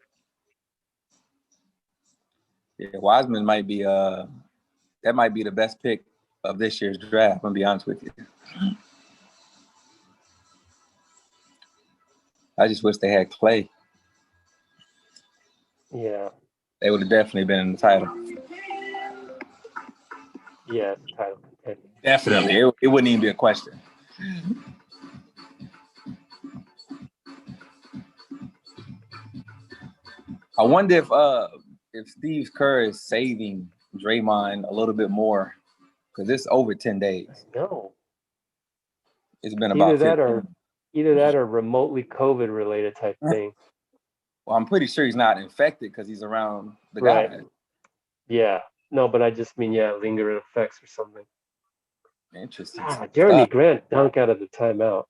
Yeah, Wiseman might be that might be the best pick of this year's draft. I'm gonna be honest with you. I just wish they had Clay. Yeah. They would have definitely been in the title. Yeah, title contender. Definitely. It wouldn't even be a question. I wonder if Steve Kerr is saving Draymond a little bit more, because it's over 10 days. No. It's been about 15. Either that or remotely COVID related type thing. Well, I'm pretty sure he's not infected because he's around the Right. guy. Yeah. No, but I just mean, yeah, lingering effects or something. Interesting. Jeremy Grant dunk out of the timeout.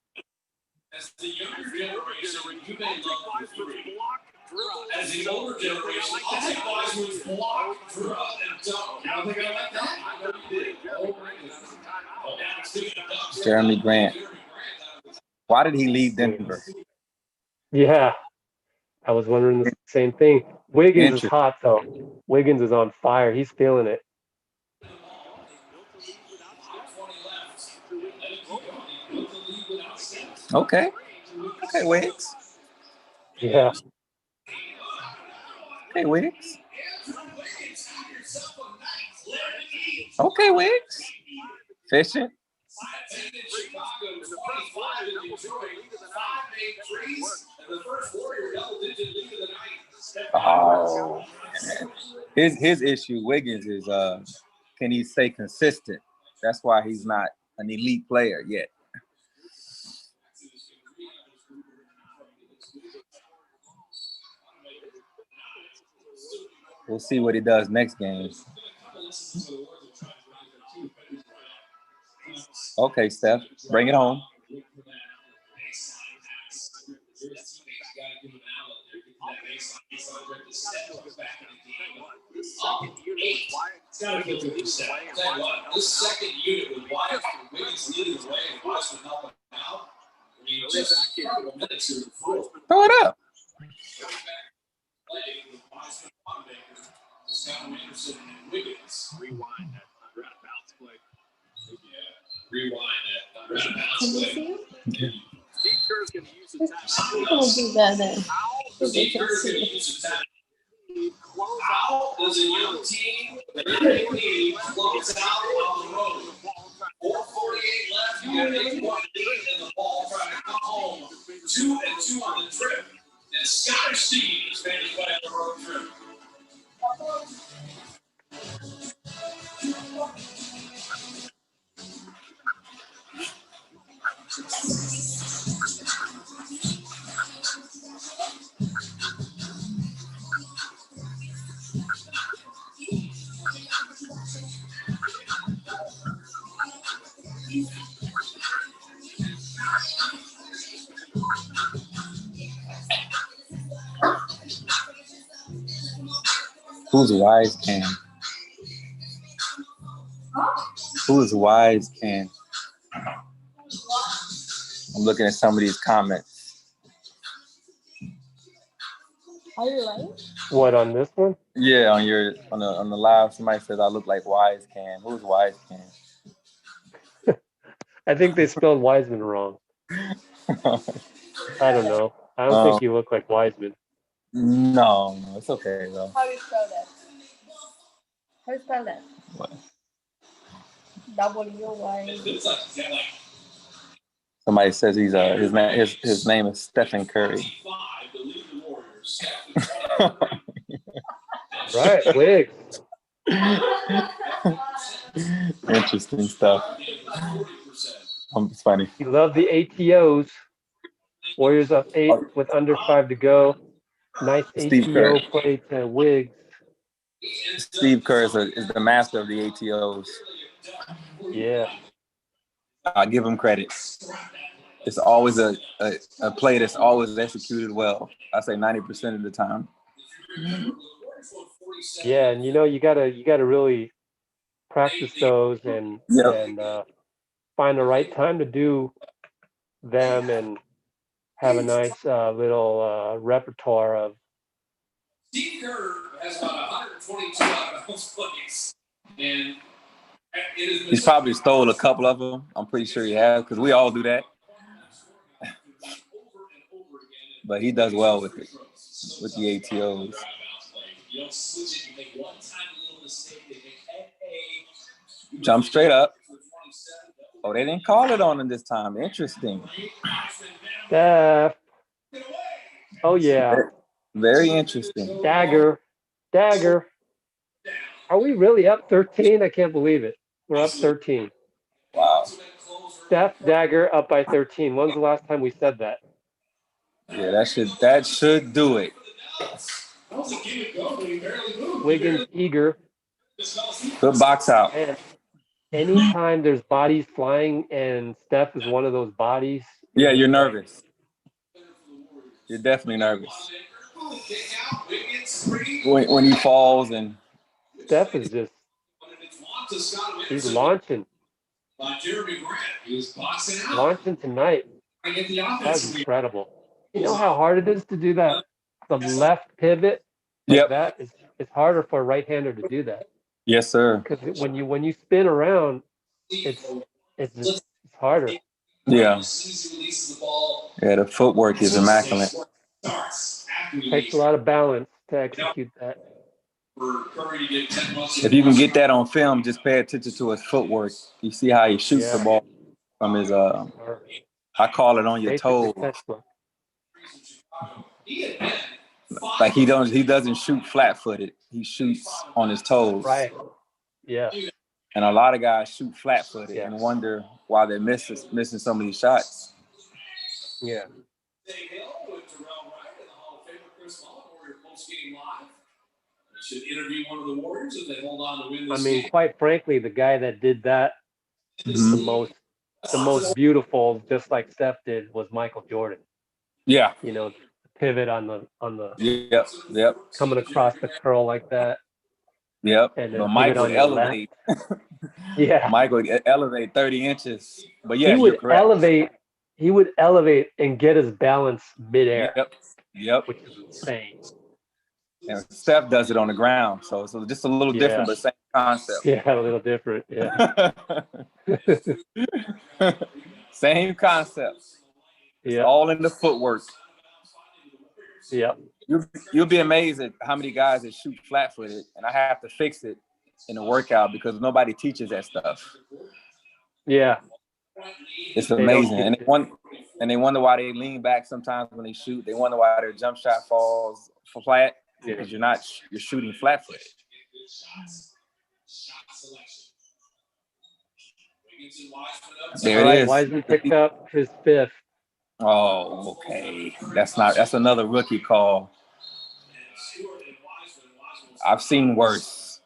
As the younger generation, you may love the three. As the older generation, I'll take Wiseman's block, dribble, and dunk. I don't think I like that. I know you did. Oh, now speaking of dunks, Jeremy Grant. Why did he leave Denver? Yeah. I was wondering the same thing. Wiggins is hot, though. Wiggins is on fire. He's feeling it. Okay. Okay, Wiggs. Yeah. Okay, Wiggs. Okay, Wiggs. Efficient. Oh, man. His issue, Wiggins, is can he stay consistent? That's why he's not an elite player yet. We'll see what he does next game. Okay, Steph, bring it home. This second unit with Wyatt and Wiggins leading the way and Wiseman helping out. I mean, just a couple minutes in the fourth. Throw it up. Rewind that under out of bounds play. Yeah, rewind that under out of bounds play. Steve Kerr's going to use the time. We'll do that then. Steve Kerr's going to use his time. Out as a young team, the MVP close out on the road. 4:48 left. You got 8-1 lead in the ball, trying to come home. 2-2 on the trip. And Scottish Steve is managed by the road trip. Who's Wise Can? Who is Wise Can? I'm looking at some of these comments. Are you right? What, on this one? Yeah, on the live, somebody says I look like Wise Can. Who's Wise Can? I think they spelled Wiseman wrong. I don't know. I don't think you look like Wiseman. No, it's okay though. How do you spell that? How do you spell that? What? W-Y. Somebody says he's his name is Stephen Curry. Right, Wiggs. Interesting stuff. It's funny. You love the ATOs. Warriors up 8 with under 5 to go. Nice Steve ATO Kerr. play to Wiggs. Steve Kerr is the master of the ATOs. Yeah. I give him credit. It's always a play that's always executed well. I say 90% of the time. Yeah, and you gotta really practice those and find the right time to do them and have a nice little repertoire of. Steve Kerr has about 122 out of those plays, and he's probably stole a couple of them. I'm pretty sure he has because we all do that. But he does well with it, with the ATOs. Jump straight up. Oh, they didn't call it on him this time. Interesting. Steph. Oh, yeah. Very interesting. Dagger. Are we really up 13? I can't believe it. We're up 13. Wow. Steph, Dagger up by 13. When's the last time we said that? Yeah, that should do it. Wiggins, eager. Good box out. And anytime there's bodies flying and Steph is one of those bodies. Yeah, you're nervous. You're definitely nervous. When he falls and Steph is just, he's launching. Launching tonight. That's incredible. You know how hard it is to do that? The left pivot like that is it's harder for a right-hander to do that. Yes, sir. Because when you spin around, it's harder. Yeah. Yeah, the footwork is immaculate. It takes a lot of balance to execute that. If you can get that on film, just pay attention to his footwork. You see how he shoots the ball from his I call it on your toes. Like he doesn't shoot flat-footed. He shoots on his toes. Right. Yeah. And a lot of guys shoot flat-footed and wonder why they're missing so many shots. Yeah. Should interview one of the Warriors if they hold on to win this I mean, game. quite frankly, the guy that did that the most beautiful, just like Steph did, was Michael Jordan. Yeah. The pivot on the Yep. coming across the curl like that. Yep. And but Mike would elevate. Mike would elevate 30 inches. But yeah, you're correct. He would elevate and get his balance midair. Yep. Which is insane. And Steph does it on the ground, so it's just a little different, but same concept. Yeah, a little different. Yeah. Same concept. It's all in the footwork. Yep. You'll be amazed at how many guys that shoot flat-footed, and I have to fix it in the workout because nobody teaches that stuff. Yeah. It's They don't amazing, teach and it. they wonder why they lean back sometimes when they shoot. They wonder why their jump shot falls flat Yeah. because you're shooting flat-footed. There All it right, is. Wiseman picked up his 5th. Oh, okay. That's another rookie call. I've seen worse.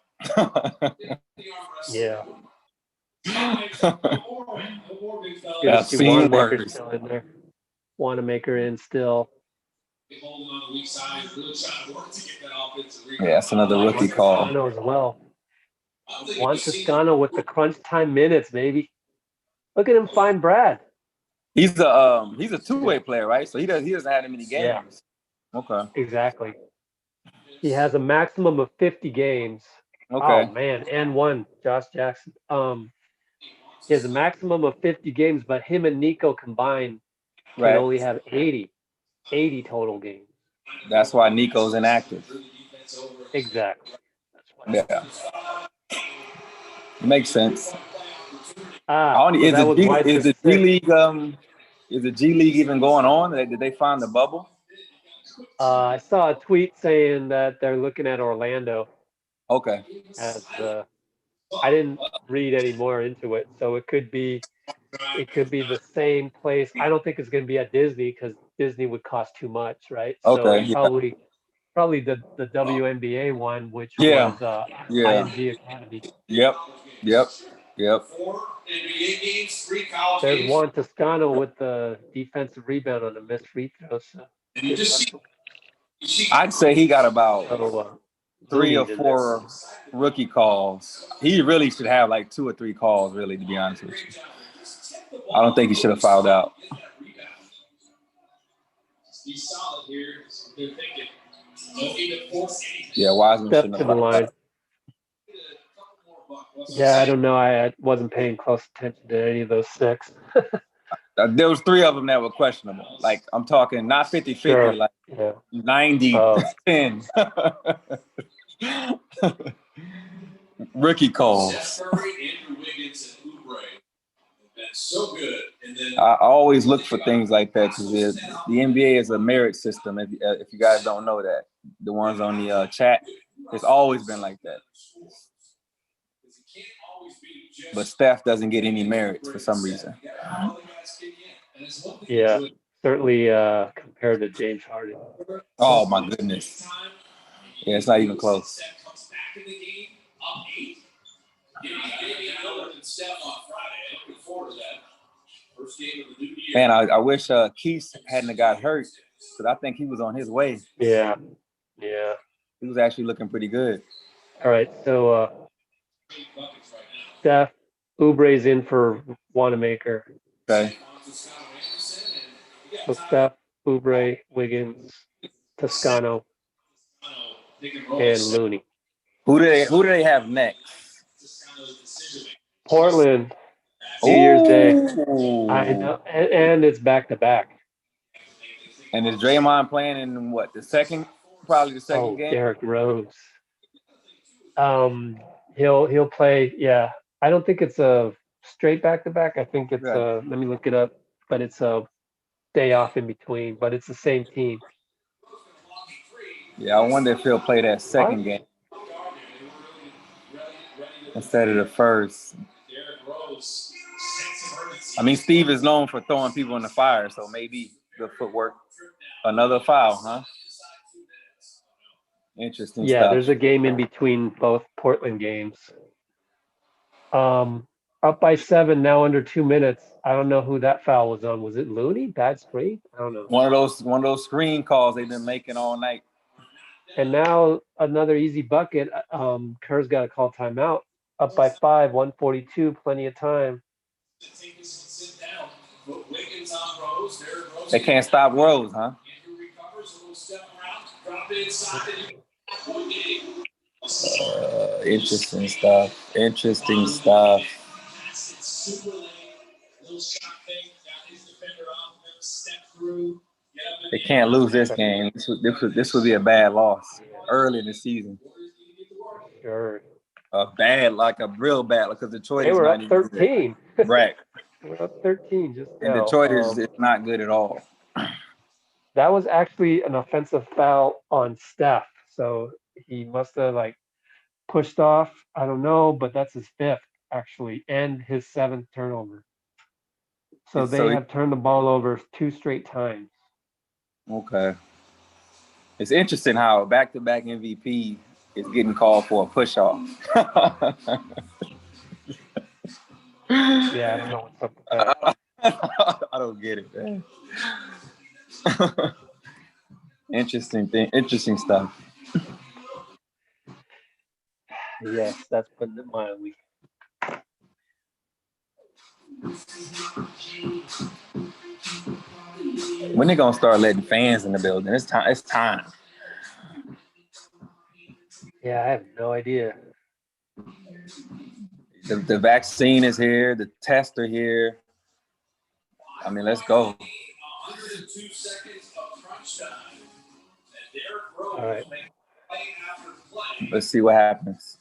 Yeah. Good to I've see seen Wanamaker worse. still in there. Wanamaker in still. Yeah, that's another rookie call. Toscano as well. Juan Toscano with the crunch time minutes, baby. Look at him find Brad. He's a two-way player, right? So he doesn't have that many games. Yeah. Okay. Exactly. He has a maximum of 50 games. Okay. Oh man, and one, Josh Jackson. He has a maximum of 50 games, but him and Nico combined can Right. only have 80 total games. That's why Nico's inactive. Exactly. That's why. Yeah. Makes sense. So that was Is Wiseman's the G 6th. League is the G League even going on? Did they find the bubble? I saw a tweet saying that they're looking at Orlando Okay. as the. I didn't read any more into it, so it could be the same place. I don't think it's going to be at Disney because Disney would cost too much, right? So Okay. probably the WNBA one, which Yeah. was Yeah. IMG Academy. Yep. There's Juan Toscano with the defensive rebound on a missed free throw. So good hustle. I'd say he got about So 3 or Looney's in there. 4 rookie calls. He really should have like 2 or 3 calls, really, to be honest with you. I don't think he should have fouled out. Yeah, Wiseman Step shouldn't to have the fouled line. out. Yeah, I don't know. I wasn't paying close attention to any of those 6. There was 3 of them that were questionable. Like, I'm talking not 50-50, Sure. like Yeah. 90-10. Rookie calls. So good. And then I always look for things like that because the NBA is a merit system. If you guys don't know that, the ones on the chat, it's always been like that. But Steph doesn't get any merits for some reason. Yeah, certainly compared to James Harden. Oh my goodness. Yeah, it's not even close. Man, I wish Keith hadn't got hurt because I think he was on his way. Yeah. He was actually looking pretty good. All right, so Steph, Oubre's in for Wanamaker. Okay. So Steph, Oubre, Wiggins, Toscano, and Looney. Who do they have next? Portland, New Year's Day. I know, and it's back to back. And is Draymond playing in what, probably the second game? Derrick Rose. He'll play. Yeah, I don't think it's a straight back to back. I think it's let me look it up, but it's a day off in between. But it's the same team. Yeah, I wonder if he'll play that second game instead of the first. I mean, Steve is known for throwing people in the fire, so maybe good footwork. Another foul, huh? Interesting stuff. Yeah, there's a game in between both Portland games. Up by 7, now under 2 minutes. I don't know who that foul was on. Was it Looney? Bad screen? I don't know. One of those screen calls they've been making all night. And now another easy bucket. Kerr's got to call timeout. Up by 5, 1:42, plenty of time. They can't stop Rose, huh? Interesting stuff. They can't lose this game. This would be a bad loss early in the season. Sure. A bad, like a real bad, because Detroit They is were not up even 13. good. Right. They were up 13 just And now. Detroit is not good at all. That was actually an offensive foul on Steph. So he must have like pushed off. I don't know, but that's his 5th actually, and his 7th turnover. So they have turned the ball over 2 straight times. Okay. It's interesting how back-to-back MVP is getting called for a push-off. Yeah, I don't know what's up with that. I don't get it, man. Interesting stuff. Yes, that's putting it mildly. When they gonna start letting fans in the building? It's time. It's time. Yeah, I have no idea. The vaccine is here. The tests are here. I mean, let's go. All right. Let's see what happens.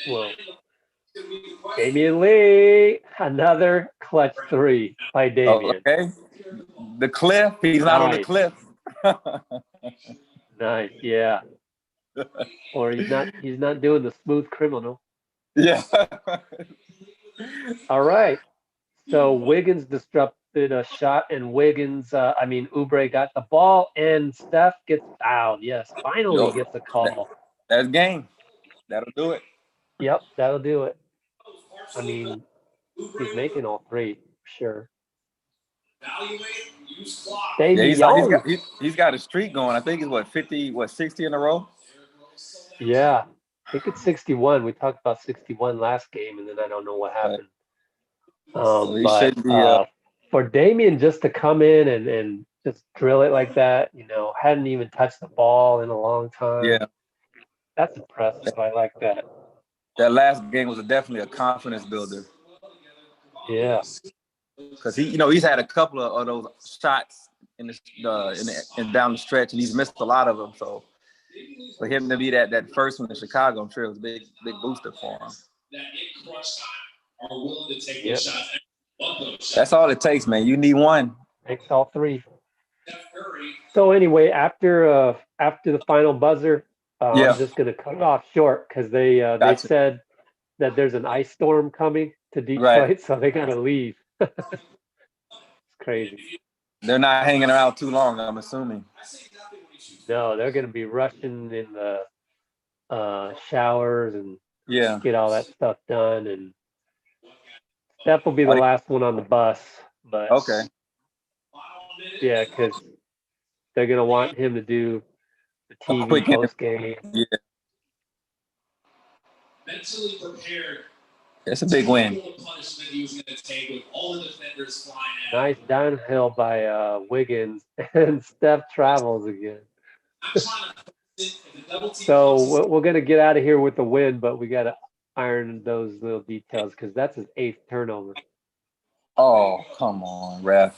Well, Damian Lee, another clutch 3 by Damian. Oh, okay. The cliff. He's not on the cliff. Nice, yeah. Or he's not doing the smooth criminal. Yeah. All right. So Wiggins disrupted a shot, and Oubre got the ball, and Steph gets fouled. Yes, finally gets a call. That's game. That'll do it. Yep, that'll do it. I mean, he's making all 3, sure. Yeah, he's got a streak going. I think it's 60 in a row? Yeah, I think it's 61. We talked about 61 last game, and then I don't know what happened. For Damian just to come in and just drill it like that, hadn't even touched the ball in a long time. Yeah. That's impressive. I like that. That last game was definitely a confidence builder. Yeah. Because he's had a couple of those shots in down the stretch, and he's missed a lot of them. So for him to be that first one in Chicago, I'm sure it was a big booster for him. Yep. That's all it takes, man. You need one. Takes all 3. So anyway, after the final buzzer, I'm just gonna cut it off short because they said that there's an ice storm coming to Detroit, so they gotta leave. It's crazy. They're not hanging around too long, I'm assuming. No, they're gonna be rushing in the showers and get all that stuff done, and Steph will be the last one on the bus. But yeah, because they're gonna want him to do the TV post game. Yeah. Mentally prepared. That's a big win. Nice downhill by Wiggins, and Steph travels again. So we're going to get out of here with the win, but we got to iron those little details because that's his 8th turnover. Oh, come on, ref.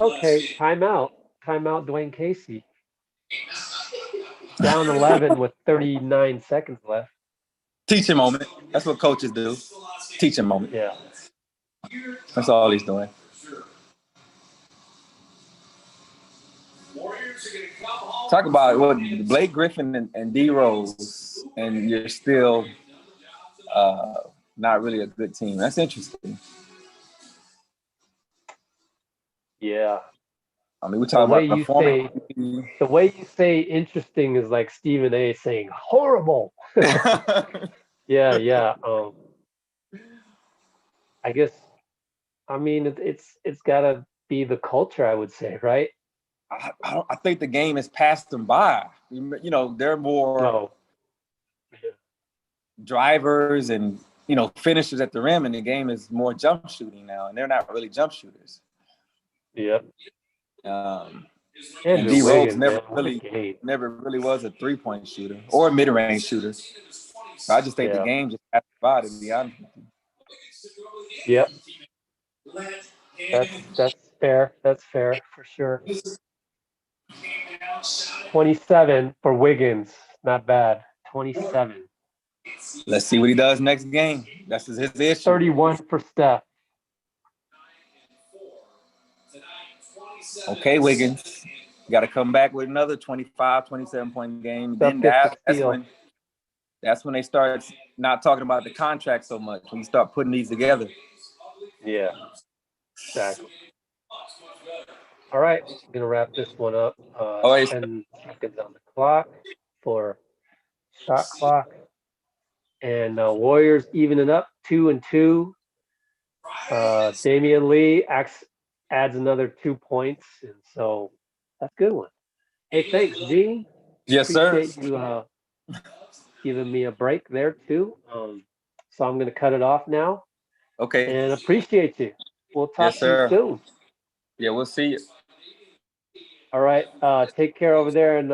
Okay, timeout, Dwayne Casey. Down 11 with 39 seconds left. Teaching moment. That's what coaches do. Teaching moment. Yeah. That's all he's doing. Talk about what Blake Griffin and D Rose, and you're still not really a good team. That's interesting. Yeah. I mean, we're talking about the way you say interesting is like Stephen A. saying horrible. Yeah. I guess. I mean, it's gotta be the culture, I would say, right? I think the game has passed them by. They're more drivers and finishers at the rim, and the game is more jump shooting now, and they're not really jump shooters. Yep. And Andrew D Rose Wiggins, man, what a game. never really was a 3-point shooter or a mid-range shooter. So I just think the Yeah. game just passed by, to be honest with you. Yep. That's fair. That's fair for sure. 27 for Wiggins. Not bad. 27. Let's see what he does next game. That's his issue. 31 for Steph. Okay, Wiggins. Got to come back with another 25, 27-point game. Steph Then gets the steal. that's when they start not talking about the contract so much, when you start putting these together. Yeah, exactly. All right, I'm going to wrap this one up. 10 seconds on the clock for shot clock. And Warriors evening up 2-2. Damian Lee adds another 2 points. And so that's a good one. Hey, thanks, G. Yes, Appreciate sir. you giving me a break there, too. So I'm going to cut it off now. Okay. And appreciate you. We'll talk to you soon. Yeah, we'll see you. All right. Take care over there and